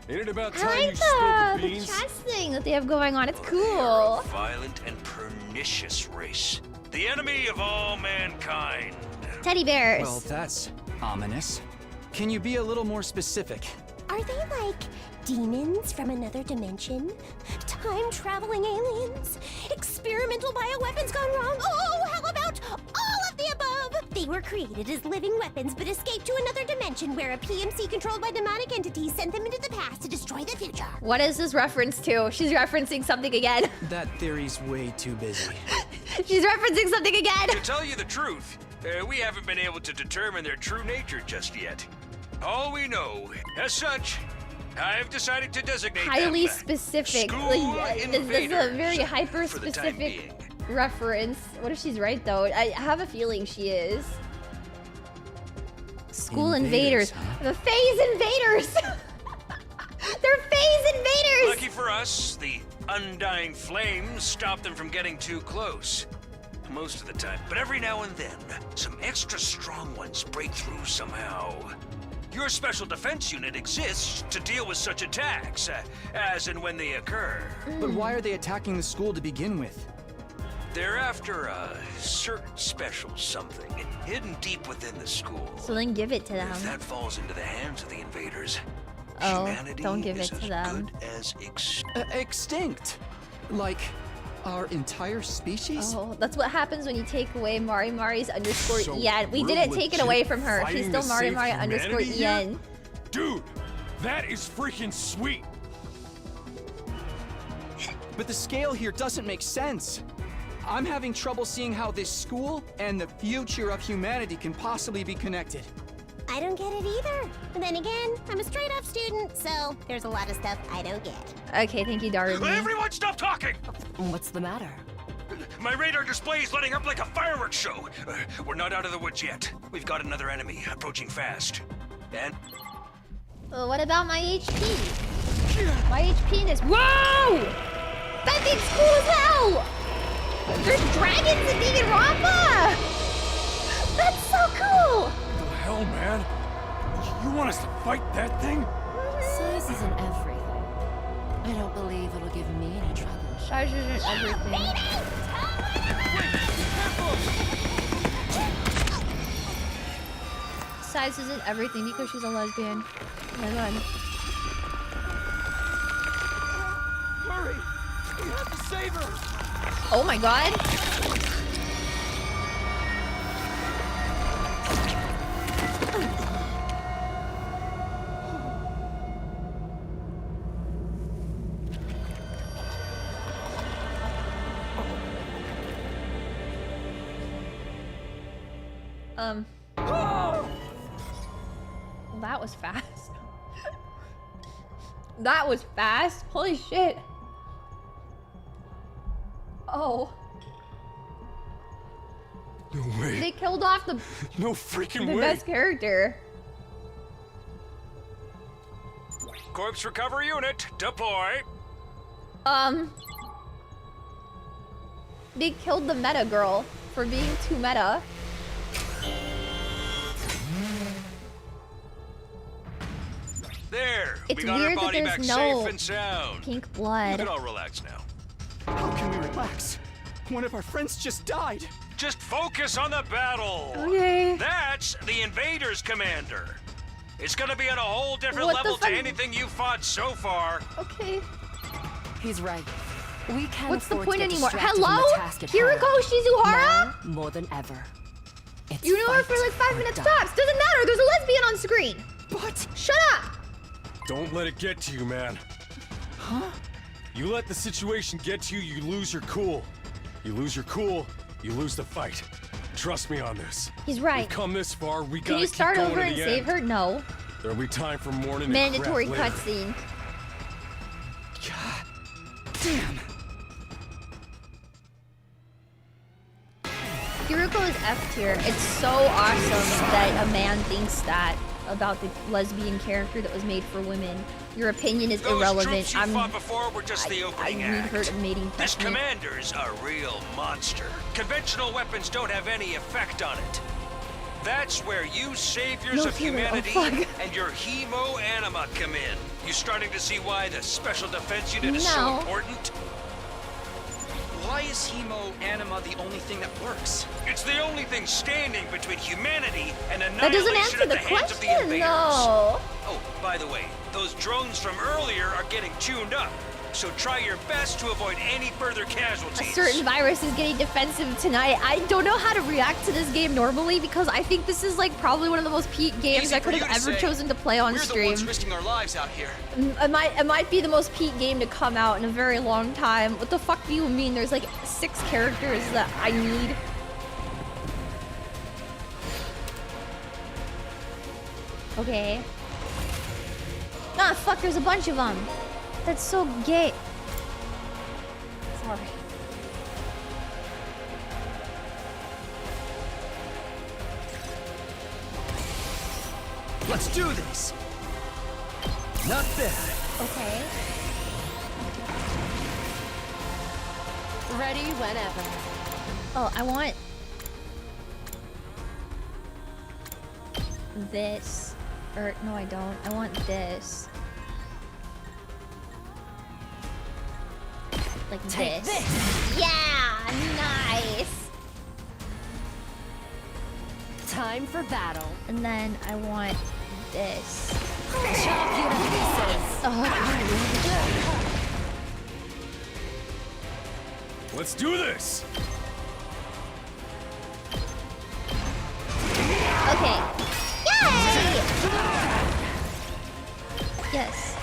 Ain't it about I time like you spilled the the beans? chess thing that they have going on. It's They're cool. a violent and pernicious race. The enemy of all mankind. Teddy bears. Well, that's ominous. Can you be a little more specific? Are they like demons from another dimension? Time-traveling aliens? Experimental bioweapons gone wrong? Oh, how about all of the above? They were created as living weapons but escaped to another dimension where a PMC controlled by demonic entities sent them into the past to destroy the future. What is this reference to? She's referencing something again. That theory's way too busy. She's referencing something again. To tell you the truth, we haven't been able to determine their true nature just yet. All we know, as such, I've decided to designate Highly them specific. School Like, this is a invaders very for the time hyper-specific being. reference. What if she's right, though? I have a feeling she is. School invaders. The phase invaders! They're phase invaders! Lucky for us, the undying flames stop them from getting too close. Most of the time, but every now and then, some extra strong ones break through somehow. Your special defense unit exists to deal with such attacks, as and when they occur. But why are they attacking the school to begin with? They're after a certain special something hidden deep within the school. So then give it to them. If that falls into the hands of the invaders, Oh, humanity don't give is it to as them. good as Extinct? Like our entire species? Oh, that's what happens when you take away Mari's underscore So EN. We we're didn't take it away legit from her. She's fighting still to Mari save underscore humanity here? EN. Dude, that is freaking sweet. But the scale here doesn't make sense. I'm having trouble seeing how this school and the future of humanity can possibly be connected. I don't get it either. But then again, I'm a straight-up student, so there's a lot of stuff I don't get. Okay, thank you, Darby. Everyone stop talking! What's the matter? My radar display is lighting up like a fireworks show. We're not out of the woods yet. We've got another enemy approaching fast. And Well, what about my HP? My HP in this. Whoa! That thing's cool as hell! There's dragons in Danganronpa! That's so cool! What the hell, man? You want us to fight that thing? Size isn't everything. I don't believe it'll give me any trouble. Size isn't everything. Size isn't everything because she's a lesbian. Oh my god. Hurry! We have to save her! Oh my god. That was fast. That was fast. Holy shit. Oh. No way. They killed off the No freaking the way. best character. corpse recovery unit, deploy. they killed the meta girl for being too meta. There, It's we got weird our body that back there's no safe and sound. pink You blood. can all relax now. How can we relax? One of our friends just died. Just focus on the battle. Okay. That's the Invaders commander. It's gonna be on a whole different What the level to fuck? anything you fought so far. Okay. He's right. We can't What's the afford point to get anymore? distracted from Hello? the task at hand. Kiriko Shizuhara? Now, more than ever. It's You know her for like 5 minutes tops. Doesn't matter. There's a lesbian on screen. But shut up. Don't let it get to you, man. Huh? You let the situation get to you, you lose your cool. You lose your cool, you lose the fight. Trust me on this. He's right. We've come this far, we Can gotta you keep start going over to and the save end. her? No. There'll be time for mourning Mandatory and crap later. cutscene. God damn. Kiriko is F tier. It's so awesome that a man thinks that about the lesbian character that was made for women. Your opinion is Those irrelevant. troops you fought before were just the opening I need act. her to mating This technique. commander's a real monster. Conventional weapons don't have any effect on it. That's where you saviors No of feeling. Oh, humanity fuck. and your hemo anima come in. You starting to see why the special defense unit is so No. important? Why is Hemo Anima the only thing that works? It's the only thing standing between humanity and That doesn't annihilation answer at the the hands of the question, invaders. no. Oh, by the way, those drones from earlier are getting tuned up, so try your best to avoid any further A casualties. certain virus is getting defensive tonight. I don't know how to react to this game normally because I think this is like probably one of the most peak games Easy I for could you have to ever say. chosen to play on We're the stream. ones risking our lives out here. It might be the most peak game to come out in a very long time. What the fuck do you mean? There's like 6 characters that I need. Okay. Ah, fuck, there's a bunch of them. That's so gay. Sorry. Let's do this. Not bad. Okay. Ready whenever. Oh, I want this. Or no, I don't. I want this. Like Take this. Yeah, nice. Time for battle. And then I want this. Chop you to pieces. Oh, Let's do this! okay. Yay! Yes.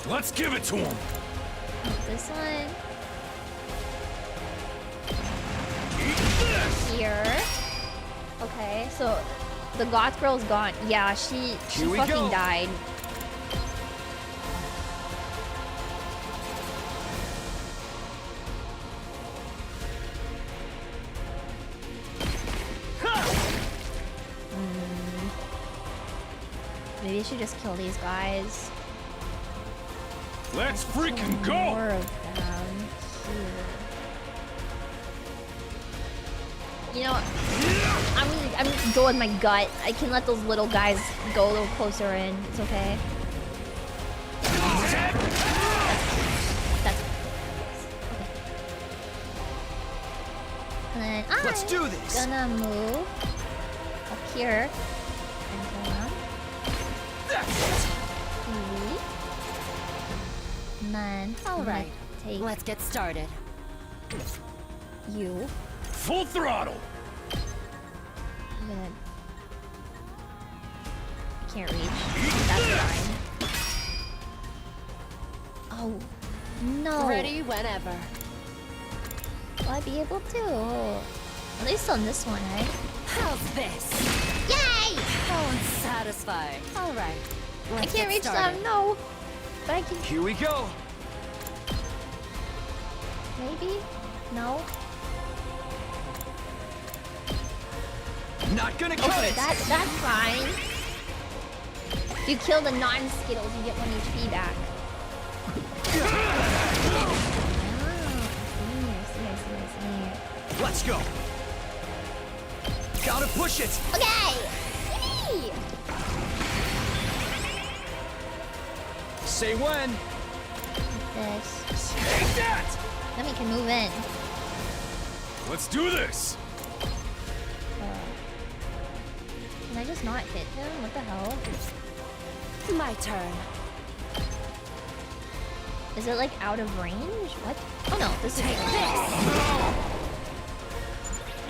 Let's give it to him! This one. Here. Okay, so the goth girl's gone. Yeah, she Here we fucking go. died. Maybe I should just kill these guys. Let's freaking go! More of them here. You know, I'm gonna go with my gut. I can let those little guys go a little closer in. It's okay. That's okay. And then Let's do this. Gonna move up here and down. And then All right, take let's get started. you. Full throttle! I'm gonna... I can't reach. That's fine. Oh, no. Ready whenever. Will I be able to? At least on this one, right? How's this? Yay! Sounds satisfying. All right, I let's can't get reach started. them, no. But I can... Here we go. Maybe? No? Not gonna cut Okay, it. that's fine. If you kill the non-Skittles, you get 1 HP back. Let's go. Gotta push it. Okay. Yay! Say when. This. Take that. Then we can move in. Let's do this. Can I just not hit him? What the hell? My turn. Is it like out of range? What? Oh no, this is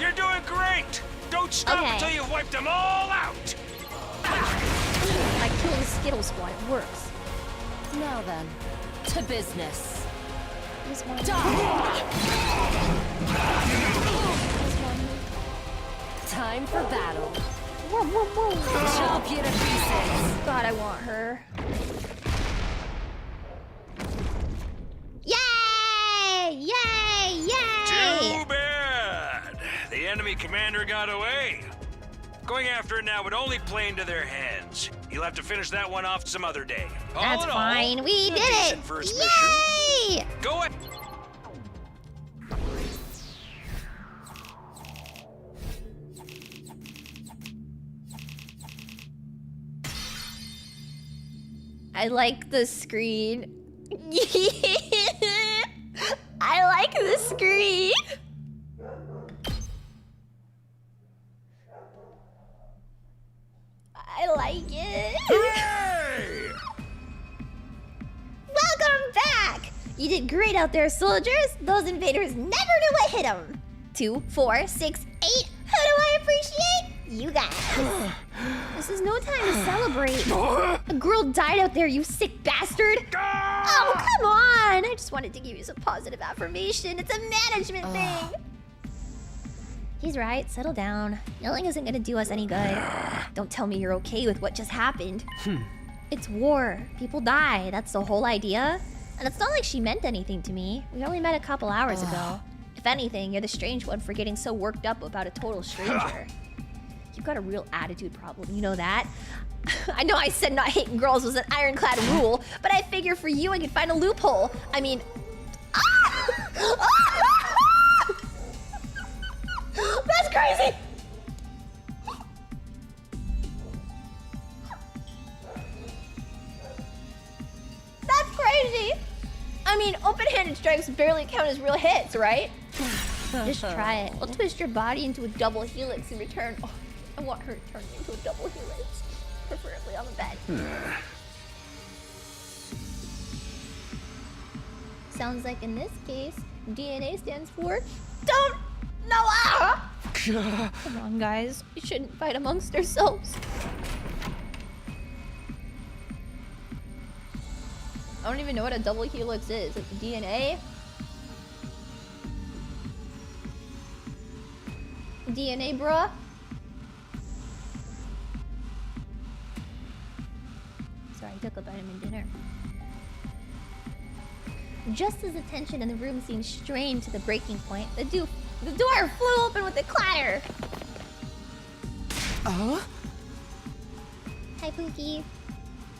You're doing great! Don't stop Okay. until you've wiped them all out! I kill the Skittle Squad. It works. Now then, to business. This one. Time for battle. Whoa, whoa, whoa. Chop you to pieces. God, I want her. Yay! Yay! Yay! Too bad! The enemy commander got away. Going after it now would only play into their hands. You'll have to finish that one off some other day. All That's in all, fine. We a did it! decent first mission. Yay! Go ahead. I like the screen. I like the screen. I like it. Hooray! Welcome back! You did great out there, soldiers. Those invaders never knew what hit them. 2, 4, 6, 8. Who do I appreciate? You guys. This is no time to celebrate. A girl died out there, you sick bastard. Oh, come on. I just wanted to give you some positive affirmation. It's a management thing. He's right. Settle down. Yelling isn't gonna do us any good. Don't tell me you're okay with what just happened. It's war. People die. That's the whole idea. And it's not like she meant anything to me. We only met a couple hours ago. If anything, you're the strange one for getting so worked up about a total stranger. You've got a real attitude problem, you know that? I know I said not hating girls was an ironclad rule, but I figure for you I could find a loophole. I mean... That's crazy! That's crazy! I mean, open-handed strikes barely count as real hits, right? Just try it. I'll twist your body into a double helix in return. Oh, I want her to turn me into a double helix. Preferably on the bed. Sounds like in this case, DNA stands for Don't Noah! Come on, guys. We shouldn't fight amongst ourselves. I don't even know what a double helix is. It's DNA? DNA, bruh? Sorry, I took a vitamin dinner. Just as the tension in the room seemed strained to the breaking point, the door flew open with a clatter. Hi, Pookie.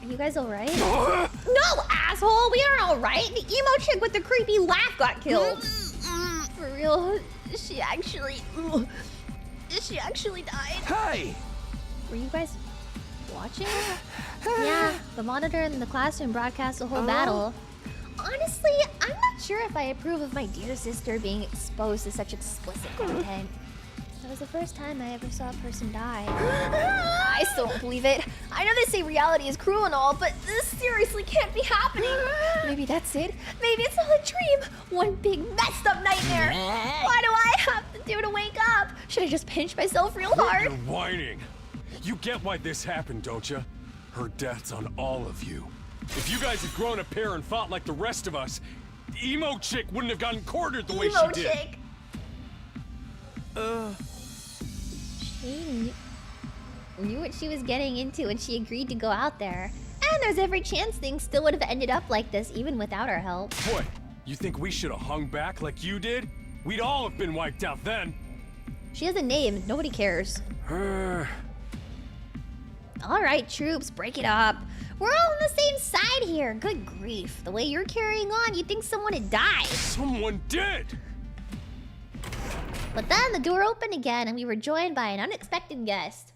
Are you guys alright? No, asshole! We aren't alright! The emo chick with the creepy laugh got killed. For real, she actually died. Hey! Were you guys watching? Yeah, the monitor in the classroom broadcast the whole battle. Honestly, I'm not sure if I approve of my dear sister being exposed to such explicit content. That was the first time I ever saw a person die. I still don't believe it. I know they say reality is cruel and all, but this seriously can't be happening. Maybe that's it. Maybe it's all a dream. One big messed up nightmare. Why do I have to do to wake up? Should I just pinch myself real hard? You're whining. You get why this happened, don't you? Her death's on all of you. If you guys had grown a pair and fought like the rest of us, the emo chick wouldn't have gotten quartered the way she did. Emo chick. She knew what she was getting into and she agreed to go out there. And there's every chance things still would have ended up like this even without our help. What? You think we should have hung back like you did? We'd all have been wiped out then. She has a name. Nobody cares. Alright, troops, break it up. We're all on the same side here. Good grief. The way you're carrying on, you'd think someone had died. Someone did! But then the door opened again and we were joined by an unexpected guest.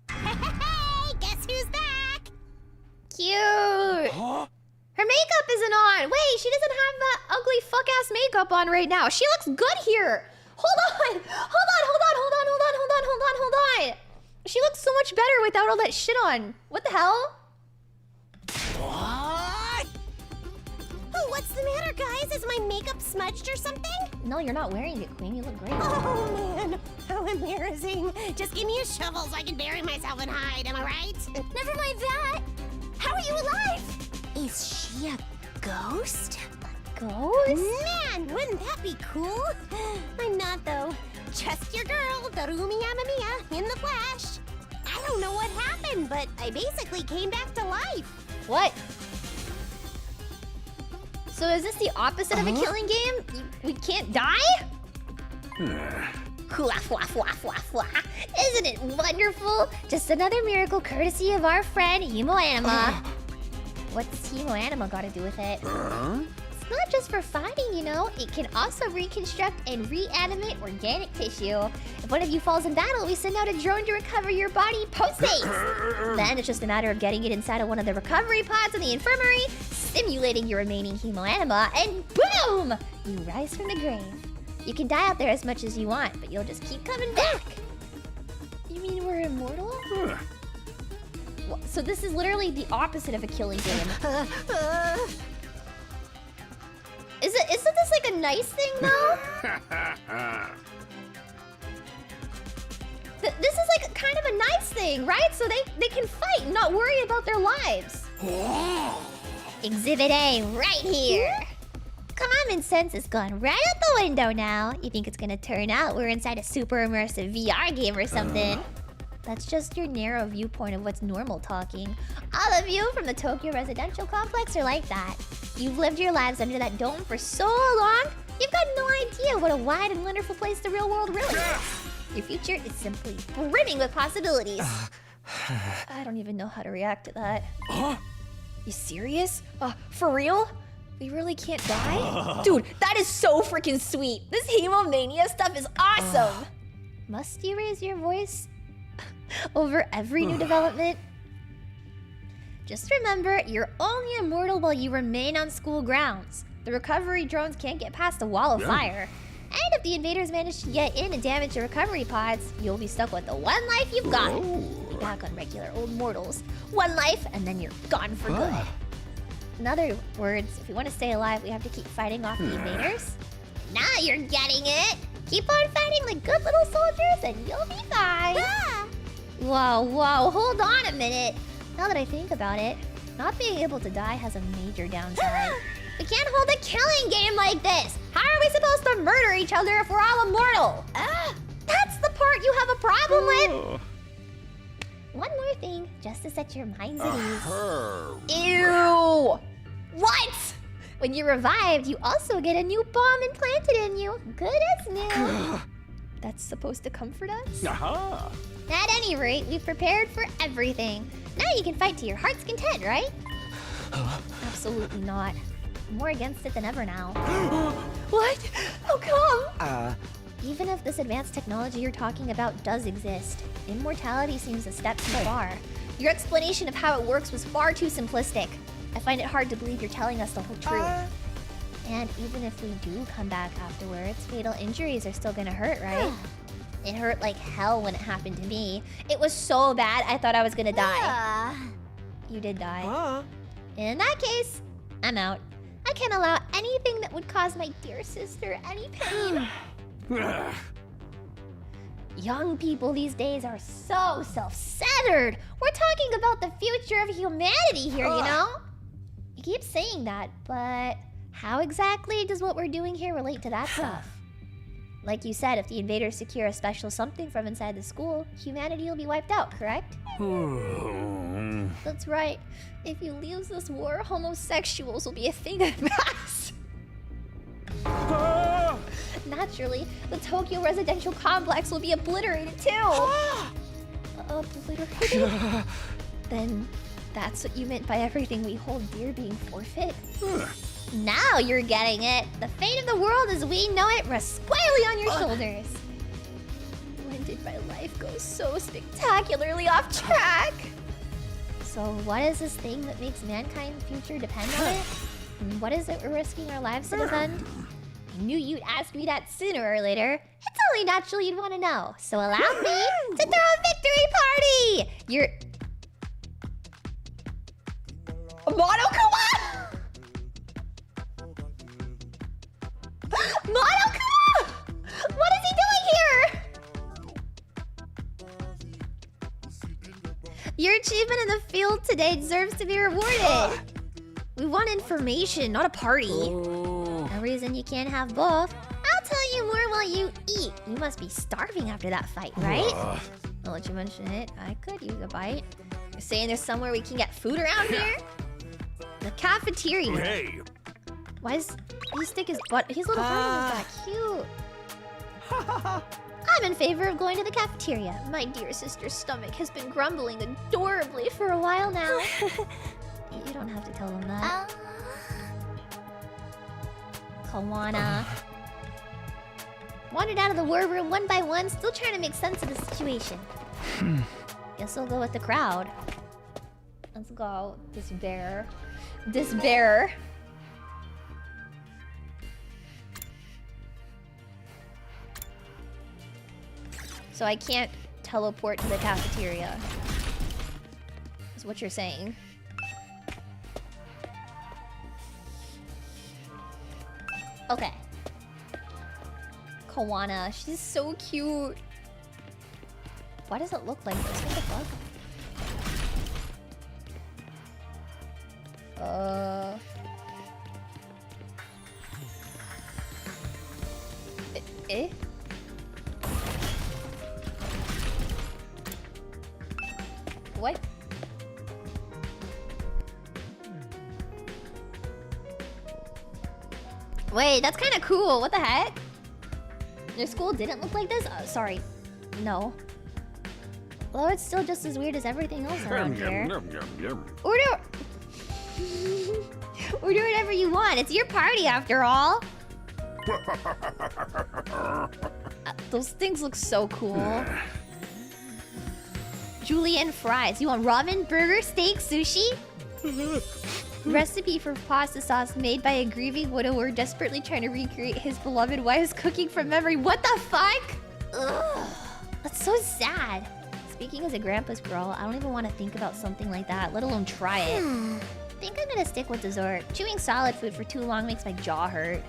Hey, guess who's back? Cute! Huh? Her makeup isn't on! Wait, she doesn't have that ugly fuck-ass makeup on right now. She looks good here! Hold on! Hold on! She looks so much better without all that shit on. What the hell? What? Oh, what's the matter, guys? Is my makeup smudged or something? No, you're not wearing it, Queen. You look great. Oh, man. How embarrassing. Just give me a shovel so I can bury myself and hide, am I right? Never mind that. How are you alive? Is she a ghost? Ghost? Man, wouldn't that be cool? I'm not, though. Just your girl, Darumi Amamiya, in the flesh. I don't know what happened, but I basically came back to life. What? So is this the opposite of a killing game? We can't die? Isn't it wonderful? Just another miracle courtesy of our friend Himoanima. What's Himoanima got to do with it? It's not just for fighting, you know. It can also reconstruct and reanimate organic tissue. If one of you falls in battle, we send out a drone to recover your body post-haste. Then it's just a matter of getting it inside of one of the recovery pods in the infirmary, stimulating your remaining Himoanima, and boom! You rise from the grave. You can die out there as much as you want, but you'll just keep coming back. You mean we're immortal? So this is literally the opposite of a killing game. Isn't this like a nice thing though? This is like kind of a nice thing, right? So they can fight and not worry about their lives. Exhibit A right here. Common sense has gone right out the window now. You think it's gonna turn out we're inside a super immersive VR game or something. That's just your narrow viewpoint of what's normal talking. All of you from the Tokyo residential complex are like that. You've lived your lives under that dome for so long, you've got no idea what a wide and wonderful place the real world really is. Your future is simply brimming with possibilities. I don't even know how to react to that. You serious? For real? We really can't die? Dude, that is so freaking sweet. This Hemomania stuff is awesome. Must you raise your voice over every new development? Just remember, you're only immortal while you remain on school grounds. The recovery drones can't get past the wall of fire. And if the invaders manage to get in and damage the recovery pods, you'll be stuck with the one life you've got. Be back on regular old mortals. One life, and then you're gone for good. In other words, if we want to stay alive, we have to keep fighting off the invaders. Now you're getting it! Keep on fighting like good little soldiers, and you'll be fine. Whoa, hold on a minute. Now that I think about it, not being able to die has a major downside. We can't hold a killing game like this! How are we supposed to murder each other if we're all immortal? That's the part you have a problem with! One more thing, just to set your minds at ease. Ew! What? When you're revived, you also get a new bomb implanted in you. Good as new. That's supposed to comfort us? At any rate, we've prepared for everything. Now you can fight to your heart's content, right? Absolutely not. I'm more against it than ever now. What? How come? Even if this advanced technology you're talking about does exist, immortality seems a step too far. Your explanation of how it works was far too simplistic. I find it hard to believe you're telling us the whole truth. And even if we do come back afterwards, fatal injuries are still gonna hurt, right? It hurt like hell when it happened to me. It was so bad, I thought I was gonna die. You did die. In that case, I'm out. I can't allow anything that would cause my dear sister any pain. Young people these days are so self-centered. We're talking about the future of humanity here, you know? You keep saying that, but how exactly does what we're doing here relate to that stuff? Like you said, if the invaders secure a special something from inside the school, humanity will be wiped out, correct? That's right. If you lose this war, homosexuals will be a thing of the past. Naturally, the Tokyo residential complex will be obliterated too. now obliterated? Then that's what you meant by everything we hold dear being forfeit? Now you're getting it! The fate of the world as we know it rests squarely on your shoulders! When did my life go so spectacularly off track? So what is this thing that makes mankind's future depend on it? And what is it we're risking our lives to defend? I knew you'd ask me that sooner or later. It's only natural you'd want to know. So allow me to throw a victory party! You're... Monokuma! Monokuma! What is he doing here? Your achievement in the field today deserves to be rewarded. We want information, not a party. No reason you can't have both. I'll tell you more while you eat. You must be starving after that fight, right? I'll let you mention it. I could use a bite. You're saying there's somewhere we can get food around here? The cafeteria. Hey. Why is he stick his butt? His little heart is that cute. I'm in favor of going to the cafeteria. My dear sister's stomach has been grumbling adorably for a while now. You don't have to tell them that. Kawana. Wandered out of the war room one by one, still trying to make sense of the situation. Guess we'll go with the crowd. Let's go. Despair. Despair. So I can't teleport to the cafeteria. Is what you're saying. Okay. Kawana, she's so cute. Why does it look like this? What the fuck? Eh? What? Wait, that's kind of cool. What the heck? Your school didn't look like this? Sorry. No. Well, it's still just as weird as everything else around here. Order... Order whatever you want. It's your party after all. Those things look so cool. Julienne fries. You want ramen, burger, steak, sushi? Recipe for pasta sauce made by a grieving widower desperately trying to recreate his beloved wife's cooking from memory. What the fuck? Ugh. That's so sad. Speaking as a grandpa's girl, I don't even want to think about something like that, let alone try it. I think I'm gonna stick with dessert. Chewing solid food for too long makes my jaw hurt.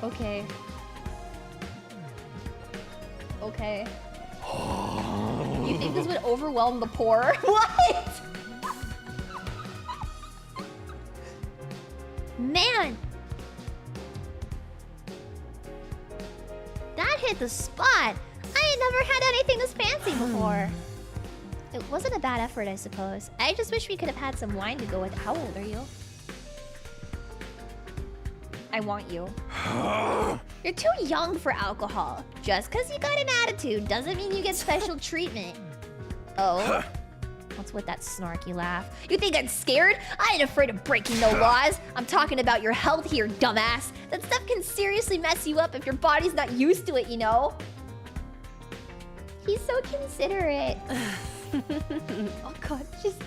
Okay. Okay. You think this would overwhelm the poor? What? Man! That hit the spot! I ain't never had anything this fancy before. It wasn't a bad effort, I suppose. I just wish we could have had some wine to go with. How old are you? I want you. You're too young for alcohol. Just because you got an attitude doesn't mean you get special treatment. Oh? What's with that snarky laugh? You think I'm scared? I ain't afraid of breaking no laws. I'm talking about your health here, dumbass. That stuff can seriously mess you up if your body's not used to it, you know? He's so considerate. Oh god, just...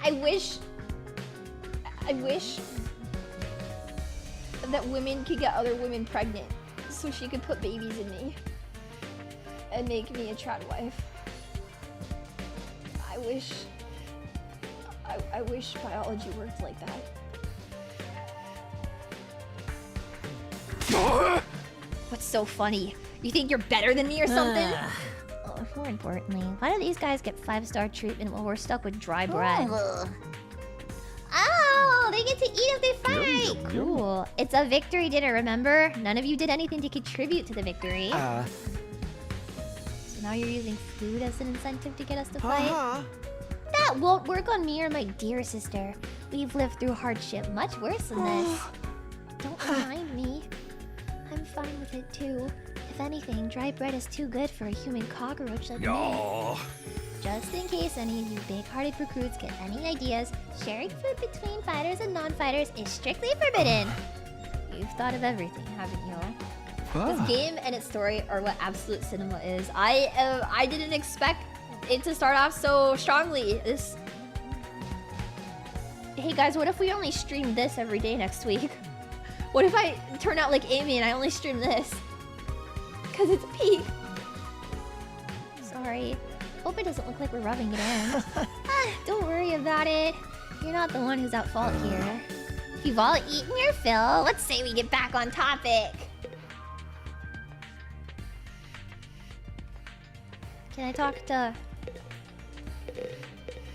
I wish that women could get other women pregnant so she could put babies in me and make me a trad wife. I wish biology worked like that. What's so funny? You think you're better than me or something? Oh, more importantly, why do these guys get 5-star treatment while we're stuck with dry bread? Oh, they get to eat if they fight! Cool. It's a victory dinner, remember? None of you did anything to contribute to the victory. So now you're using food as an incentive to get us to fight? That won't work on me or my dear sister. We've lived through hardship much worse than this. Don't remind me. fine with it too. If anything, dry bread is too good for a human cockroach like me. Y'all. Just in case any of you big-hearted recruits get any ideas, sharing food between fighters and non-fighters is strictly forbidden. You've thought of everything, haven't you? This game and its story are what absolute cinema is. I didn't expect it to start off so strongly. Hey guys, what if we only stream this every day next week? What if I turn out like Amy and I only stream this? Cause it's peak. Sorry. Hope it doesn't look like we're rubbing it in. Don't worry about it. You're not the one who's at fault here. If you've all eaten your fill, let's say we get back on topic. Can I talk to...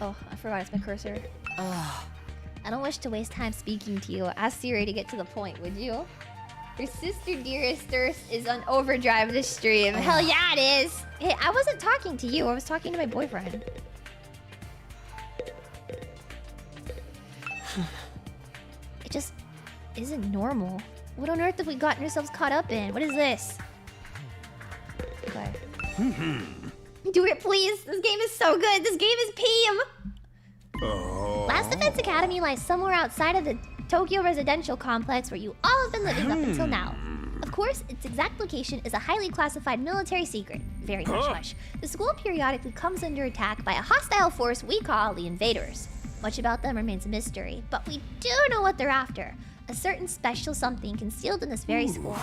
Oh, I forgot it's my cursor. I don't wish to waste time speaking to you. Ask Siri to get to the point, would you? Your sister dearest thirst is on overdrive this stream. Hell yeah, it is. Hey, I wasn't talking to you. I was talking to my boyfriend. It just isn't normal. What on earth have we gotten ourselves caught up in? What is this? Okay. Do it, please. This game is so good. This game is Peem. Last Defense Academy lies somewhere outside of the Tokyo residential complex where you all have been living up until now. Of course, its exact location is a highly classified military secret. Very hush hush. The school periodically comes under attack by a hostile force we call the Invaders. Much about them remains a mystery, but we do know what they're after. A certain special something concealed in this very school.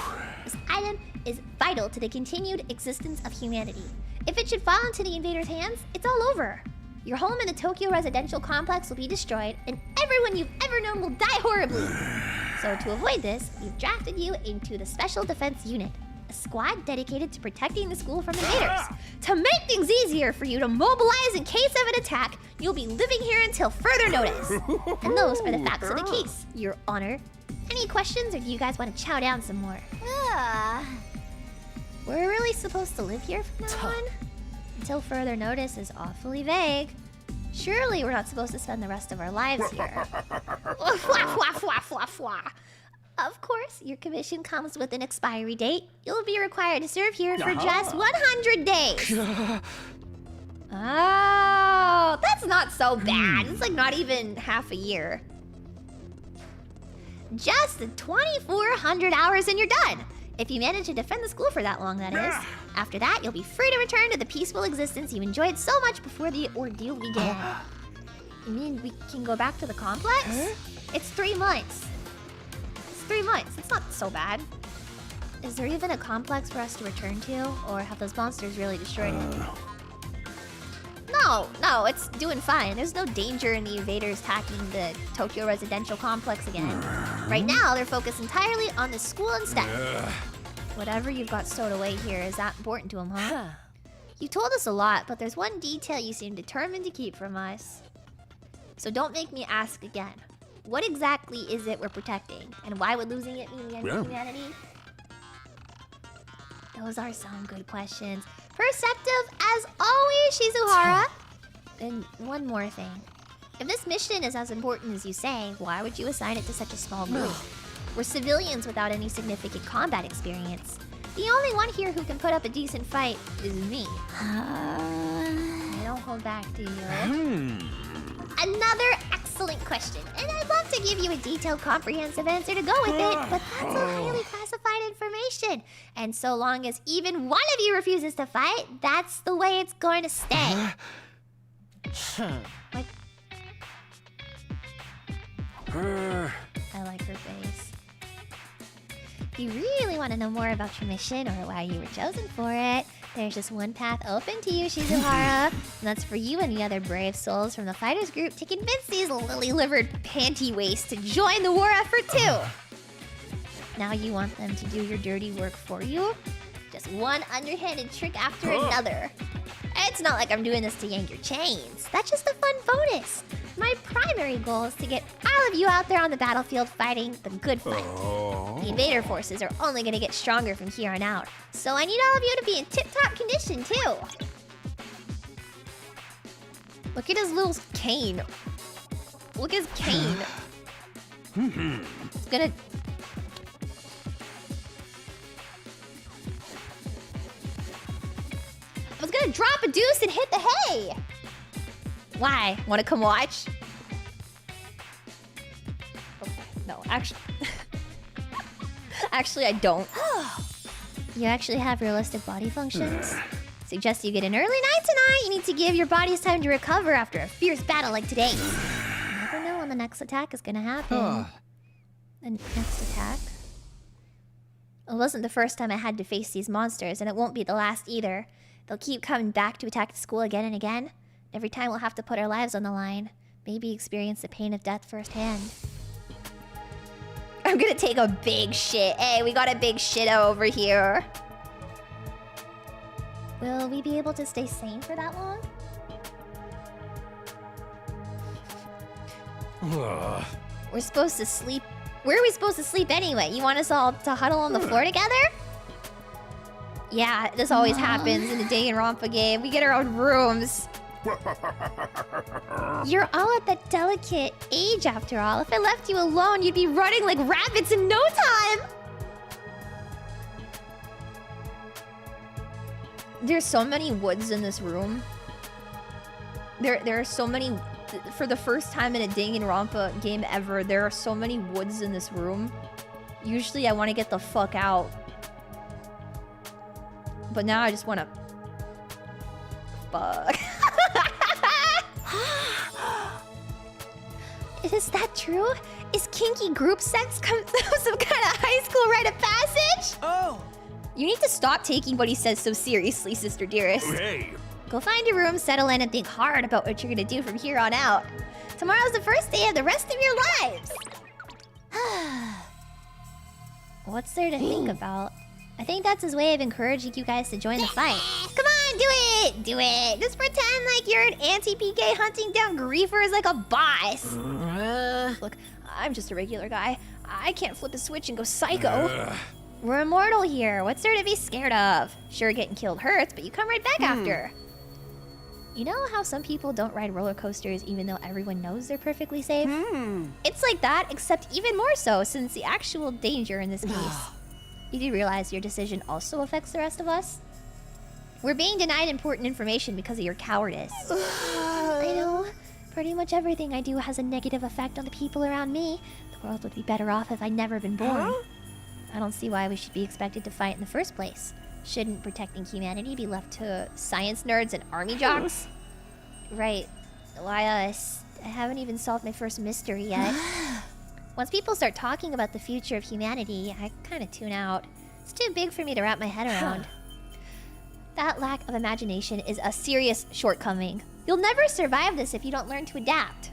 This item is vital to the continued existence of humanity. If it should fall into the Invaders' hands, it's all over. Your home in the Tokyo residential complex will be destroyed, and everyone you've ever known will die horribly. So to avoid this, we've drafted you into the Special Defense Unit, a squad dedicated to protecting the school from invaders. To make things easier for you to mobilize in case of an attack, you'll be living here until further notice. And those are the facts of the case, Your Honor. Any questions, or do you guys want to chow down some more? We're really supposed to live here from now on? Until further notice is awfully vague. Surely we're not supposed to spend the rest of our lives here. Of course, your commission comes with an expiry date. You'll be required to serve here for just 100 days. Oh, that's not so bad. It's like not even half a year. Just 2,400 hours and you're done. If you manage to defend the school for that long, that is. After that, you'll be free to return to the peaceful existence you enjoyed so much before the ordeal began. You mean we can go back to the complex? It's 3 months. It's 3 months. It's not so bad. Is there even a complex for us to return to? Or have those monsters really destroyed it? No, it's doing fine. There's no danger in the invaders attacking the Tokyo residential complex again. Right now, they're focused entirely on the school instead. Whatever you've got stowed away here is that important to them, huh? You told us a lot, but there's one detail you seem determined to keep from us. So don't make me ask again. What exactly is it we're protecting? And why would losing it mean the end of humanity? Those are some good questions. Perceptive as always, Shizuhara. And one more thing. If this mission is as important as you say, why would you assign it to such a small group? We're civilians without any significant combat experience. The only one here who can put up a decent fight is me. I don't hold back, do you? Another excellent question, and I'd love to give you a detailed, comprehensive answer to go with it, but that's all highly classified information. And so long as even one of you refuses to fight, that's the way it's going to stay. What? I like her face. If you really want to know more about your mission or why you were chosen for it, there's just one path open to you, Shizuhara. And that's for you and the other brave souls from the fighters group to convince these lily-livered panty wastes to join the war effort too. Now you want them to do your dirty work for you? Just one underhanded trick after another. It's not like I'm doing this to yank your chains. That's just a fun bonus. My primary goal is to get all of you out there on the battlefield fighting the good fight. The invader forces are only going to get stronger from here on out. So I need all of you to be in tip-top condition too. Look at his little cane. Look at his cane. It's gonna... drop a deuce and hit the hay. Why? Want to come watch? Okay, no, actually... actually, I don't. You actually have realistic body functions? Suggest you get an early night tonight. You need to give your bodies time to recover after a fierce battle like today. You never know when the next attack is gonna happen. The next attack? It wasn't the first time I had to face these monsters, and it won't be the last either. They'll keep coming back to attack the school again and again. Every time we'll have to put our lives on the line. Maybe experience the pain of death firsthand. I'm gonna take a big shit. Hey, we got a big shit over here. Will we be able to stay sane for that long? We're supposed to sleep. Where are we supposed to sleep anyway? You want us all to huddle on the floor together? Yeah, this always happens in the Danganronpa game. We get our own rooms. You're all at that delicate age after all. If I left you alone, you'd be running like rabbits in no time. There's so many woods in this room. There are so many... For the first time in a Danganronpa game ever, there are so many woods in this room. Usually I want to get the fuck out. But now I just want to... Fuck. Is that true? Is kinky group sex some kind of high school rite of passage? Oh! You need to stop taking what he says so seriously, sister dearest. Hey! Go find your room, settle in, and think hard about what you're gonna do from here on out. Tomorrow's the first day of the rest of your lives! What's there to think about? I think that's his way of encouraging you guys to join the fight. Come on, do it! Do it! Just pretend like you're an anti-PK hunting down griefers like a boss. Look, I'm just a regular guy. I can't flip a switch and go psycho. We're immortal here. What's there to be scared of? Sure, getting killed hurts, but you come right back after. You know how some people don't ride roller coasters even though everyone knows they're perfectly safe? It's like that, except even more so, since the actual danger in this case. You do realize your decision also affects the rest of us? We're being denied important information because of your cowardice. I know. Pretty much everything I do has a negative effect on the people around me. The world would be better off if I'd never been born. I don't see why we should be expected to fight in the first place. Shouldn't protecting humanity be left to science nerds and army jocks? Right. Why us? I haven't even solved my first mystery yet. Once people start talking about the future of humanity, I kind of tune out. It's too big for me to wrap my head around. That lack of imagination is a serious shortcoming. You'll never survive this if you don't learn to adapt.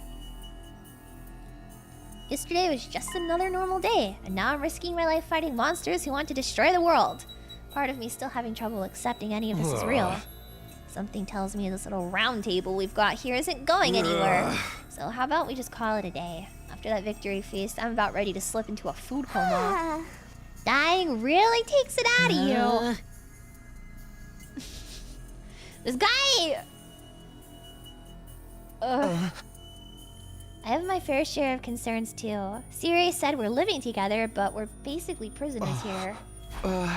Yesterday was just another normal day, and now I'm risking my life fighting monsters who want to destroy the world. Part of me still having trouble accepting any of this is real. Something tells me this little round table we've got here isn't going anywhere. So how about we just call it a day? After that victory feast, I'm about ready to slip into a food coma. Dying really takes it out of you. This guy... I have my fair share of concerns too. Siri said we're living together, but we're basically prisoners here. You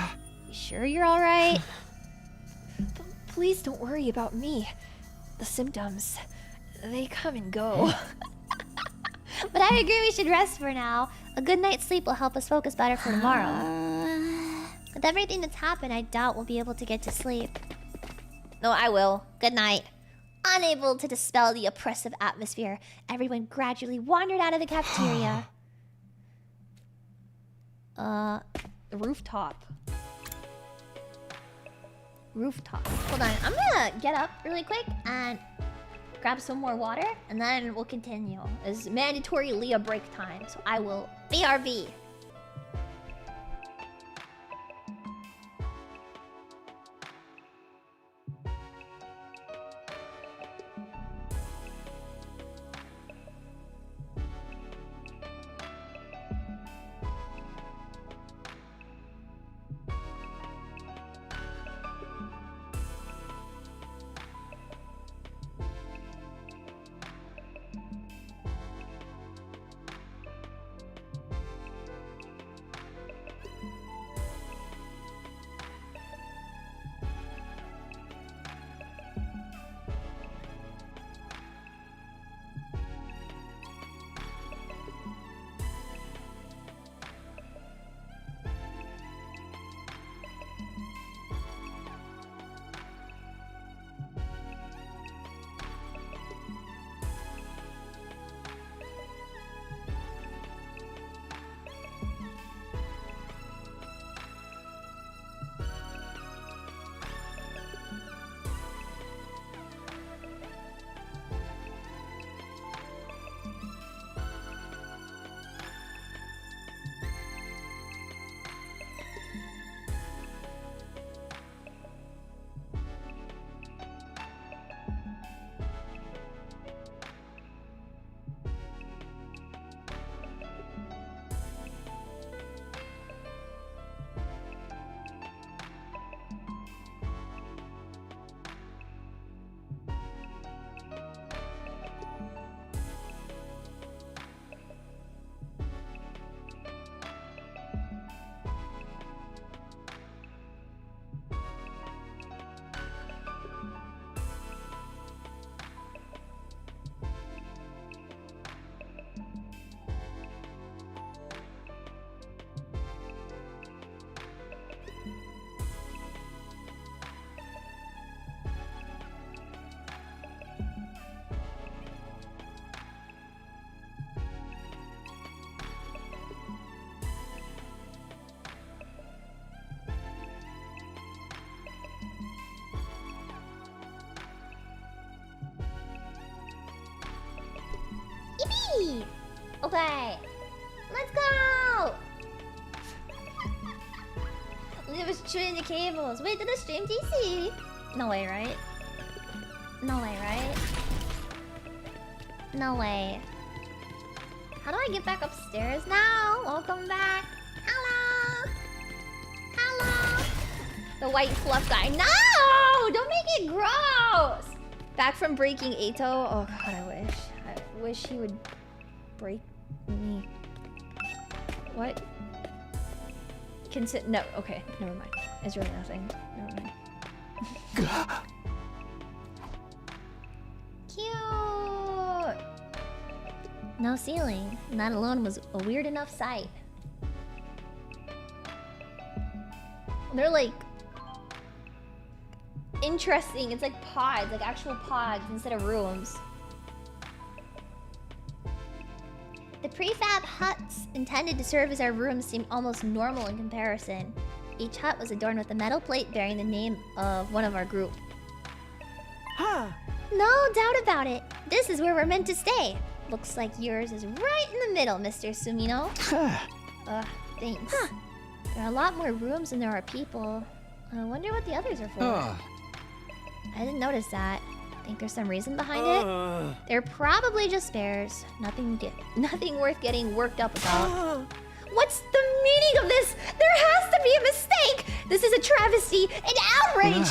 sure you're alright? Please don't worry about me. The symptoms, they come and go. But I agree we should rest for now. A good night's sleep will help us focus better for tomorrow. With everything that's happened, I doubt we'll be able to get to sleep. No, I will. Good night. Unable to dispel the oppressive atmosphere, everyone gradually wandered out of the cafeteria. The rooftop. Rooftop. Hold on, I'm gonna get up really quick and grab some more water, and then we'll continue. It's mandatory Leah break time, so I will BRB. Yippee! Okay, let's go! It was chewing the cables. Wait, did the stream DC? No way, right? No way, right? No way. How do I get back upstairs now? Welcome back. Hello! Hello! The white fluff guy. No! Don't make it gross! Back from breaking Eito. Oh god, I wish he would break me. What? No, okay, never mind. It's really nothing. Never mind. Cute! No ceiling. That alone was a weird enough sight. They're like interesting. It's like pods, like actual pods instead of rooms. The prefab huts intended to serve as our rooms seemed almost normal in comparison. Each hut was adorned with a metal plate bearing the name of one of our group. Huh. No doubt about it. This is where we're meant to stay. Looks like yours is right in the middle, Mr. Sumino. Thanks. Huh. There are a lot more rooms than there are people. I wonder what the others are for. I didn't notice that. Think there's some reason behind it? They're probably just spares. Nothing worth getting worked up about. What's the meaning of this? There has to be a mistake! This is a travesty, an outrage!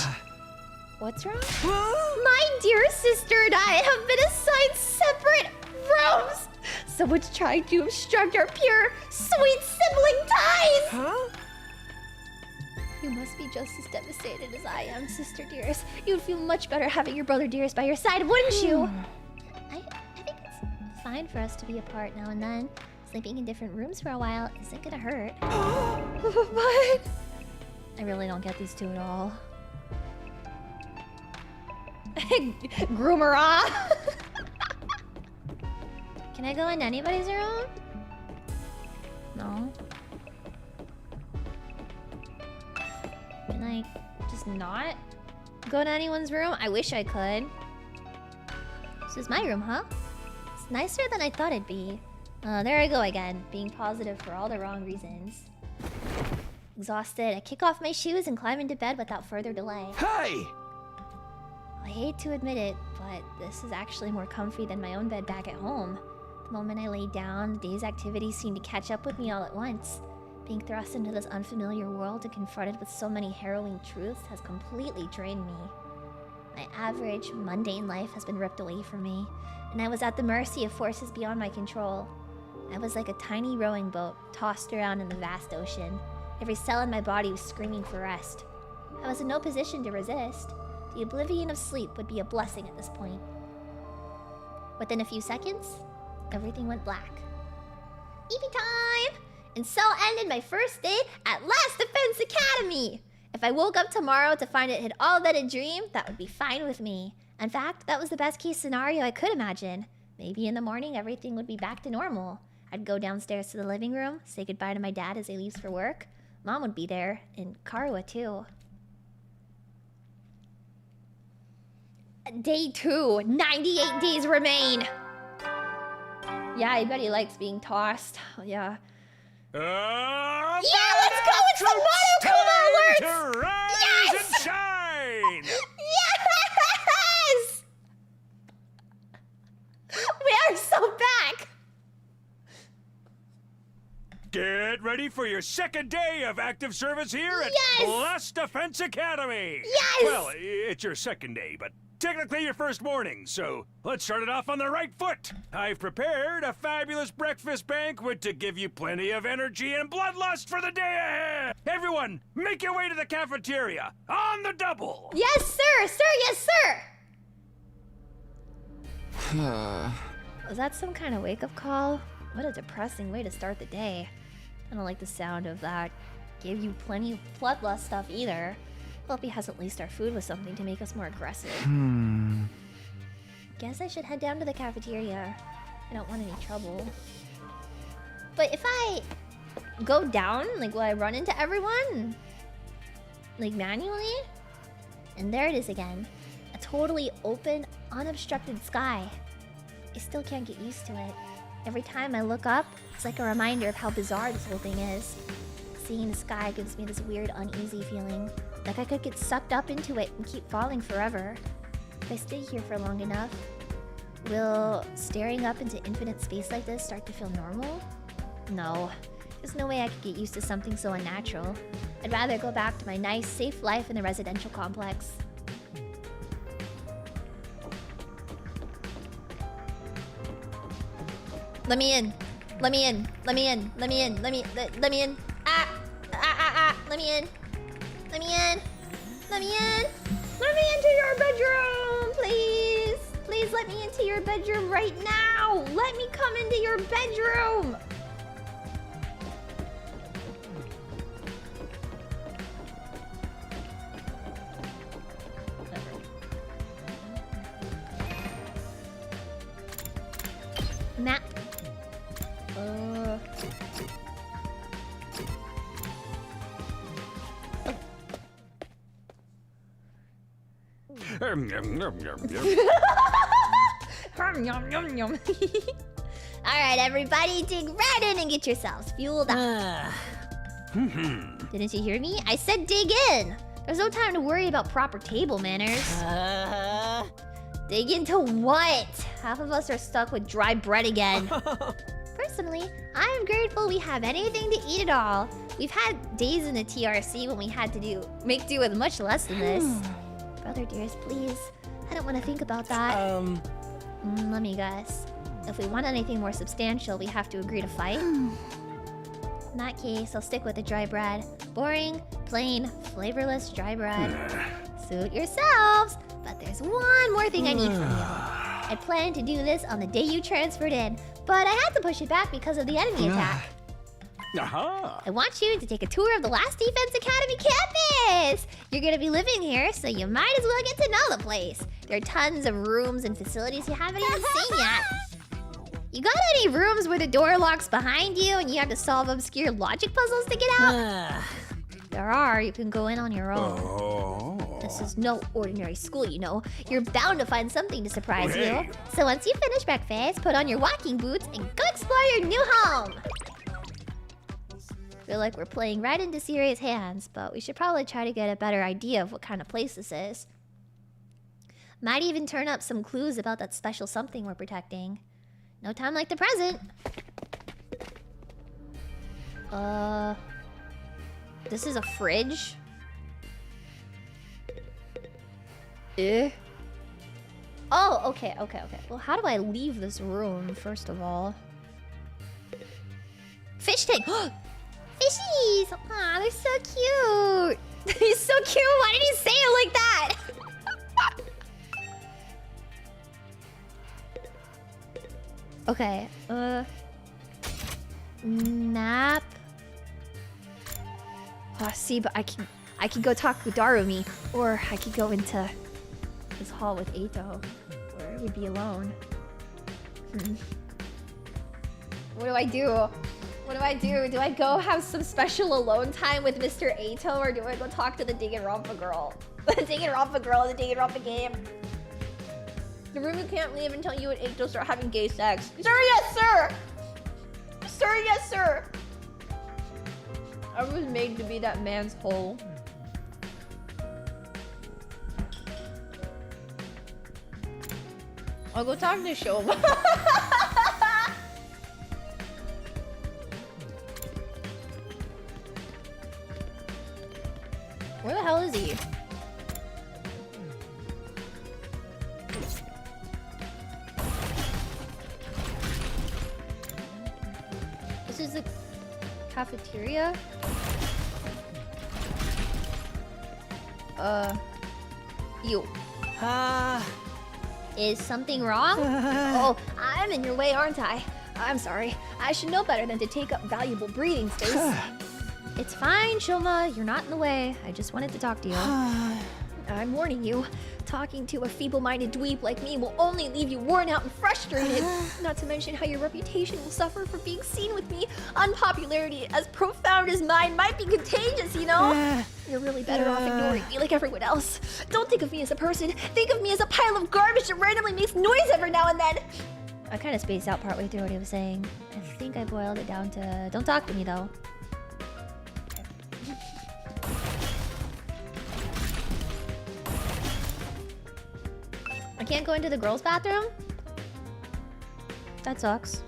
What's wrong? My dear sister and I have been assigned separate rooms! Someone's trying to obstruct our pure, sweet sibling ties! Huh? You must be just as devastated as I am, sister dearest. You'd feel much better having your brother dearest by your side, wouldn't you? I think it's fine for us to be apart now and then. Sleeping in different rooms for a while isn't gonna hurt. What? I really don't get these two at all. Groomera! Can I go in anybody's room? No. Can I just not go to anyone's room? I wish I could. This is my room, huh? It's nicer than I thought it'd be. There I go again, being positive for all the wrong reasons. Exhausted, I kick off my shoes and climb into bed without further delay. Hey! I hate to admit it, but this is actually more comfy than my own bed back at home. The moment I lay down, the day's activities seemed to catch up with me all at once. Being thrust into this unfamiliar world and confronted with so many harrowing truths has completely drained me. My average, mundane life has been ripped away from me, and I was at the mercy of forces beyond my control. I was like a tiny rowing boat, tossed around in the vast ocean. Every cell in my body was screaming for rest. I was in no position to resist. The oblivion of sleep would be a blessing at this point. Within a few seconds, everything went black. Eepy time! And so ended my first day at Last Defense Academy! If I woke up tomorrow to find it had all been a dream, that would be fine with me. In fact, that was the best case scenario I could imagine. Maybe in the morning everything would be back to normal. I'd go downstairs to the living room, say goodbye to my dad as he leaves for work. Mom would be there, and Karuha too. Day 2, 98 days remain! Yeah, I bet he likes being tossed. Yeah. Yeah, let's go with some Monokuma alerts! To rise yes! and shine! Yes! We are so back! Get ready for your second day of active service here at Last Defense Academy! Yes! Well, it's your second day, but technically your first morning, so let's start it off on the right foot. I've prepared a fabulous breakfast banquet to give you plenty of energy and bloodlust for the day ahead. Everyone, make your way to the cafeteria on the double. Yes, sir! Sir, yes, sir! Was that some kind of wake-up call? What a depressing way to start the day. I don't like the sound of that. Gave you plenty of bloodlust stuff either. Hope he hasn't laced our food with something to make us more aggressive. Guess I should head down to the cafeteria. I don't want any trouble. But if I go down, like, will I run into everyone? Like, manually? And there it is again. A totally open, unobstructed sky. I still can't get used to it. Every time I look up, it's like a reminder of how bizarre this whole thing is. Seeing the sky gives me this weird, uneasy feeling. Like I could get sucked up into it and keep falling forever. If I stay here for long enough, will staring up into infinite space like this start to feel normal? No. There's no way I could get used to something so unnatural. I'd rather go back to my nice, safe life in the residential complex. Let me in. Let me in. Let me in. Let me in. Let me in. Let me in. Let me in. Let me in. Let me into your bedroom, please. Please let me into your bedroom right now. Let me come into your bedroom. Map. Alright, everybody, dig right in and get yourselves fueled up. Didn't you hear me? I said dig in! There's no time to worry about proper table manners. Dig into what? Half of us are stuck with dry bread again. Personally, I am grateful we have anything to eat at all. We've had days in the TRC when we had to make do with much less than this. Brother dearest, please. I don't want to think about that. Let me guess. If we want anything more substantial, we have to agree to fight? In that case, I'll stick with the dry bread. Boring, plain, flavorless dry bread. Suit yourselves! But there's one more thing I need from you. I planned to do this on the day you transferred in, but I had to push it back because of the enemy attack. I want you to take a tour of the last Defense Academy campus! You're gonna be living here, so you might as well get to know the place. There are tons of rooms and facilities you haven't even seen yet. You got any rooms where the door locks behind you and you have to solve obscure logic puzzles to get out? There are. You can go in on your own. This is no ordinary school, you know. You're bound to find something to surprise you. So once you finish breakfast, put on your walking boots and go explore your new home! Feel like we're playing right into serious hands, but we should probably try to get a better idea of what kind of place this is. Might even turn up some clues about that special something we're protecting. No time like the present. This is a fridge? Oh, okay. Well, how do I leave this room, first of all? Fish tank! Fishies! Aw, they're so cute! He's so cute! Why did he say it like that? Okay, nap. Oh, see, but I can go talk with Darumi, or I could go into this hall with Eito, where we'd be alone. What do I do? What do I do? Do I go have some special alone time with Mr. Eito, or do I go talk to the Danganronpa girl? The Danganronpa girl in the Danganronpa game. The room you can't leave until you and Eito start having gay sex. Sir, yes, sir! Sir, yes, sir! I was made to be that man's hole. I'll go talk to Shoma. Where the hell is he? This is the cafeteria? You. Is something wrong? Oh, I'm in your way, aren't I? I'm sorry. I should know better than to take up valuable breathing space. It's fine, Shoma. You're not in the way. I just wanted to talk to you. I'm warning you. Talking to a feeble-minded dweeb like me will only leave you worn out and frustrated. Not to mention how your reputation will suffer for being seen with me. Unpopularity as profound as mine might be contagious, you know? You're really better off ignoring me like everyone else. Don't think of me as a person. Think of me as a pile of garbage that randomly makes noise every now and then. I kind of spaced out partway through what he was saying. I think I boiled it down to, don't talk to me though. I can't go into the girls' bathroom? That sucks.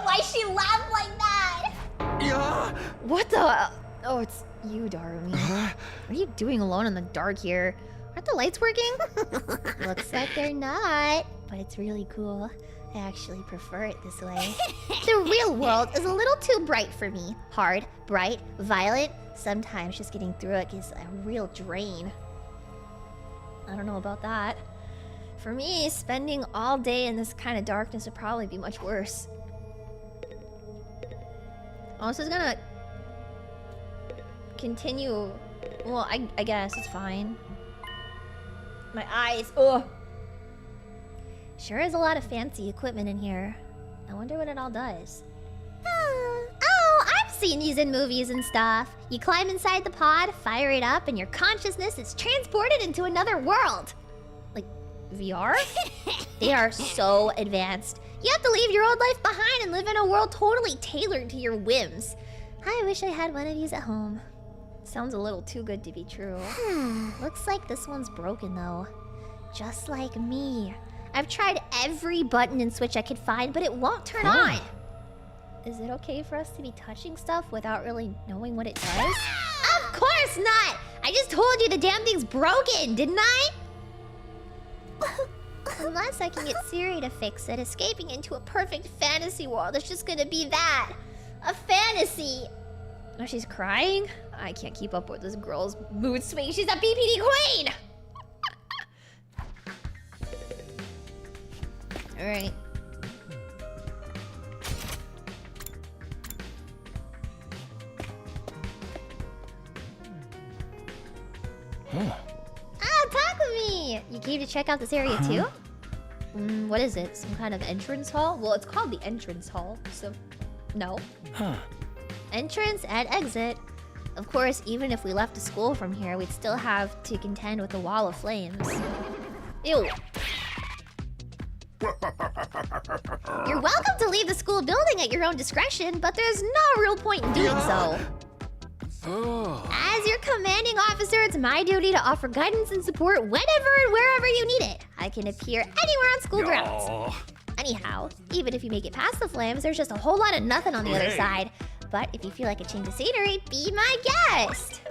Why she laughed like that? Yeah. What the? Oh, it's you, Darumi. What are you doing alone in the dark here? Aren't the lights working? Looks like they're not, but it's really cool. I actually prefer it this way. The real world is a little too bright for me. Hard, bright, violent. Sometimes just getting through it is a real drain. I don't know about that. For me, spending all day in this kind of darkness would probably be much worse. Oh, this is gonna continue. Well, I guess it's fine. My eyes. Ugh. Sure is a lot of fancy equipment in here. I wonder what it all does. Oh, I've seen these in movies and stuff. You climb inside the pod, fire it up, and your consciousness is transported into another world. Like VR? They are so advanced. You have to leave your old life behind and live in a world totally tailored to your whims. I wish I had one of these at home. Sounds a little too good to be true. Looks like this one's broken though. Just like me. I've tried every button and switch I could find, but it won't turn on. Is it okay for us to be touching stuff without really knowing what it does? Of course not! I just told you the damn thing's broken, didn't I? Unless I can get Siri to fix it, escaping into a perfect fantasy world is just gonna be that. A fantasy. Oh, she's crying? I can't keep up with this girl's mood swing. She's a BPD queen! Alright. Talk with me! You came to check out this area too? What is it? Some kind of entrance hall? Well, it's called the entrance hall, so no. Entrance and exit. Of course, even if we left the school from here, we'd still have to contend with a wall of flames. Ew. You're welcome to leave the school building at your own discretion, but there's no real point in doing so. As your commanding officer, it's my duty to offer guidance and support whenever and wherever you need it. I can appear anywhere on school grounds. Anyhow, even if you make it past the flames, there's just a whole lot of nothing on the other side. But if you feel like a change of scenery, be my guest.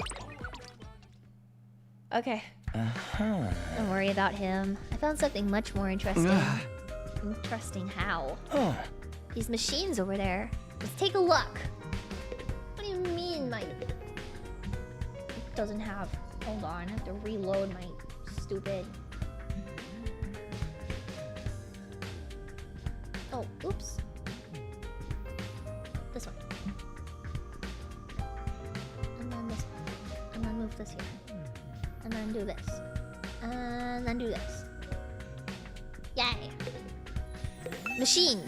Okay. Don't worry about him. I found something much more interesting. Interesting how? These machines over there. Let's take a look. What do you mean my... It doesn't have... Hold on, I have to reload my stupid... Oh, oops. This one. And then this one. And then move this here. And then do this. And then do this. Yay! Machine!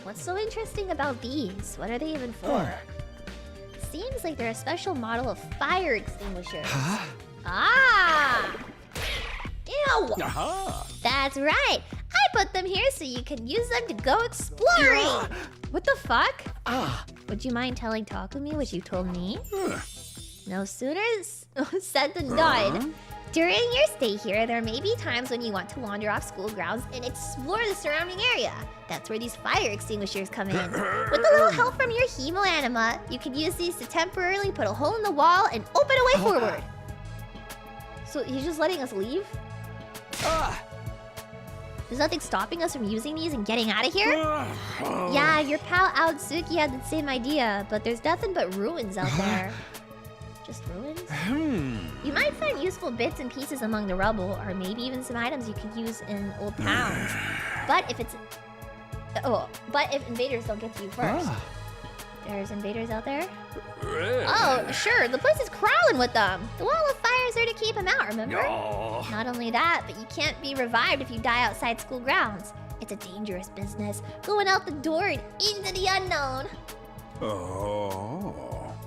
What's so interesting about these? What are they even for? Seems like they're a special model of fire extinguishers. Ah! Ew! That's right! I put them here so you can use them to go exploring! What the fuck? Would you mind telling Takumi what you told me? No sooner said than done. During your stay here, there may be times when you want to wander off school grounds and explore the surrounding area. That's where these fire extinguishers come in. With a little help from your Hemo Anima, you can use these to temporarily put a hole in the wall and open a way forward. So he's just letting us leave? There's nothing stopping us from using these and getting out of here? Yeah, your pal Aotsuki had the same idea, but there's nothing but ruins out there. Just ruins? You might find useful bits and pieces among the rubble, or maybe even some items you could use in old towns. But if invaders don't get to you first. There's invaders out there? Oh, sure, the place is crawling with them. The wall of fire is there to keep them out, remember? Not only that, but you can't be revived if you die outside school grounds. It's a dangerous business, going out the door and into the unknown.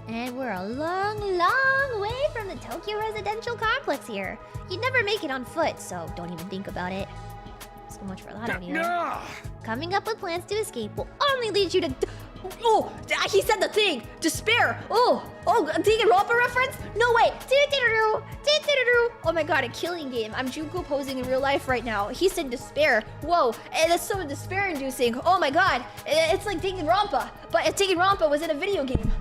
And we're a long, long way from the Tokyo residential complex here. You'd never make it on foot, so don't even think about it. So much for that anyway. Coming up with plans to escape will only lead you to... Oh, he said the thing! Despair! Oh, Danganronpa reference? No way! Oh my god, a killing game. I'm Junko posing in real life right now. He said despair. Whoa, that's so despair-inducing. Oh my god, it's like Danganronpa, but if Danganronpa was in a video game.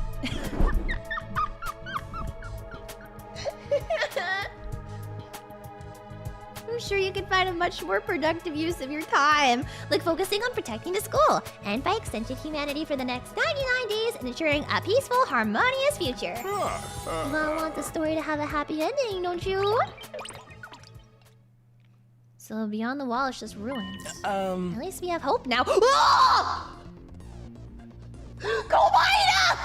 I'm sure you could find a much more productive use of your time, like focusing on protecting the school, and by extension humanity for the next 99 days and ensuring a peaceful, harmonious future. You all want the story to have a happy ending, don't you? So beyond the wall is just ruins. At least we have hope now. Oh! Komachi!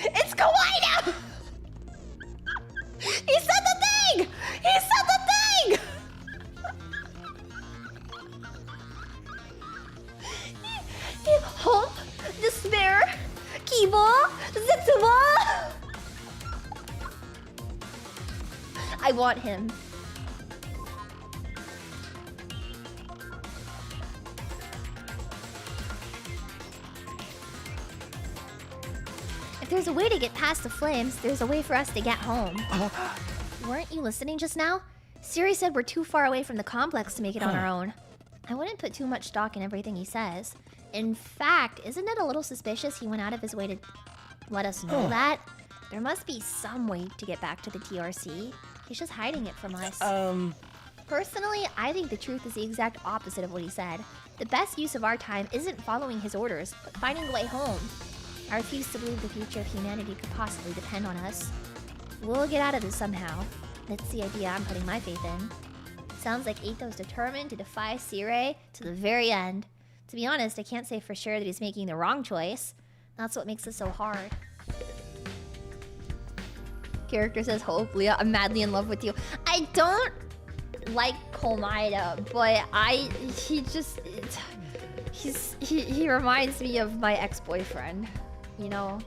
It's Komachi! He said the thing! He said the thing! Hope, despair, kibo, zetsubo. I want him. If there's a way to get past the flames, there's a way for us to get home. Weren't you listening just now? Siri said we're too far away from the complex to make it on our own. I wouldn't put too much stock in everything he says. In fact, isn't it a little suspicious he went out of his way to let us know that? There must be some way to get back to the TRC. He's just hiding it from us. Personally, I think the truth is the exact opposite of what he said. The best use of our time isn't following his orders, but finding a way home. I refuse to believe the future of humanity could possibly depend on us. We'll get out of this somehow. That's the idea I'm putting my faith in. Sounds like Eito's determined to defy Sire to the very end. To be honest, I can't say for sure that he's making the wrong choice. That's what makes it so hard. Character says, hopefully, I'm madly in love with you. I don't like Komaeda, but he reminds me of my ex-boyfriend. You know,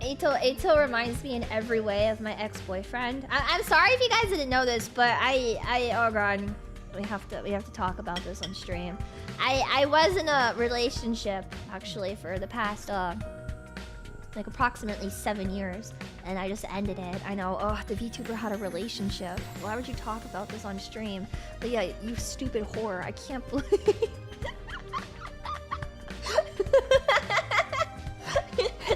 Eito reminds me in every way of my ex-boyfriend. I'm sorry if you guys didn't know this, but oh god, we have to talk about this on stream. I was in a relationship actually for the past like approximately 7 years, and I just ended it. I know, the VTuber had a relationship. Why would you talk about this on stream? But yeah, you stupid whore, I can't believe.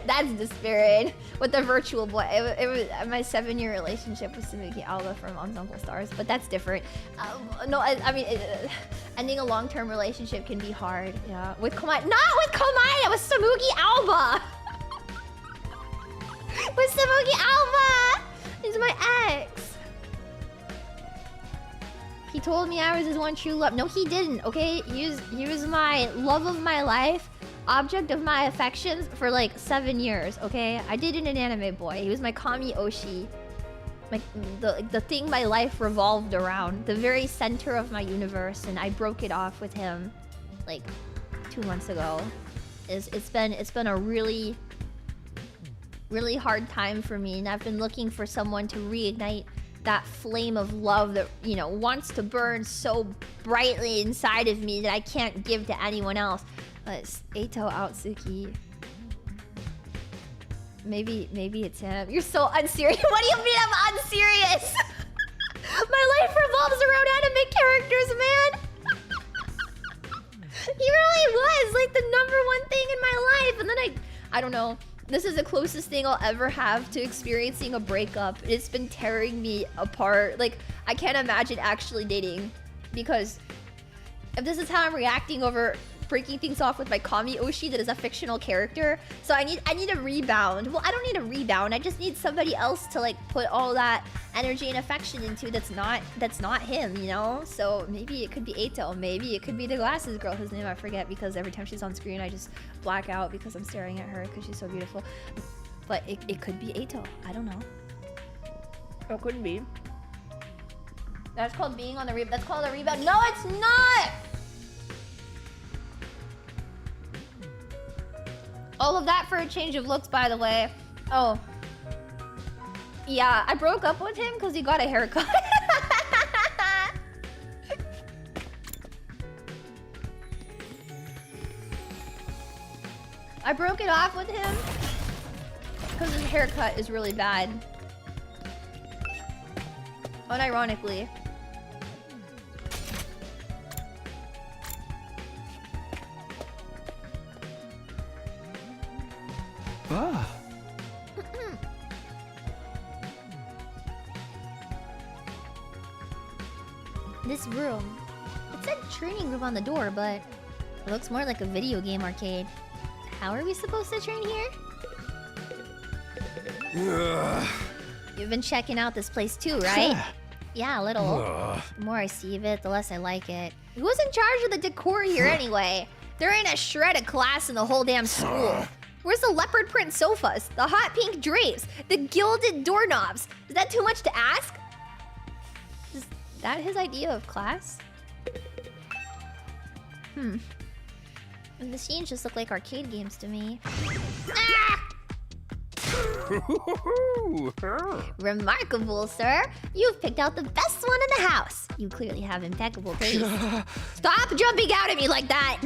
That's despairing. With the virtual boy. It was my 7-year relationship with Samuki Alba from Ensemble Stars, but that's different. No, I mean, ending a long-term relationship can be hard. Yeah, with Komachi. Not with Komachi! With Samuki Alba! With Samuki Alba! He's my ex. He told me I was his one true love. No, he didn't, okay? He was my love of my life. Object of my affections for like 7 years, okay? I dated an anime boy. He was my Kami Oshi. The thing my life revolved around. The very center of my universe, and I broke it off with him like 2 months ago. It's been a really hard time for me, and I've been looking for someone to reignite that flame of love that, you know, wants to burn so brightly inside of me that I can't give to anyone else. It's Eito Aotsuki. Maybe it's him. You're so unserious. What do you mean I'm unserious? My life revolves around anime characters, man. He really was like the #1 thing in my life. And then I don't know. This is the closest thing I'll ever have to experiencing a breakup. It's been tearing me apart. Like, I can't imagine actually dating. Because if this is how I'm reacting over breaking things off with my Kami Oshi that is a fictional character. So I need a rebound. Well, I don't need a rebound. I just need somebody else to like put all that energy and affection into that's not him, you know? So maybe it could be Eito. Maybe it could be the glasses girl whose name I forget because every time she's on screen I just black out because I'm staring at her because she's so beautiful. But it could be Eito. I don't know. Or it couldn't be. That's called being on the rebound. That's called a rebound. No, it's not! All of that for a change of looks, by the way. Oh. Yeah, I broke up with him because he got a haircut. I broke it off with him because his haircut is really bad. Unironically. Ah. This room. It said training room on the door, but it looks more like a video game arcade. How are we supposed to train here? You've been checking out this place too, right? Yeah, a little. The more I see of it, the less I like it. Who's in charge of the decor here anyway? There ain't a shred of class in the whole damn school. Where's the leopard print sofas? The hot pink drapes? The gilded doorknobs? Is that too much to ask? Is that his idea of class? The machines just look like arcade games to me. Ah! Remarkable, sir. You've picked out the best one in the house. You clearly have impeccable taste. Stop jumping out at me like that!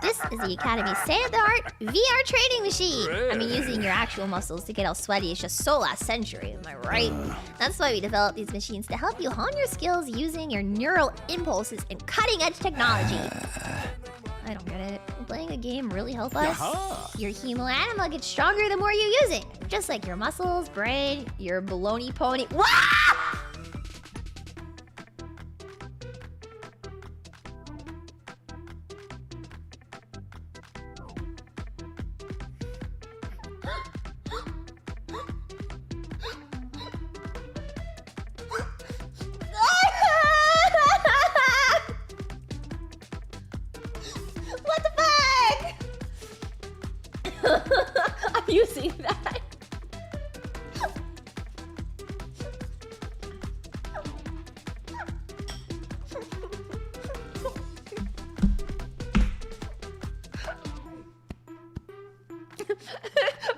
This is the Academy's state-of-the-art VR training machine. I mean, using your actual muscles to get all sweaty is just so last century, am I right? That's why we developed these machines to help you hone your skills using your neural impulses and cutting-edge technology. I don't get it. Will playing a game really help us? Your hemo anima gets stronger the more you use it. Just like your muscles, brain, your baloney pony. Wah! What the fuck? I'm using that.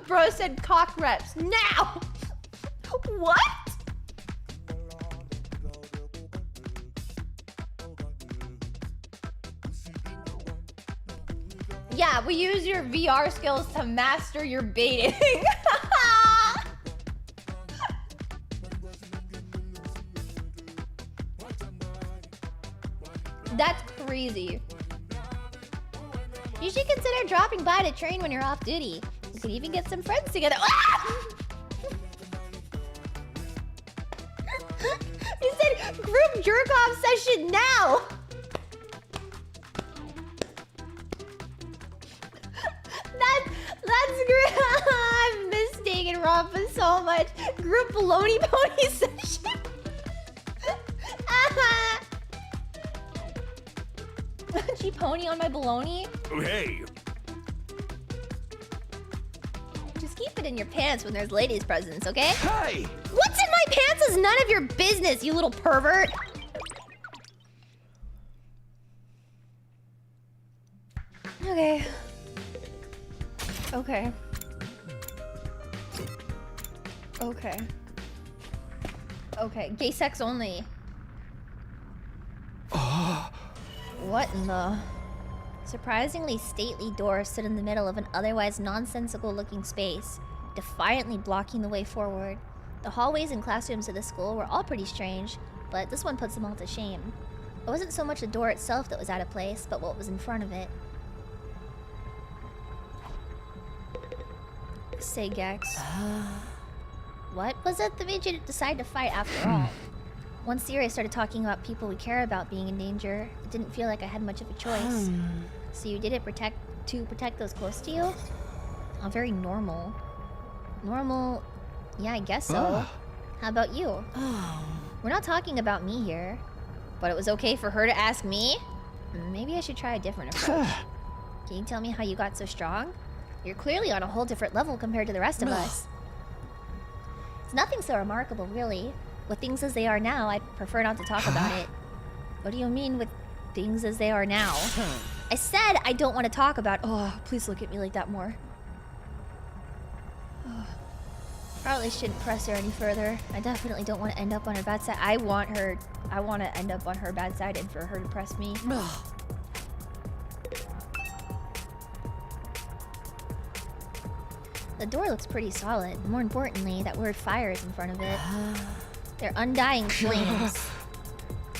Bro said cock reps now. What? Yeah, we use your VR skills to master your baiting. That's crazy. You should consider dropping by to train when you're off duty. You could even get some friends together. Ah! He said group jerk-off session now. That's great. I'm mistaken Ronpa so much. Group baloney pony session. She pony on my baloney. Hey. Just keep it in your pants when there's ladies' presents, okay? Hey. What's in my pants is none of your business, you little pervert. Okay. Okay. Okay. Okay, gay sex only. What in the... Surprisingly stately door stood in the middle of an otherwise nonsensical looking space, defiantly blocking the way forward. The hallways and classrooms of the school were all pretty strange, but this one puts them all to shame. It wasn't so much the door itself that was out of place, but what was in front of it. Segex. What was it that made you decide to fight after all? Once Siri started talking about people we care about being in danger, it didn't feel like I had much of a choice. So you did it to protect those close to you? Oh, very normal. Normal? Yeah, I guess so. How about you? We're not talking about me here. But it was okay for her to ask me? Maybe I should try a different approach. Can you tell me how you got so strong? You're clearly on a whole different level compared to the rest of us. It's nothing so remarkable, really. With things as they are now, I'd prefer not to talk about it. What do you mean with things as they are now? I said I don't want to talk about... Oh, please look at me like that more. Probably shouldn't press her any further. I definitely don't want to end up on her bad side. I want to end up on her bad side and for her to press me. The door looks pretty solid. More importantly, that word fire is in front of it. They're undying flames.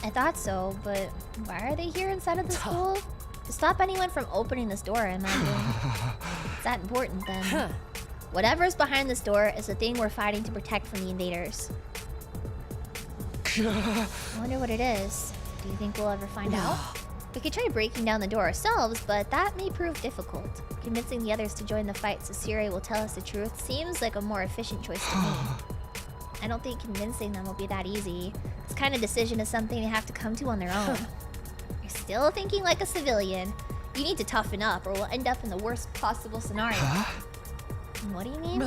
I thought so, but why are they here inside of the school? To stop anyone from opening this door, I imagine. It's that important then. Whatever's behind this door is the thing we're fighting to protect from the invaders. I wonder what it is. Do you think we'll ever find out? We could try breaking down the door ourselves, but that may prove difficult. Convincing the others to join the fight so Siri will tell us the truth seems like a more efficient choice to me. I don't think convincing them will be that easy. This kind of decision is something they have to come to on their own. You're still thinking like a civilian. You need to toughen up or we'll end up in the worst possible scenario. What do you mean?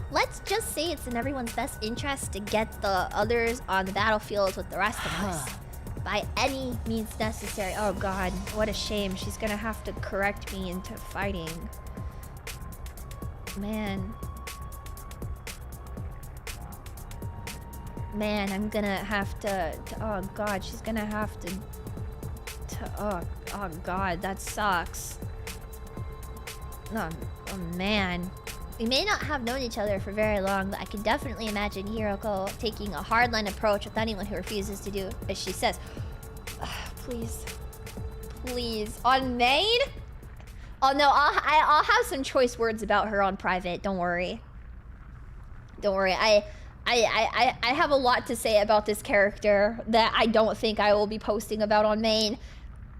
Let's just say it's in everyone's best interest to get the others on the battlefield with the rest of us. By any means necessary. Oh god, what a shame. She's gonna have to correct me into fighting. Man, I'm gonna have to oh god, she's gonna have to oh god, that sucks. Oh man. We may not have known each other for very long, but I can definitely imagine Hiroko taking a hardline approach with anyone who refuses to do as she says. Please. Please. On main? Oh no, I'll have some choice words about her on private, don't worry. Don't worry, I have a lot to say about this character that I don't think I will be posting about on main.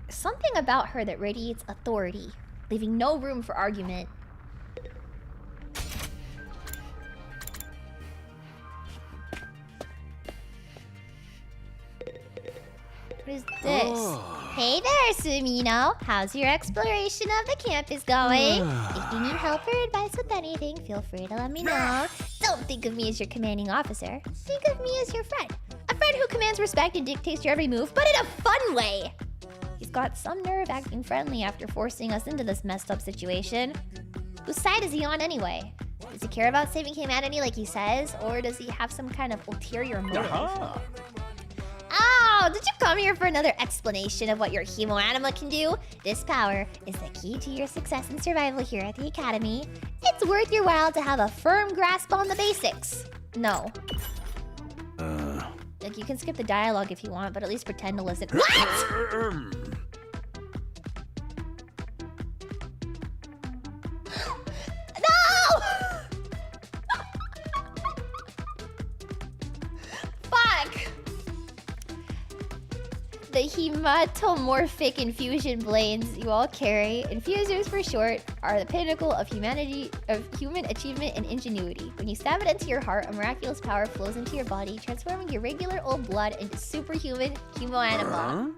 Something about her that radiates authority, leaving no room for argument. What is this? Oh. Hey there, Sumino. How's your exploration of the campus going? If you need help or advice with anything, feel free to let me know. Don't think of me as your commanding officer. Think of me as your friend. A friend who commands respect and dictates your every move, but in a fun way. He's got some nerve acting friendly after forcing us into this messed up situation. Whose side is he on anyway? Does he care about saving humanity like he says, or does he have some kind of ulterior motive? Oh, did you come here for another explanation of what your Himo-anima can do? This power is the key to your success and survival here at the Academy. It's worth your while to have a firm grasp on the basics. No. Like, you can skip the dialogue if you want, but at least pretend to listen. What?! No! Fuck! The hematomorphic infusion blades you all carry, infusers for short, are the pinnacle of human achievement and ingenuity. When you stab it into your heart, a miraculous power flows into your body, transforming your regular old blood into superhuman Himo-anima.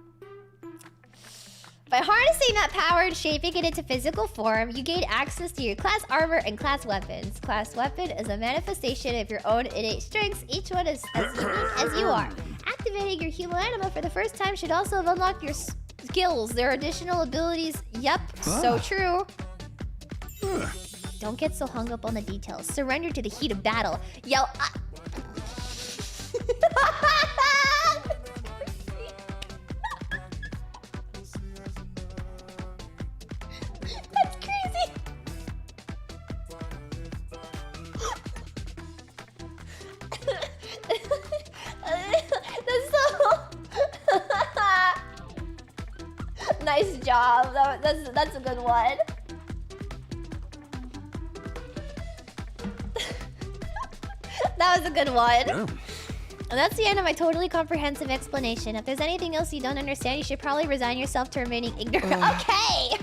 By harnessing that power and shaping it into physical form, you gain access to your class armor and class weapons. Class weapon is a manifestation of your own innate strengths, each one as unique as you are. Activating your Himo-anima for the first time should also have unlocked your skills. There are additional abilities. Yep, so true. Don't get so hung up on the details. Surrender to the heat of battle. Yo, that's crazy. That's so... Nice job. That's a good one. That was a good one. Yeah. And that's the end of my totally comprehensive explanation. If there's anything else you don't understand, you should probably resign yourself to remaining ignorant. Okay!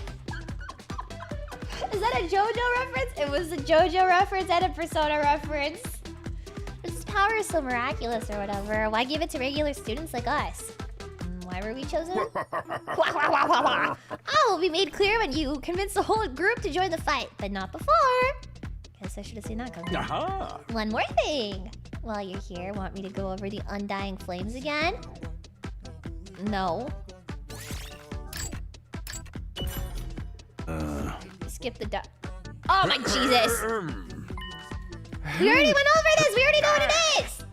Is that a JoJo reference? It was a JoJo reference and a Persona reference. This power is so miraculous or whatever. Why give it to regular students like us? Why were we chosen? Oh, will be made clear when you convince the whole group to join the fight, but not before. Guess I should have seen that coming. One more thing. While you're here, want me to go over the undying flames again? No. Skip the oh my Jesus! We already went over this! We already know what it is!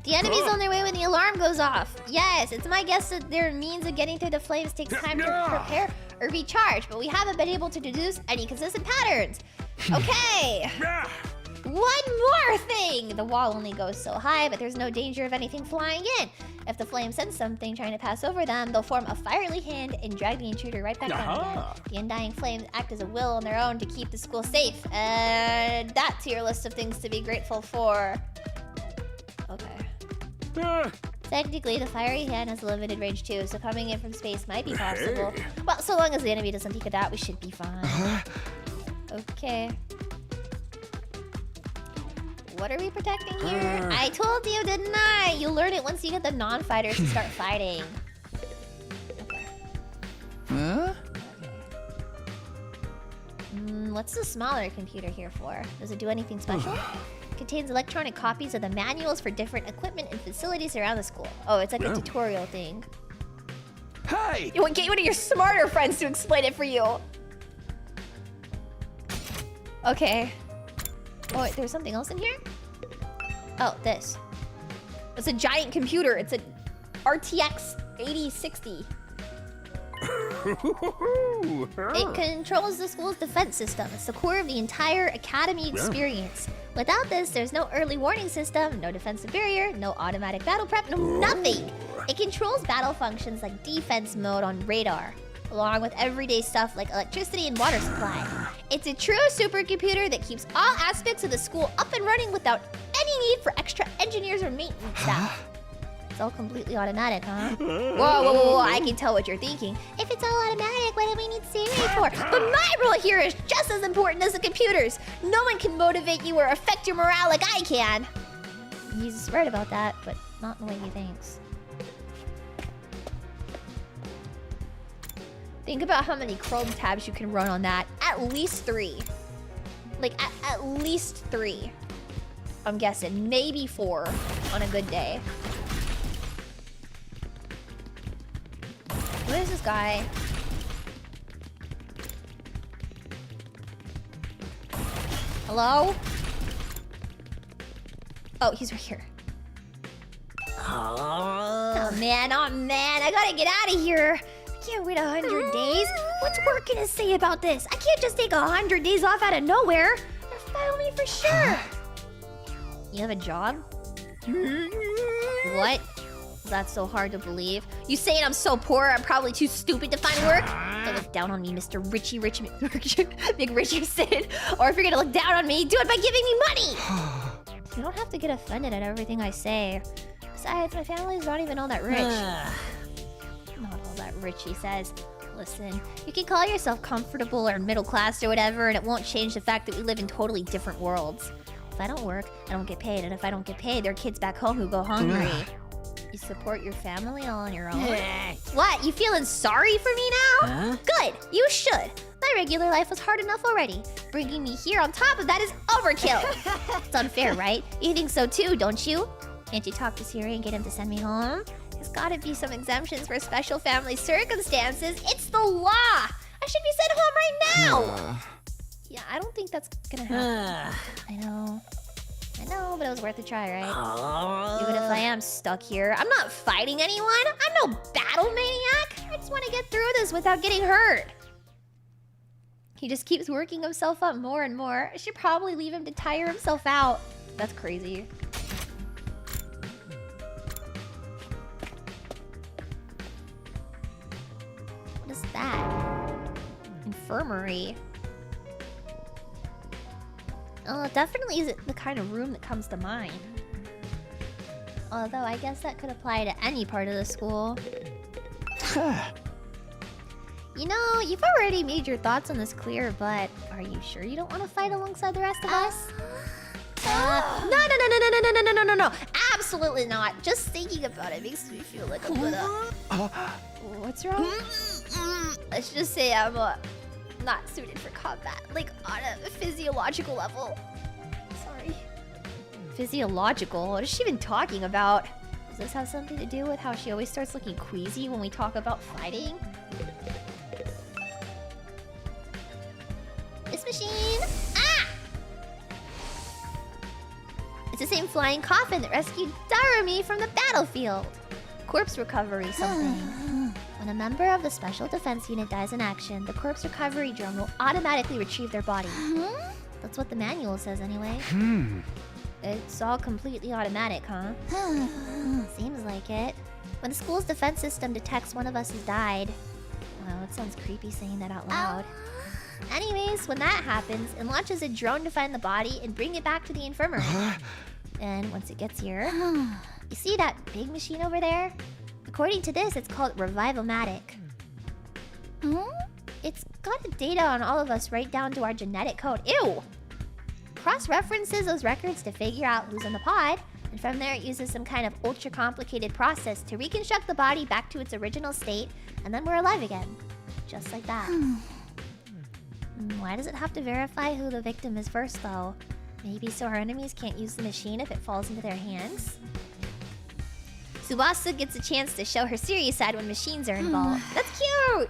The enemy's on their way when the alarm goes off. Yes, it's my guess that their means of getting through the flames takes time to prepare or recharge, but we haven't been able to deduce any consistent patterns. Okay! One more thing! The wall only goes so high, but there's no danger of anything flying in. If the flame sense something trying to pass over them, they'll form a fiery hand and drag the intruder right back down again. The undying flames act as a will on their own to keep the school safe. And that's your list of things to be grateful for. Okay. Technically, the fiery hand has a limited range too, so coming in from space might be possible. Well, so long as the enemy doesn't think of that, we should be fine. Okay. What are we protecting here? I told you, didn't I? You'll learn it once you get the non-fighters to start fighting. Huh? What's the smaller computer here for? Does it do anything special? Contains electronic copies of the manuals for different equipment and facilities around the school. Oh, it's like a tutorial thing. Hey! You want to get one of your smarter friends to explain it for you. Okay. Oh, wait, there's something else in here? Oh, this. It's a giant computer. It's a RTX 8060. It controls the school's defense system. It's the core of the entire academy experience. Without this, there's no early warning system, no defensive barrier, no automatic battle prep, no nothing. It controls battle functions like defense mode on radar, along with everyday stuff like electricity and water supply. It's a true supercomputer that keeps all aspects of the school up and running without any need for extra engineers or maintenance staff. It's all completely automatic, huh? Whoa, I can tell what you're thinking. If it's all automatic, what do we need Siri for? But my role here is just as important as the computers. No one can motivate you or affect your morale like I can. He's right about that, but not in the way he thinks. Think about how many Chrome tabs you can run on that. At least 3. Like, at least 3. I'm guessing. Maybe 4 on a good day. Where is this guy? Hello? Oh, he's right here. Oh man, I gotta get out of here. I can't wait 100 days. What's work gonna say about this? I can't just take 100 days off out of nowhere. They'll file me for sure. You have a job? What? That's so hard to believe. You saying I'm so poor, I'm probably too stupid to find work? Don't look down on me, Mr. McRicherson. Or if you're gonna look down on me, do it by giving me money! You don't have to get offended at everything I say. Besides, my family's not even all that rich. Not all that rich, he says. Listen, you can call yourself comfortable or middle class or whatever, and it won't change the fact that we live in totally different worlds. If I don't work, I don't get paid, and if I don't get paid, there are kids back home who go hungry. You support your family all on your own? What? You feeling sorry for me now? Good! You should! My regular life was hard enough already. Bringing me here on top of that is overkill! It's unfair, right? You think so too, don't you? Can't you talk to Siri and get him to send me home? There's gotta be some exemptions for special family circumstances. It's the law! I should be sent home right now! Yeah, I don't think that's gonna happen. I know, but it was worth a try, right? Even if I am stuck here, I'm not fighting anyone. I'm no battle maniac. I just want to get through this without getting hurt. He just keeps working himself up more and more. I should probably leave him to tire himself out. That's crazy. What is that? Infirmary. Definitely isn't the kind of room that comes to mind. Although I guess that could apply to any part of the school. You know, you've already made your thoughts on this clear, but are you sure you don't want to fight alongside the rest of us? No. Absolutely not. Just thinking about it makes me feel like I'm gonna... What's wrong? Let's just say I'm not suited for combat. Like, on a physiological level. Sorry. Physiological? What is she even talking about? Does this have something to do with how she always starts looking queasy when we talk about fighting? This machine! Ah! It's the same flying coffin that rescued Darumi from the battlefield. Corpse recovery something. When a member of the Special Defense Unit dies in action, the corpse recovery drone will automatically retrieve their body. That's what the manual says anyway. It's all completely automatic, huh? Seems like it. When the school's defense system detects one of us has died... Wow, it sounds creepy saying that out loud. Anyways, when that happens, it launches a drone to find the body and bring it back to the infirmary. And once it gets here... You see that big machine over there? According to this, it's called Revivomatic. It's got the data on all of us right down to our genetic code. Ew! Cross-references those records to figure out who's in the pod, and from there it uses some kind of ultra-complicated process to reconstruct the body back to its original state, and then we're alive again. Just like that. Why does it have to verify who the victim is first, though? Maybe so our enemies can't use the machine if it falls into their hands? Tsubasa gets a chance to show her serious side when machines are involved. That's cute!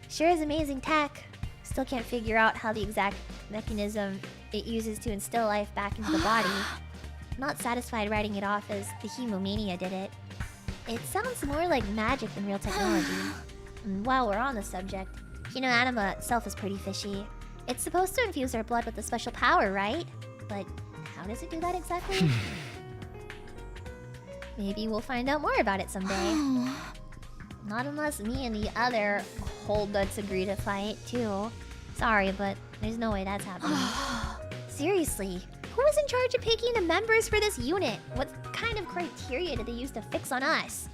Sure is amazing tech. Still can't figure out how the exact mechanism it uses to instill life back into the body. Not satisfied writing it off as the Hemomania did it. It sounds more like magic than real technology. And while we're on the subject, Hino Anima itself is pretty fishy. It's supposed to infuse our blood with a special power, right? But how does it do that exactly? Maybe we'll find out more about it someday. Not unless me and the other holdnuts agree to fight, too. Sorry, but there's no way that's happening. Seriously, who was in charge of picking the members for this unit? What kind of criteria did they use to fix on us?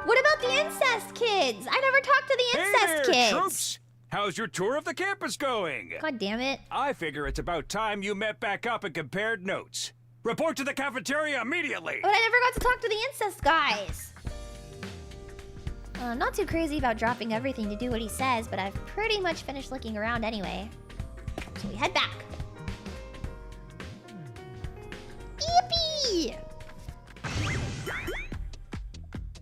What about the incest kids? I never talked to the incest kids! Troops! How's your tour of the campus going? God damn it. I figure it's about time you met back up and compared notes. Report to the cafeteria immediately! But I never got to talk to the incest guys! I'm not too crazy about dropping everything to do what he says, but I've pretty much finished looking around anyway. So we head back. Yippee!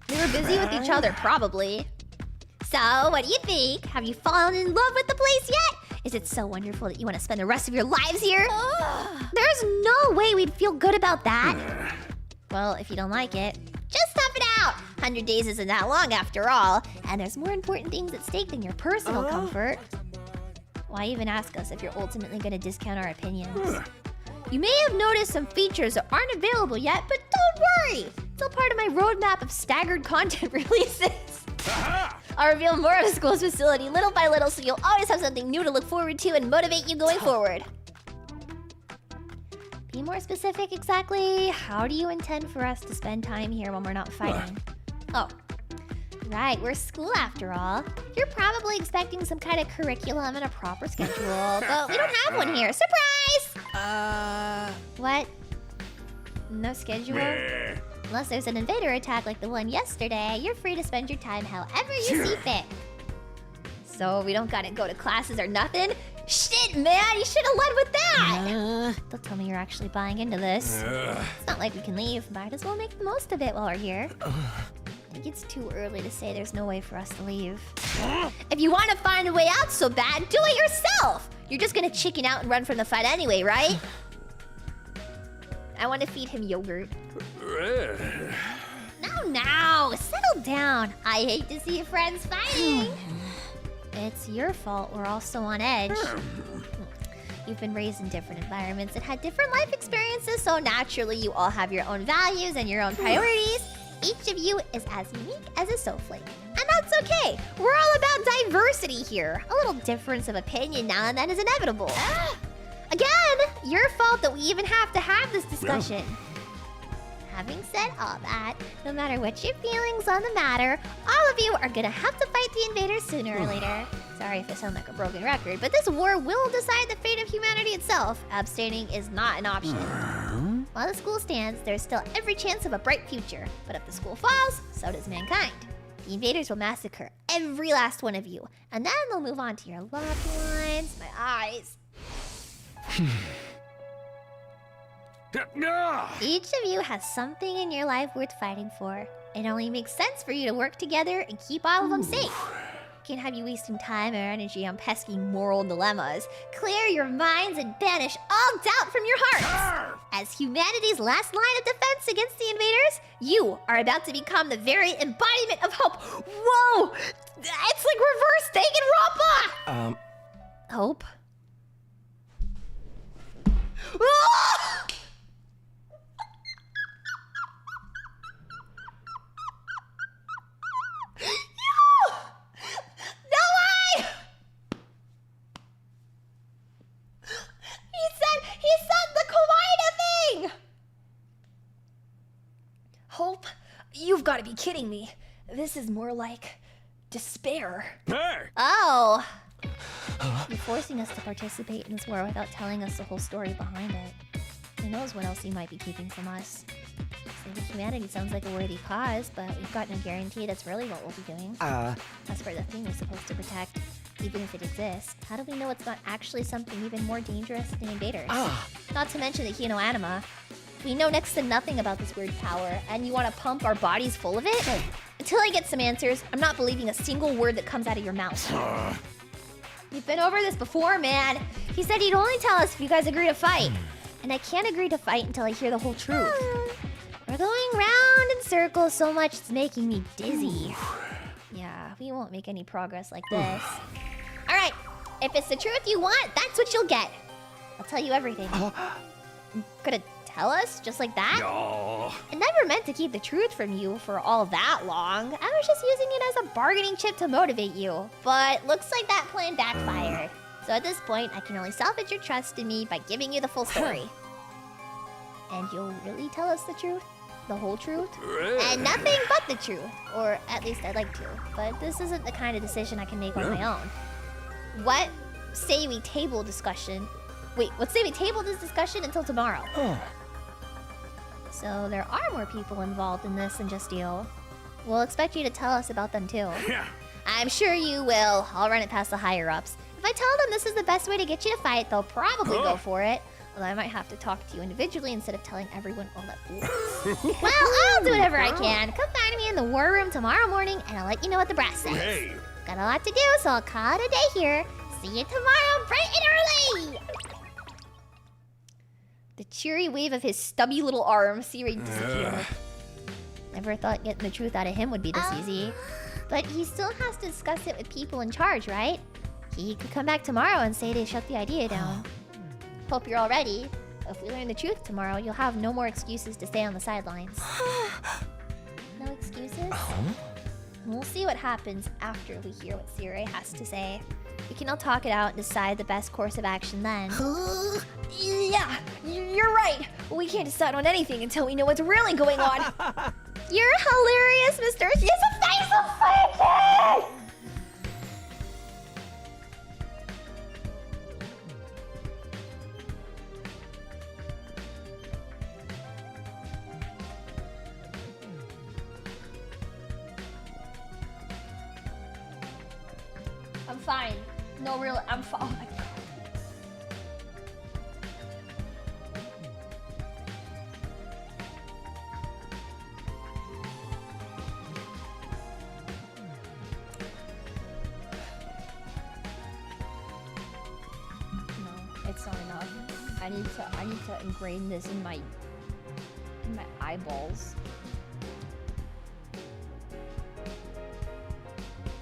They were busy with each other, probably. So, what do you think? Have you fallen in love with the place yet? Is it so wonderful that you want to spend the rest of your lives here? There's no way we'd feel good about that. Well, if you don't like it, just tough it out. 100 days isn't that long after all, and there's more important things at stake than your personal comfort. Why even ask us if you're ultimately going to discount our opinions? You may have noticed some features that aren't available yet, but don't worry. It's all part of my roadmap of staggered content releases. I'll reveal more of the school's facility little by little, so you'll always have something new to look forward to and motivate you going forward. Be more specific exactly. How do you intend for us to spend time here when we're not fighting? Oh, right, we're school after all. You're probably expecting some kind of curriculum and a proper schedule, but we don't have one here. Surprise! What? No schedule? Unless there's an invader attack like the one yesterday, you're free to spend your time however you see fit. So we don't gotta go to classes or nothing? Shit, man, you should have led with that! Don't tell me you're actually buying into this. It's not like we can leave. Might as well make the most of it while we're here. I think it's too early to say there's no way for us to leave. If you want to find a way out so bad, do it yourself! You're just gonna chicken out and run from the fight anyway, right? I want to feed him yogurt. Now, settle down. I hate to see your friends fighting. It's your fault we're all so on edge. You've been raised in different environments and had different life experiences, so naturally you all have your own values and your own priorities. Each of you is as unique as a snowflake. And that's okay. We're all about diversity here. A little difference of opinion now and then is inevitable. Again, your fault that we even have to have this discussion. Yeah. Having said all that, no matter what your feelings on the matter, all of you are gonna have to fight the invaders sooner or later. Sorry if I sound like a broken record, but this war will decide the fate of humanity itself. Abstaining is not an option. While the school stands, there's still every chance of a bright future. But if the school falls, so does mankind. The invaders will massacre every last one of you, and then they'll move on to your loved ones. My eyes. Each of you has something in your life worth fighting for. It only makes sense for you to work together and keep all of them safe. Can't have you wasting time or energy on pesky moral dilemmas. Clear your minds and banish all doubt from your hearts. As humanity's last line of defense against the invaders, you are about to become the very embodiment of hope. Whoa! It's like reverse Dangan Ronpa! Hope? Ah! No way! He said the kawaii thing! Hope? You've got to be kidding me. This is more like despair. Hey! Oh. You're forcing us to participate in this war without telling us the whole story behind it. Who knows what else you might be keeping from us? Saving humanity sounds like a worthy cause, but we've got no guarantee that's really what we'll be doing. As for the thing we're supposed to protect, even if it exists, how do we know it's not actually something even more dangerous than invaders? Not to mention the Hino Anima. We know next to nothing about this weird power, and you want to pump our bodies full of it? Until I get some answers, I'm not believing a single word that comes out of your mouth. We've been over this before, man. He said he'd only tell us if you guys agree to fight. And I can't agree to fight until I hear the whole truth. We're going round in circles so much it's making me dizzy. Yeah, we won't make any progress like this. Alright, if it's the truth you want, that's what you'll get. I'll tell you everything. Gonna tell us just like that? No. I never meant to keep the truth from you for all that long. I was just using it as a bargaining chip to motivate you. But looks like that plan backfired. So at this point, I can only salvage your trust in me by giving you the full story. And you'll really tell us the truth? The whole truth? And nothing but the truth. Or at least I'd like to. But this isn't the kind of decision I can make on my own. What say we table discussion? Wait, let's say we table this discussion until tomorrow. So there are more people involved in this than just you. We'll expect you to tell us about them too. Yeah. I'm sure you will. I'll run it past the higher-ups. If I tell them this is the best way to get you to fight, they'll probably go for it. Although I might have to talk to you individually instead of telling everyone all at once. Well, I'll do whatever I can. Come find me in the war room tomorrow morning, and I'll let you know what the brass says. Hey. Got a lot to do, so I'll call it a day here. See you tomorrow, bright and early! The cheery wave of his stubby little arm, Siri disappeared. Never thought getting the truth out of him would be this easy. But he still has to discuss it with people in charge, right? He could come back tomorrow and say they shut the idea down. Hope you're all ready. If we learn the truth tomorrow, you'll have no more excuses to stay on the sidelines. No excuses? We'll see what happens after we hear what Siri has to say. We can all talk it out and decide the best course of action then. Yeah, you're right. We can't decide on anything until we know what's really going on. You're hilarious, Mr. He's a face of fiction! I'm fine. No, really, I'm fine. Oh my god. No, it's not enough. I need to ingrain this in my eyeballs.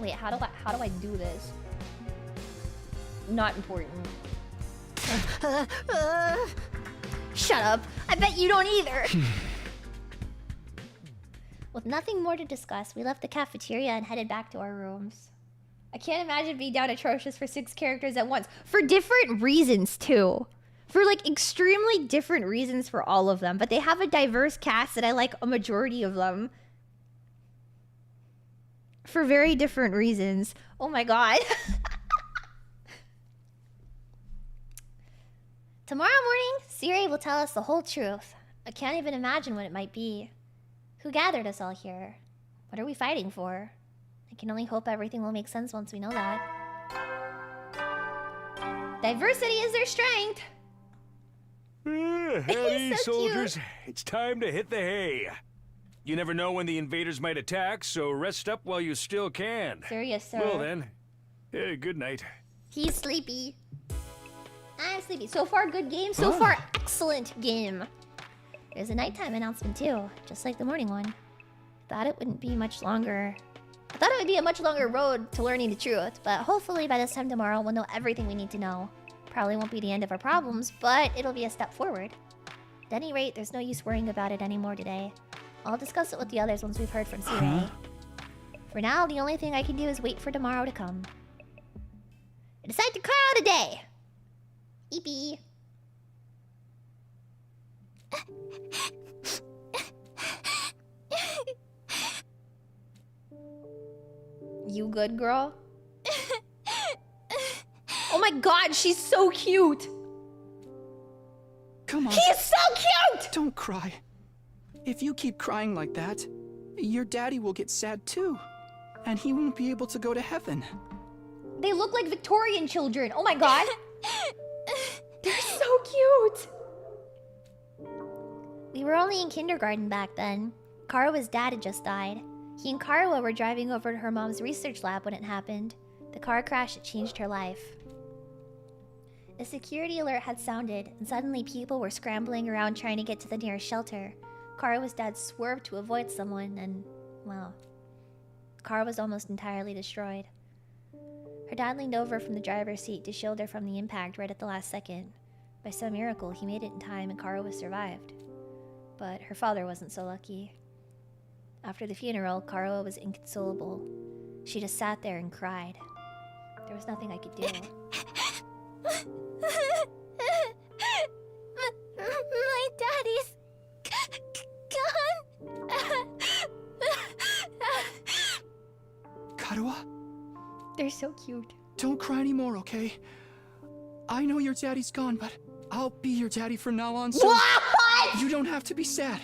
Wait, how do I do this? Not important. Shut up. I bet you don't either. With nothing more to discuss, we left the cafeteria and headed back to our rooms. I can't imagine being down atrocious for 6 characters at once. For different reasons, too. For, like, extremely different reasons for all of them. But they have a diverse cast and I like a majority of them. For very different reasons. Oh my god. Tomorrow morning, Siri will tell us the whole truth. I can't even imagine what it might be. Who gathered us all here? What are we fighting for? I can only hope everything will make sense once we know that. Diversity is their strength. Howdy, so soldiers. cute. It's time to hit the hay. You never know when the invaders might attack, so rest up while you still can. Serious, sir. Well then, good night. He's sleepy. I'm sleepy. So far, good game. So far, excellent game. There's a nighttime announcement too, just like the morning one. Thought it wouldn't be much longer. I thought it would be a much longer road to learning the truth, but hopefully by this time tomorrow we'll know everything we need to know. Probably won't be the end of our problems, but it'll be a step forward. At any rate, there's no use worrying about it anymore today. I'll discuss it with the others once we've heard from Siri. For now, the only thing I can do is wait for tomorrow to come. I decide to call it a day. Eepee. You good, girl? Oh my god, she's so cute! Come on. He's so cute! Don't cry. If you keep crying like that, your daddy will get sad too. And he won't be able to go to heaven. They look like Victorian children. Oh my god. They're so cute. We were only in kindergarten back then. Karua's dad had just died. He and Karua were driving over to her mom's research lab when it happened. The car crash had changed her life. A security alert had sounded, and suddenly people were scrambling around trying to get to the nearest shelter. Karua's dad swerved to avoid someone, and, well, the car was almost entirely destroyed. Her dad leaned over from the driver's seat to shield her from the impact right at the last second. By some miracle, he made it in time and Karua survived. But her father wasn't so lucky. After the funeral, Karua was inconsolable. She just sat there and cried. There was nothing I could do. My daddy's gone. Karua? They're so cute. Don't cry anymore, okay? I know your daddy's gone, but I'll be your daddy from now on, so what? You don't have to be sad.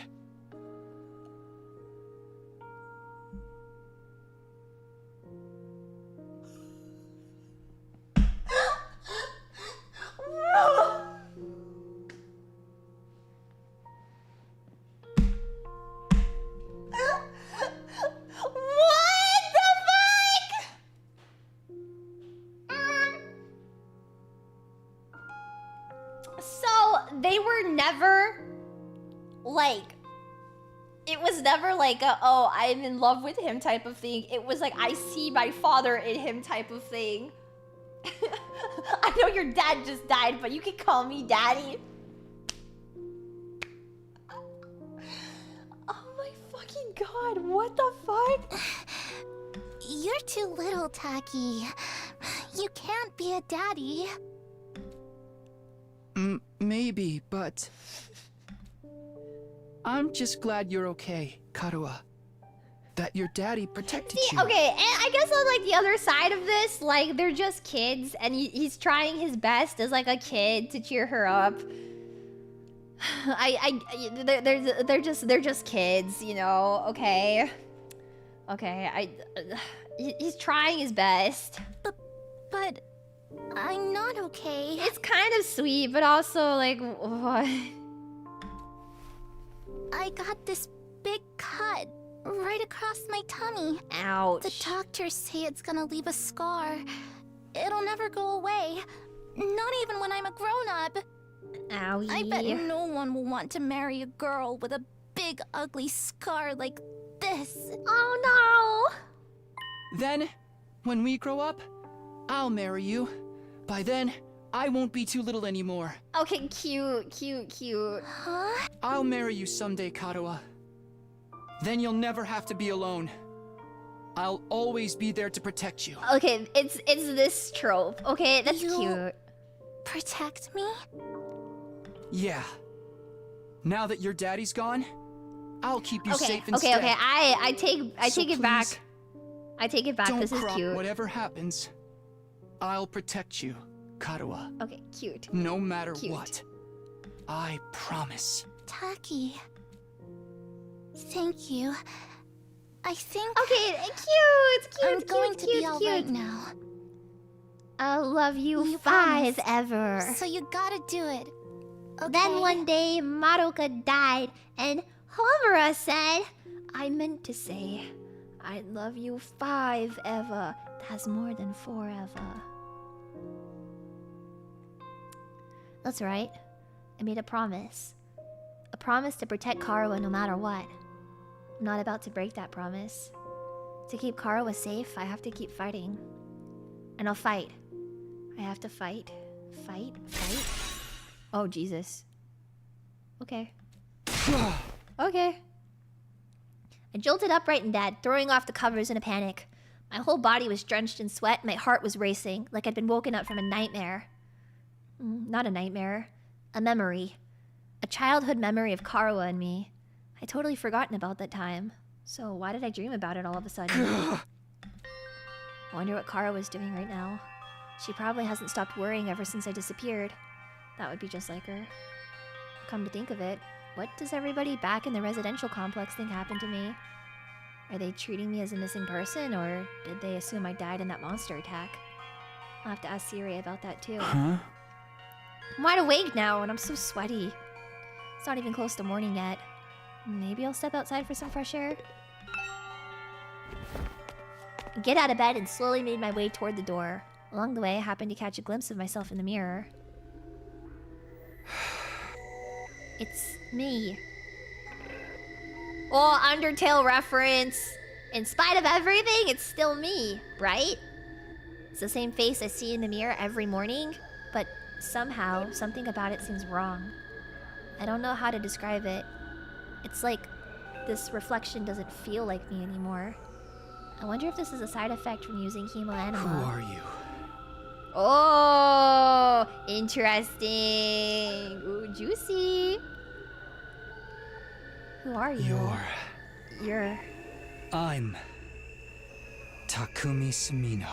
Like a, oh, I'm in love with him type of thing. It was like, I see my father in him type of thing. I know your dad just died, but you can call me daddy. Oh my fucking god, what the fuck? You're too little, Taki. You can't be a daddy. Maybe, but I'm just glad you're okay, Karua. That your daddy protected you. Okay, and I guess on like the other side of this, like they're just kids, and he's trying his best as like a kid to cheer her up. They're just kids, you know. Okay, he's trying his best. But I'm not okay. It's kind of sweet, but also like what? I got this big cut right across my tummy. Ouch. The doctors say it's gonna leave a scar. It'll never go away. Not even when I'm a grown-up. Owie. I bet no one will want to marry a girl with a big ugly scar like this. Oh no! Then, when we grow up, I'll marry you. By then, I won't be too little anymore. Okay, cute. Huh? I'll marry you someday, Karua. Then you'll never have to be alone. I'll always be there to protect you. Okay, it's this trope. Okay, that's cute. Protect me? Yeah. Now that your daddy's gone, I'll keep you safe Okay, instead. okay. I take it back. please, I take it back. Don't This is cry. cute. Whatever happens, I'll protect you, Karuwa. Okay, cute. No matter Cute. what. I promise. Taki. Thank you. I think... Okay, cute, I'm going to be alright now. I'll love you, You five promised. ever. So you gotta do it. Okay? Then one day, Madoka died, and Homura said, I meant to say, I love you, five ever. That's more than forever. That's right. I made a promise. A promise to protect Karuwa no matter what. I'm not about to break that promise. To keep Karuwa safe, I have to keep fighting. And I'll fight. I have to fight. Fight. Oh, Jesus. Okay. Okay. I jolted upright in bed, throwing off the covers in a panic. My whole body was drenched in sweat, my heart was racing, like I'd been woken up from a nightmare. Not a nightmare. A memory. A childhood memory of Karuwa and me. I'd totally forgotten about that time. So why did I dream about it all of a sudden? I wonder what Karuwa's doing right now. She probably hasn't stopped worrying ever since I disappeared. That would be just like her. Come to think of it, what does everybody back in the residential complex think happened to me? Are they treating me as a missing person, or did they assume I died in that monster attack? I'll have to ask Siri about that too. Huh? I'm wide awake now, and I'm so sweaty. It's not even close to morning yet. Maybe I'll step outside for some fresh air? I get out of bed and slowly made my way toward the door. Along the way, I happened to catch a glimpse of myself in the mirror. It's me. Oh, Undertale reference! In spite of everything, it's still me, right? It's the same face I see in the mirror every morning, but somehow, something about it seems wrong. I don't know how to describe it. It's like this reflection doesn't feel like me anymore. I wonder if this is a side effect from using Hemoanima. Who are you? Oh, interesting. Ooh, juicy. Who are you? You're... I'm... Takumi Sumino.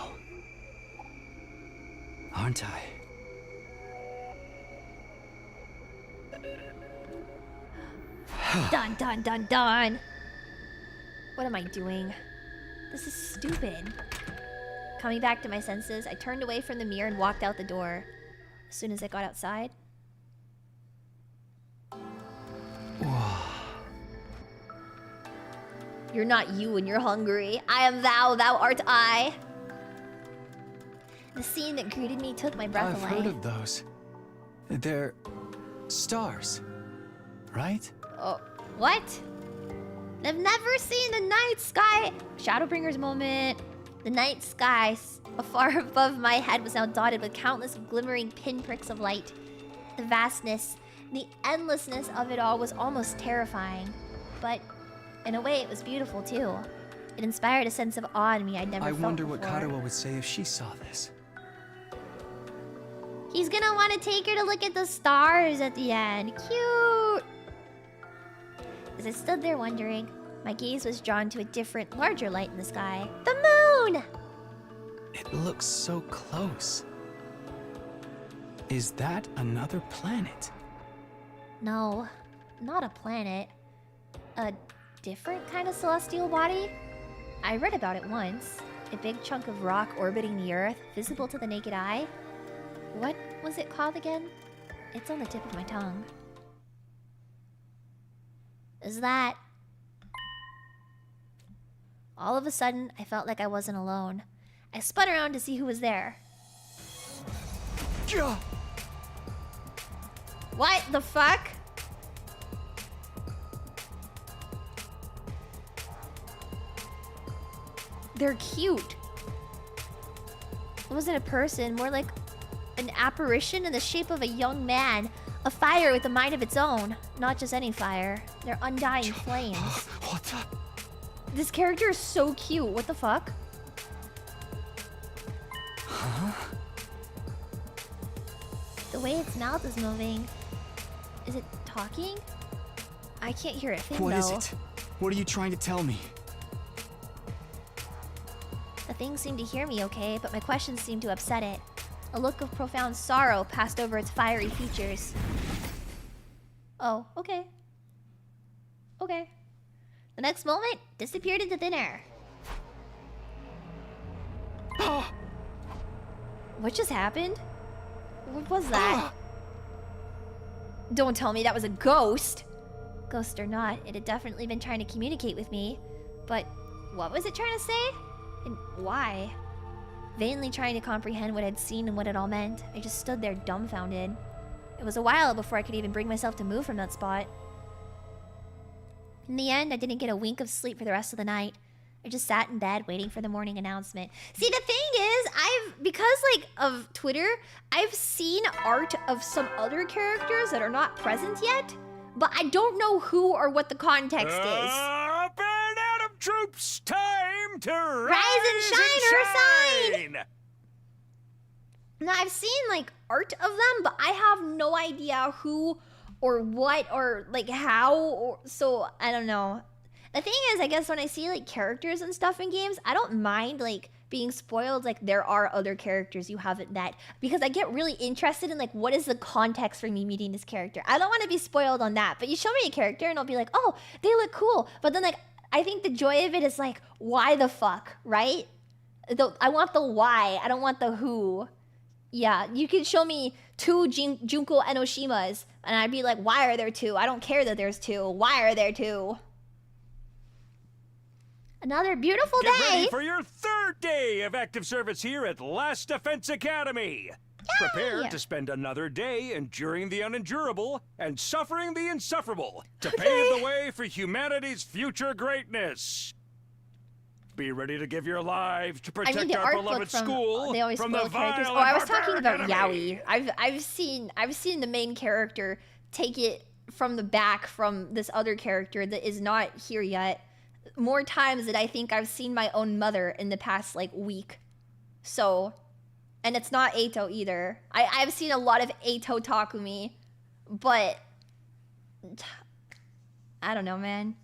Aren't I? Dun dun dun dun! What am I doing? This is stupid. Coming back to my senses, I turned away from the mirror and walked out the door. As soon as I got outside... You're not you and you're hungry. I am thou, thou art I. The scene that greeted me took my breath away. I've heard of those. They're... stars, right? Oh, what? I've never seen the night sky. Shadowbringer's moment. The night sky afar above my head was now dotted with countless glimmering pinpricks of light. The vastness, the endlessness of it all was almost terrifying. But in a way, it was beautiful too. It inspired a sense of awe in me I'd never felt before. I wonder what Karuwa would say if she saw this. He's gonna want to take her to look at the stars at the end. Cute! As I stood there wondering, my gaze was drawn to a different, larger light in the sky. The moon! It looks so close. Is that another planet? No, not a planet. A different kind of celestial body? I read about it once. A big chunk of rock orbiting the Earth, visible to the naked eye. What was it called again? It's on the tip of my tongue. Is that... All of a sudden, I felt like I wasn't alone. I spun around to see who was there. What the fuck? They're cute. It wasn't a person, more like an apparition in the shape of a young man. A fire with a mind of its own. Not just any fire. They're undying flames. What the? This character is so cute. What the fuck? Huh? The way its mouth is moving. Is it talking? I can't hear it. What is it? What are you trying to tell me? The thing seemed to hear me okay, but my questions seemed to upset it. A look of profound sorrow passed over its fiery features. Oh, okay. Okay. The next moment, disappeared into thin air. What just happened? What was that? Don't tell me that was a ghost. Ghost or not, it had definitely been trying to communicate with me. But what was it trying to say? And why? Vainly trying to comprehend what I'd seen and what it all meant, I just stood there dumbfounded. It was a while before I could even bring myself to move from that spot. In the end, I didn't get a wink of sleep for the rest of the night. I just sat in bed waiting for the morning announcement. See, the thing is, because like of Twitter, I've seen art of some other characters that are not present yet, but I don't know who or what the context is. Up and Atom troops, time to rise and shine. Now, I've seen like art of them, but I have no idea who or what or like how, or so I don't know. The thing is, I guess when I see like characters and stuff in games, I don't mind like being spoiled like there are other characters you haven't met, because I get really interested in like what is the context for me meeting this character. I don't want to be spoiled on that, but you show me a character and I'll be like, oh, they look cool. But then like I think the joy of it is like, why the fuck, right? I want the why, I don't want the who. Yeah, you could show me 2 Junko Enoshimas and I'd be like, why are there 2? I don't care that there's 2. Why are there 2? Another beautiful day! Get ready for your 3rd day of active service here at Last Defense Academy! Yay! Prepare to spend another day enduring the unendurable and suffering the insufferable to pave the way for humanity's future greatness. Be ready to give your lives to protect our beloved school from the vile Oh, I was talking about enemy. Yaoi. I've seen the main character take it from the back from this other character that is not here yet. More times than I think I've seen my own mother in the past like week. So, and it's not Eito either. I've seen a lot of Eito Takumi, but I don't know, man.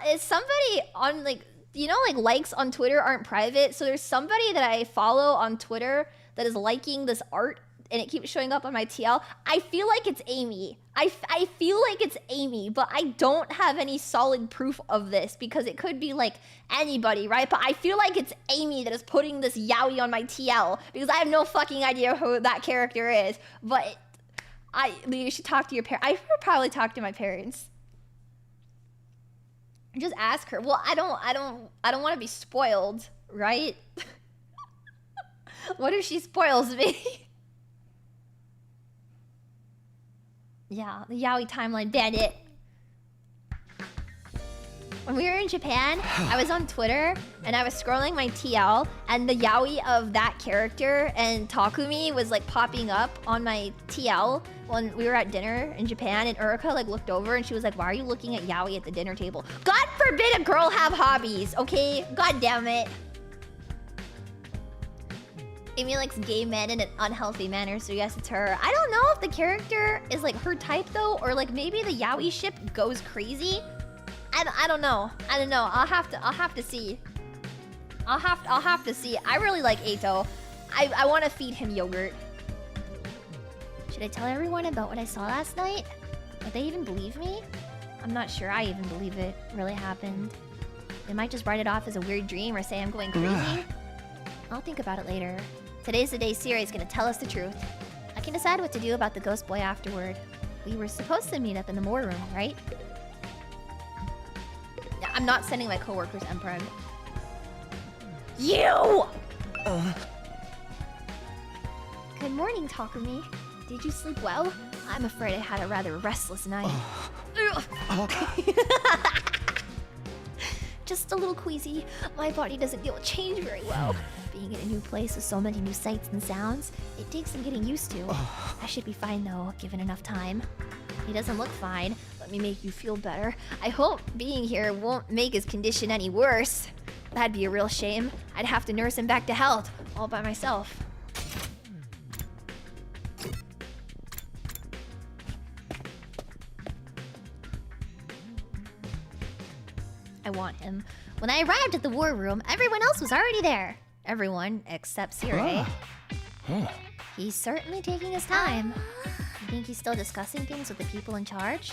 Is somebody on like, you know, like likes on Twitter aren't private, so there's somebody that I follow on Twitter that is liking this art and it keeps showing up on my TL. I feel like it's Eimi. I feel like it's Eimi, but I don't have any solid proof of this because it could be like anybody, right? But I feel like it's Eimi that is putting this yaoi on my TL because I have no fucking idea who that character is. But you should talk to your parents. I should probably talk to my parents. Just ask her. Well, I don't want to be spoiled, right? What if she spoils me? Yeah, the yaoi timeline bandit. When we were in Japan, I was on Twitter and I was scrolling my TL and the yaoi of that character and Takumi was like popping up on my TL when we were at dinner in Japan, and Uruka like looked over and she was like, why are you looking at yaoi at the dinner table? God forbid a girl have hobbies, okay? God damn it. Amy likes gay men in an unhealthy manner, so yes, it's her. I don't know if the character is like her type though, or like maybe the yaoi ship goes crazy. I don't know. I'll have to see. I'll have to see. I really like Eito. I want to feed him yogurt. Should I tell everyone about what I saw last night? Would they even believe me? I'm not sure I even believe it really happened. They might just write it off as a weird dream or say I'm going crazy. I'll think about it later. Today's the day Siri's gonna tell us the truth. I can decide what to do about the ghost boy afterward. We were supposed to meet up in the Moore room, right? I'm not sending my coworkers Emperor. You! Good morning, Takumi. Did you sleep well? I'm afraid I had a rather restless night. Just a little queasy. My body doesn't deal with change very well. Being in a new place with so many new sights and sounds, it takes some getting used to. I should be fine though, given enough time. He doesn't look fine, but Let me make you feel better. I hope being here won't make his condition any worse. That'd be a real shame. I'd have to nurse him back to health, all by myself. I want him. When I arrived at the war room, everyone else was already there. Everyone except Sire. He's certainly taking his time. You think he's still discussing things with the people in charge?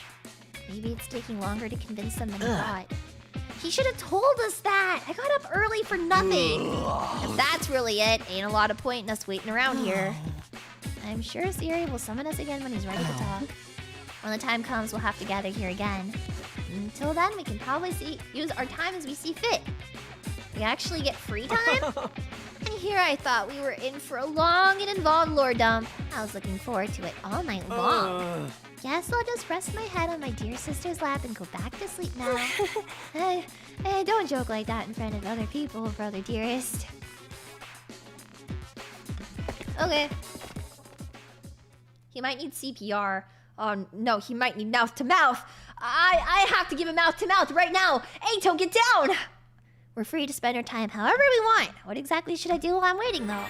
Maybe it's taking longer to convince them than he thought. He should have told us that! I got up early for nothing! If that's really it, ain't a lot of point in us waiting around here. I'm sure Siri will summon us again when he's ready to talk. When the time comes, we'll have to gather here again. Until then, we can probably use our time as we see fit. We actually get free time? And here I thought we were in for a long and involved lore dump. I was looking forward to it all night long. Guess I'll just rest my head on my dear sister's lap and go back to sleep now. Hey, don't joke like that in front of other people, brother dearest. Okay. He might need CPR. Oh no, he might need mouth to mouth. I have to give him mouth to mouth right now. Eito, get down! We're free to spend our time however we want. What exactly should I do while I'm waiting, though?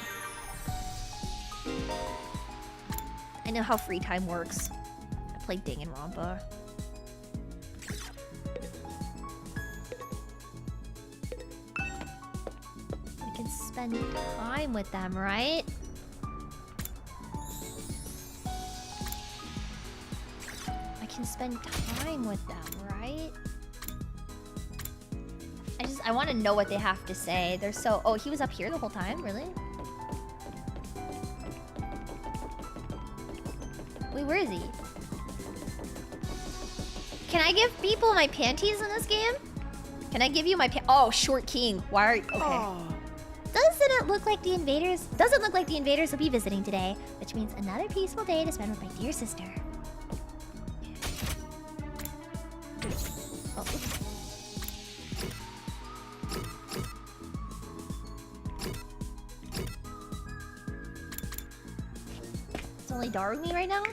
I know how free time works. I play Danganronpa. I can spend time with them, right? I can spend time with them, right? I want to know what they have to say. They're so... Oh, he was up here the whole time? Really? Wait, where is he? Can I give people my panties in this game? Can I give you my Oh, short king. Why are you... Okay. Oh. Doesn't look like the invaders will be visiting today, which means another peaceful day to spend with my dear sister. Oh, oops. It's only Darumi right now?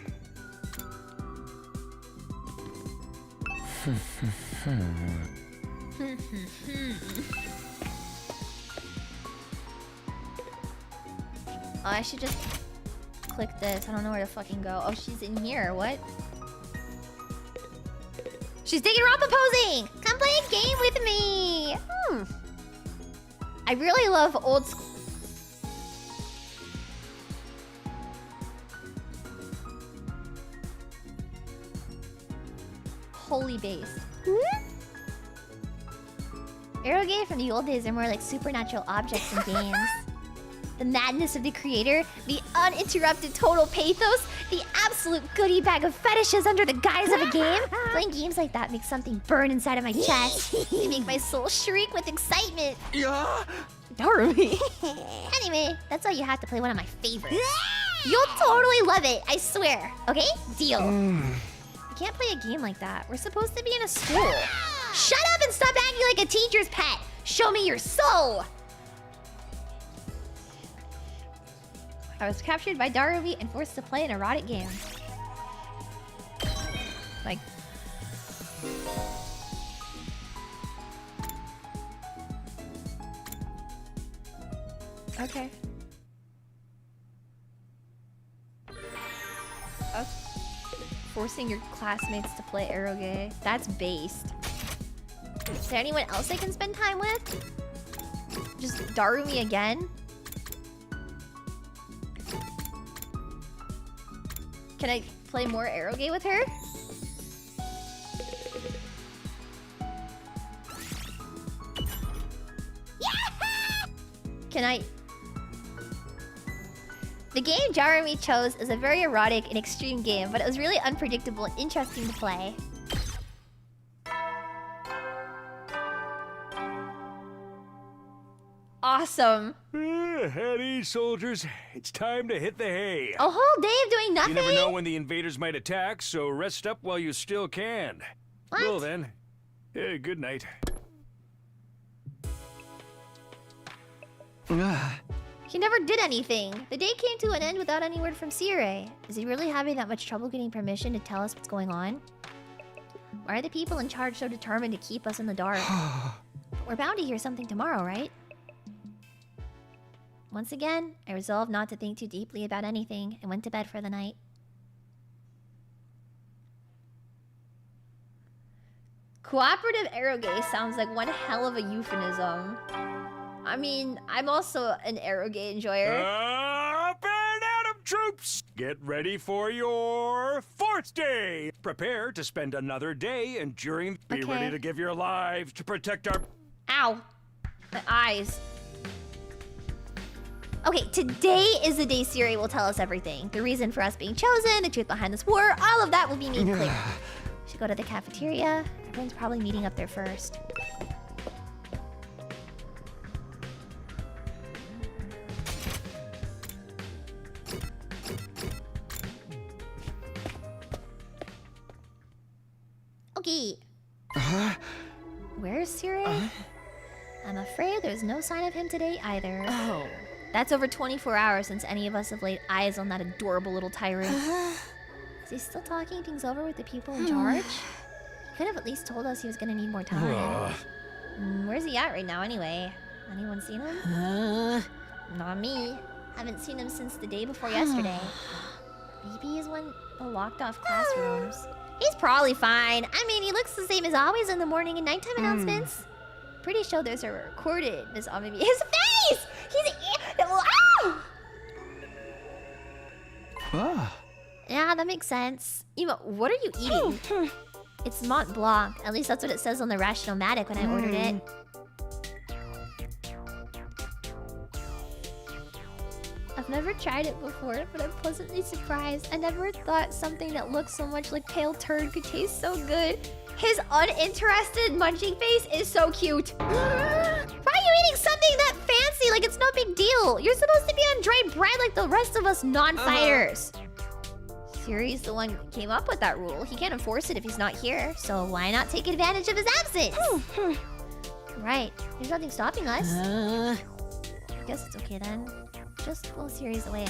Oh, I should just click this. I don't know where to fucking go. Oh, she's in here. What? She's taking Ronpa posing! Come play a game with me! I really love old school. Holy base. Eroge from the old days are more like supernatural objects in games. The madness of the creator, the uninterrupted total pathos, the absolute goodie bag of fetishes under the guise of a game. Playing games like that makes something burn inside of my chest. They make my soul shriek with excitement. Yeah. Darumi. Anyway, that's why you have to play one of my favorites. You'll totally love it, I swear. Okay? Deal. You can't play a game like that. We're supposed to be in a school. Shut up and stop acting like a teacher's pet. Show me your soul. I was captured by Darumi and forced to play an erotic game. Like... Okay. Forcing your classmates to play eroge. That's based. Is there anyone else I can spend time with? Just Darumi again? Can I play more eroge with her? Can I... The game Darumi chose is a very erotic and extreme game, but it was really unpredictable and interesting to play. Awesome. At ease, soldiers. It's time to hit the hay. A whole day of doing nothing? You never know when the invaders might attack, so rest up while you still can. What? Well then, good night. He never did anything. The day came to an end without any word from Sire. Is he really having that much trouble getting permission to tell us what's going on? Why are the people in charge so determined to keep us in the dark? We're bound to hear something tomorrow, right? Once again, I resolved not to think too deeply about anything and went to bed for the night. Cooperative eroge sounds like one hell of a euphemism. I mean, I'm also an eroge enjoyer. Up and Adam troops! Get ready for your 4th day! Prepare to spend another day enduring. Be ready to give your lives to protect our... Ow! My eyes. Okay, today is the day Siri will tell us everything. The reason for us being chosen, the truth behind this war, all of that will be made clear. Should go to the cafeteria. Everyone's probably meeting up there first. Okay. Where's Siri? I'm afraid there's no sign of him today either. Oh. That's over 24 hours since any of us have laid eyes on that adorable little tyrant. Is he still talking things over with the people in charge? He could have at least told us he was gonna need more time. Where's he at right now anyway? Anyone seen him? Not me. Haven't seen him since the day before yesterday. Maybe he's one of the locked off classrooms. He's probably fine. I mean, he looks the same as always in the morning and nighttime announcements. Pretty sure those are recorded, Miss Amemi. His face! He's... Yeah, that makes sense. Emo, what are you eating? It's Mont Blanc. At least that's what it says on the Rationomatic when I ordered it. I've never tried it before, but I'm pleasantly surprised. I never thought something that looks so much like pale turd could taste so good. His uninterested munching face is so cute. Why are you eating something that fancy? Like it's no big deal. You're supposed to be on dry bread like the rest of us non-fighters. Siri's the one who came up with that rule. He can't enforce it if he's not here. So why not take advantage of his absence? Right. There's nothing stopping us. I guess it's okay then. Just while Siri's away.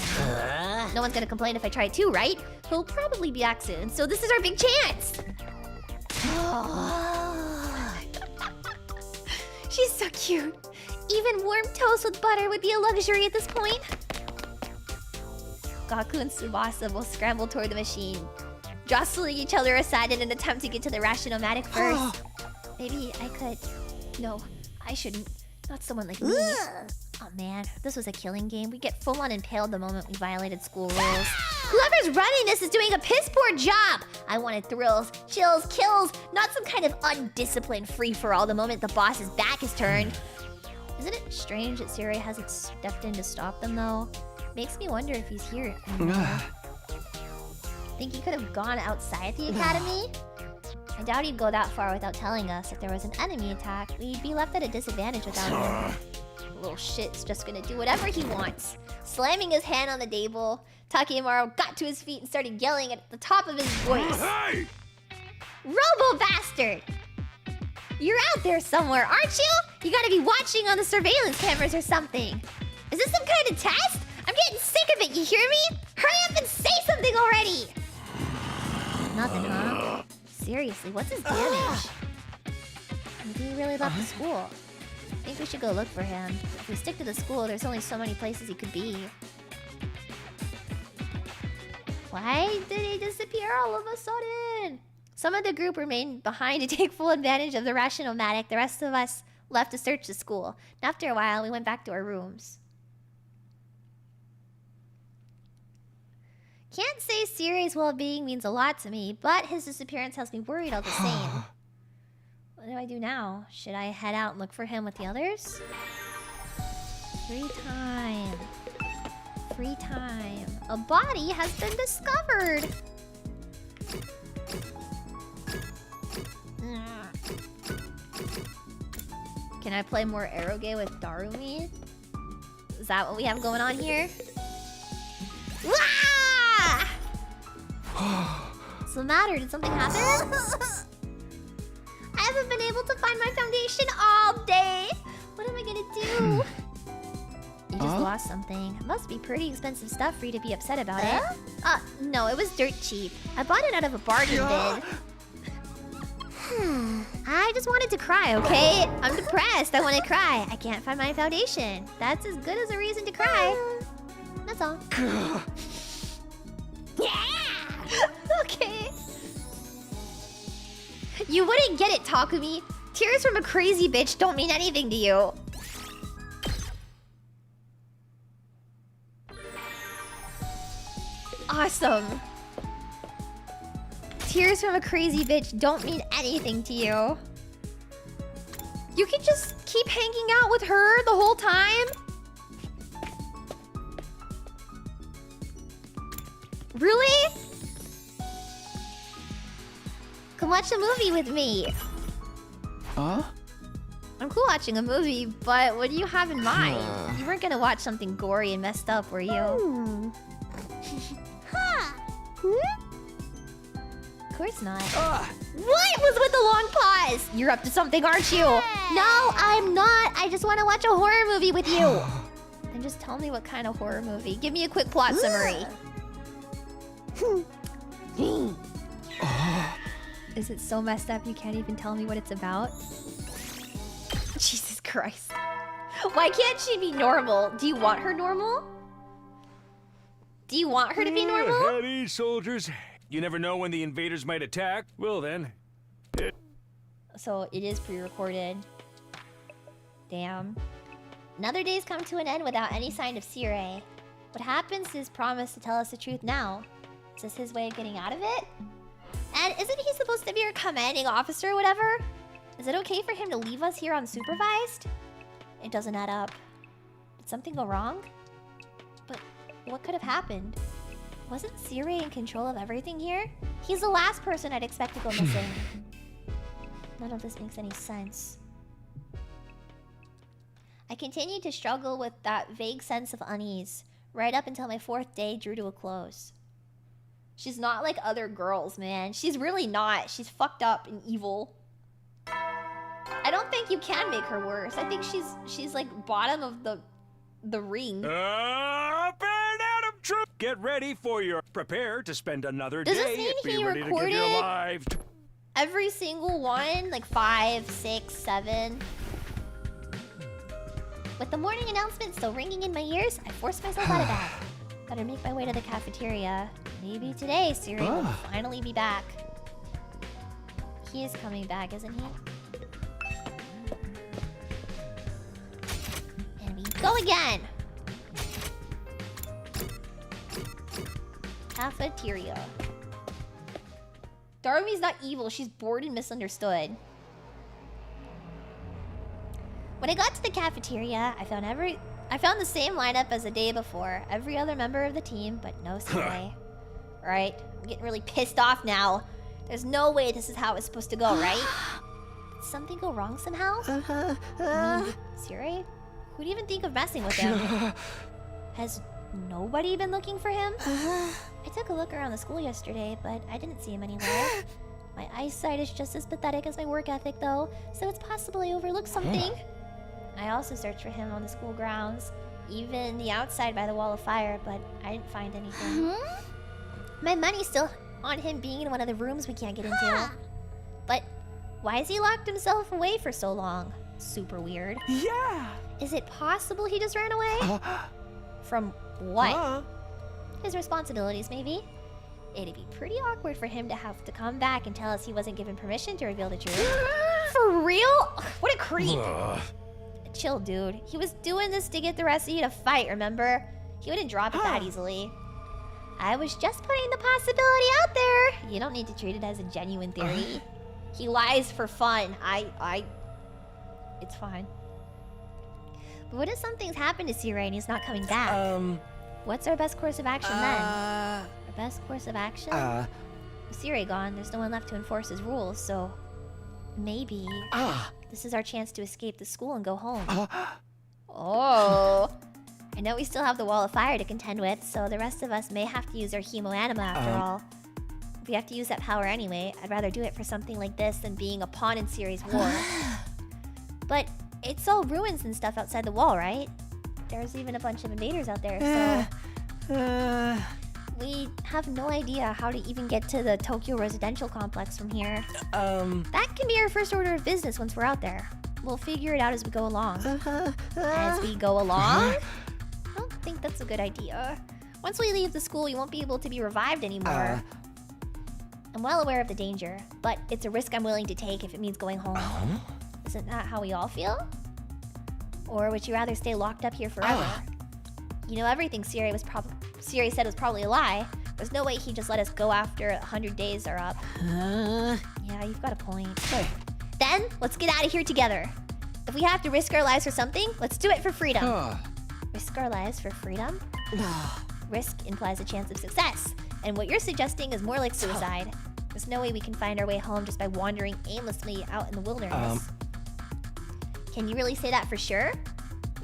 No one's gonna complain if I try it too, right? He'll probably be back soon. So this is our big chance. She's so cute. Even warm toast with butter would be a luxury at this point. Gaku and Tsubasa both scramble toward the machine, jostling each other aside in an attempt to get to the Rationomatic first. Maybe I could... No, I shouldn't. Not someone like me. Oh man, if this was a killing game, we'd get full-on impaled the moment we violated school rules. Whoever's running this is doing a piss-poor job! I wanted thrills, chills, kills, not some kind of undisciplined free-for-all the moment the boss's back is turned. Isn't it strange that Siri hasn't stepped in to stop them, though? Makes me wonder if he's here anymore. Think he could have gone outside the academy? I doubt he'd go that far without telling us. If there was an enemy attack, we'd be left at a disadvantage without him. The little shit's just gonna do whatever he wants. Slamming his hand on the table, Takemaru got to his feet and started yelling at the top of his voice. Hey! Robo bastard! You're out there somewhere, aren't you? You gotta be watching on the surveillance cameras or something. Is this some kind of test? I'm getting sick of it, you hear me? Hurry up and say something already! Nothing, huh? Seriously, what's his damage? Maybe he really left the school. I think we should go look for him. If we stick to the school, there's only so many places he could be. Why did he disappear all of a sudden? Some of the group remained behind to take full advantage of the Rationomatic. The rest of us left to search the school. And after a while, we went back to our rooms. Can't say Siri's well-being means a lot to me, but his disappearance has me worried all the same. What do I do now? Should I head out and look for him with the others? Free time. Free time. A body has been discovered! Can I play more eroge with Darumi? Is that what we have going on here? What's the matter? Did something happen? I haven't been able to find my foundation all day. What am I gonna do? You just lost something. It must be pretty expensive stuff for you to be upset about it. No, it was dirt cheap. I bought it out of a bargain bin. I just wanted to cry, okay? I'm depressed. I want to cry. I can't find my foundation. That's as good as a reason to cry. That's all. Yeah! Okay. You wouldn't get it, Takumi. Tears from a crazy bitch don't mean anything to you. Awesome. Tears from a crazy bitch don't mean anything to you. You can just keep hanging out with her the whole time? Really? Come watch a movie with me. Huh? I'm cool watching a movie, but what do you have in mind? You weren't gonna watch something gory and messed up, were you? Of course not. What was with the long pause? You're up to something, aren't you? No, I'm not. I just want to watch a horror movie with you. Then just tell me what kind of horror movie. Give me a quick plot summary. Is it so messed up you can't even tell me what it's about? Jesus Christ. Why can't she be normal? Do you want her normal? Do you want her to be normal? Howdy, soldiers. You never know when the invaders might attack. Well then. So it is pre-recorded. Damn. Another day's come to an end without any sign of Sirei. What happens to his promise to tell us the truth now? Is this his way of getting out of it? And isn't he supposed to be our commanding officer or whatever? Is it okay for him to leave us here unsupervised? It doesn't add up. Did something go wrong? But what could have happened? Wasn't Sirei in control of everything here? He's the last person I'd expect to go missing. None of this makes any sense. I continued to struggle with that vague sense of unease, right up until my 4th day drew to a close. She's not like other girls, man. She's really not. She's fucked up and evil. I don't think you can make her worse. I think she's like bottom of the ring. Up and Adam Troop! Get ready for your... Prepare to spend another day. Does this mean Be he ready recorded to give your life. every single one? Like 5, 6, 7? With the morning announcement still ringing in my ears, I forced myself out of bed. Better make my way to the cafeteria. Maybe today Sirei will finally be back. He is coming back, isn't he? And we go again! Cafeteria. Darumi's not evil, she's bored and misunderstood. When I got to the cafeteria, I found the same lineup as the day before. Every other member of the team, but no Sirei. Right? I'm getting really pissed off now. There's no way this is how it's supposed to go, right? Did something go wrong somehow? Sirei? Who'd even think of messing with him? Has nobody been looking for him? I took a look around the school yesterday, but I didn't see him anywhere. My eyesight is just as pathetic as my work ethic, though, so it's possible I overlooked something. I also searched for him on the school grounds, even the outside by the wall of fire, but I didn't find anything. My money's still on him being in one of the rooms we can't get into. But why has he locked himself away for so long? Super weird. Yeah! Is it possible he just ran away? From what? His responsibilities, maybe? It'd be pretty awkward for him to have to come back and tell us he wasn't given permission to reveal the truth. For real? What a creep. Chill, dude. He was doing this to get the rest of you to fight, remember? He wouldn't drop it that easily. I was just putting the possibility out there. You don't need to treat it as a genuine theory. He lies for fun. It's fine. But what if something's happened to Sirei and he's not coming back? What's our best course of action then? Our best course of action? With Sirei gone, there's no one left to enforce his rules, so... Maybe... This is our chance to escape the school and go home. Oh... I know we still have the wall of fire to contend with, so the rest of us may have to use our Hemo Anima after all. If we have to use that power anyway, I'd rather do it for something like this than being a pawn in Siri's war. But it's all ruins and stuff outside the wall, right? There's even a bunch of invaders out there, so... We have no idea how to even get to the Tokyo residential complex from here. That can be our first order of business once we're out there. We'll figure it out as we go along. As we go along? I don't think that's a good idea. Once we leave the school, you won't be able to be revived anymore. I'm well aware of the danger, but it's a risk I'm willing to take if it means going home. Isn't that how we all feel? Or would you rather stay locked up here forever? You know, everything Siri said was probably a lie. There's no way he'd just let us go after 100 days are up. Yeah, you've got a point. Then, let's get out of here together. If we have to risk our lives for something, let's do it for freedom. Risk our lives for freedom? Risk implies a chance of success. And what you're suggesting is more like suicide. There's no way we can find our way home just by wandering aimlessly out in the wilderness. Can you really say that for sure?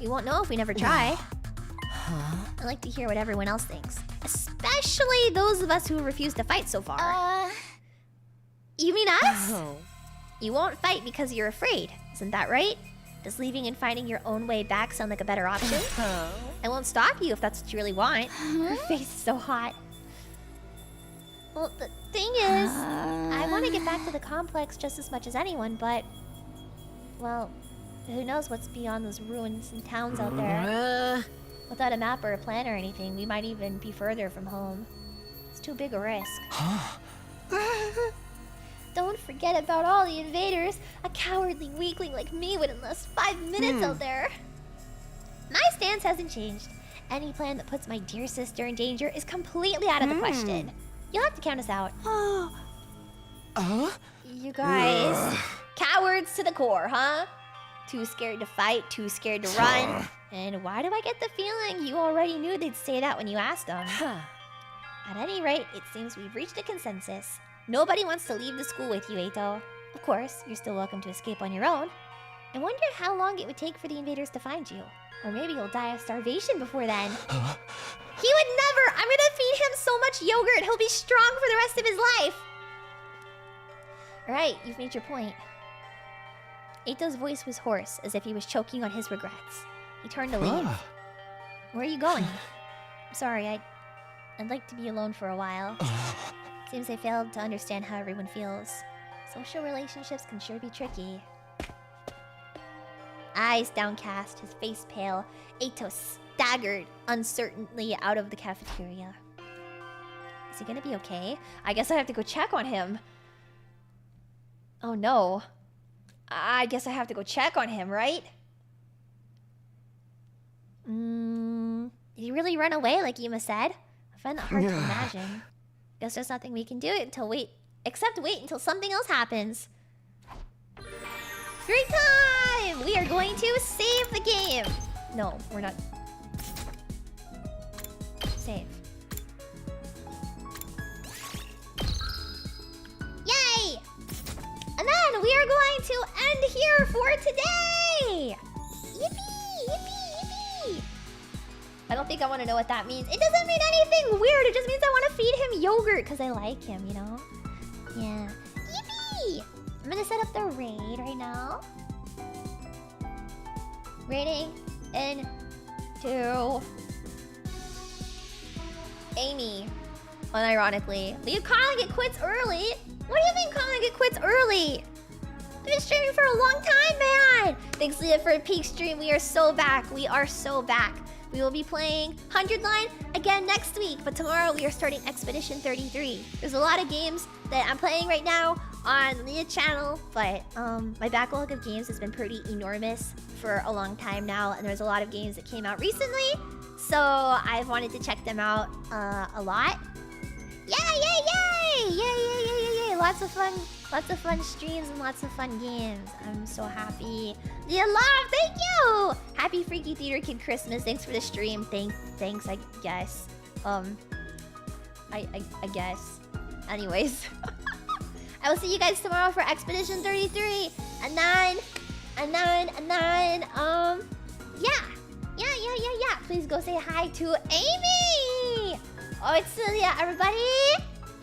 We won't know if we never try. I'd like to hear what everyone else thinks. Especially those of us who refuse to fight so far. You mean us? You won't fight because you're afraid, isn't that right? Does leaving and finding your own way back sound like a better option? I won't stop you if that's what you really want. Her face is so hot. Well, the thing is, I want to get back to the complex just as much as anyone, but... well, who knows what's beyond those ruins and towns out there. Without a map or a plan or anything, we might even be further from home. It's too big a risk. Don't forget about all the invaders. A cowardly weakling like me wouldn't last 5 minutes out there. My stance hasn't changed. Any plan that puts my dear sister in danger is completely out of the question. You'll have to count us out. You guys... cowards to the core, huh? Too scared to fight, too scared to run. And why do I get the feeling you already knew they'd say that when you asked them? At any rate, it seems we've reached a consensus. Nobody wants to leave the school with you, Eito. Of course, you're still welcome to escape on your own. I wonder how long it would take for the invaders to find you. Or maybe you'll die of starvation before then. He would never! I'm gonna feed him so much yogurt, he'll be strong for the rest of his life! Alright, you've made your point. Eito's voice was hoarse, as if he was choking on his regrets. He turned to leave. Where are you going? I'm sorry, I'd like to be alone for a while. Seems I failed to understand how everyone feels. Social relationships can sure be tricky. Eyes downcast, his face pale, Eito staggered uncertainly out of the cafeteria. Is he gonna be okay? I guess I have to go check on him. Oh no. I guess I have to go check on him, right? Did he really run away like Yuma said? I find that hard to imagine. Guess there's nothing we can do except wait until something else happens. Free time! We are going to save the game. No, we're not. Save. Yay! And then we are going to end here for today! Yippee! Yippee! Yippee! I don't think I want to know what that means. It doesn't mean anything weird. It just means I want to feed him yogurt because I like him, you know? Yeah. Yippee! I'm gonna set up the raid right now. Raiding into Eimi. Unironically. Leave calling it quits early? What do you mean calling it quits early? I've been streaming for a long time, man! Thanks, Leah, for a peak stream. We are so back. We are so back. We will be playing 100 Line again next week, but tomorrow we are starting Expedition 33. There's a lot of games that I'm playing right now on the channel, but my backlog of games has been pretty enormous for a long time now, and there's a lot of games that came out recently, so I've wanted to check them out a lot. Yay, yay, yay! Yay, yay, yay, yay, yay! Lots of fun streams and lots of fun games. I'm so happy. Yeah, love, thank you! Happy Freaky Theater Kid Christmas. Thanks for the stream. Thanks, I guess. I guess. Anyways. I will see you guys tomorrow for Expedition 33. And then, yeah. Please go say hi to Amy! Oh, it's Celia, everybody!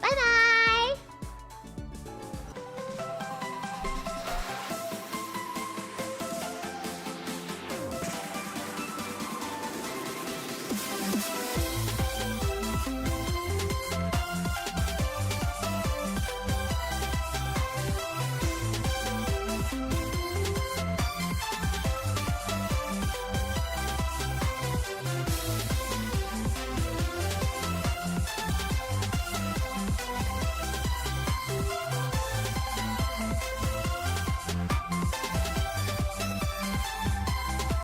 Bye-bye!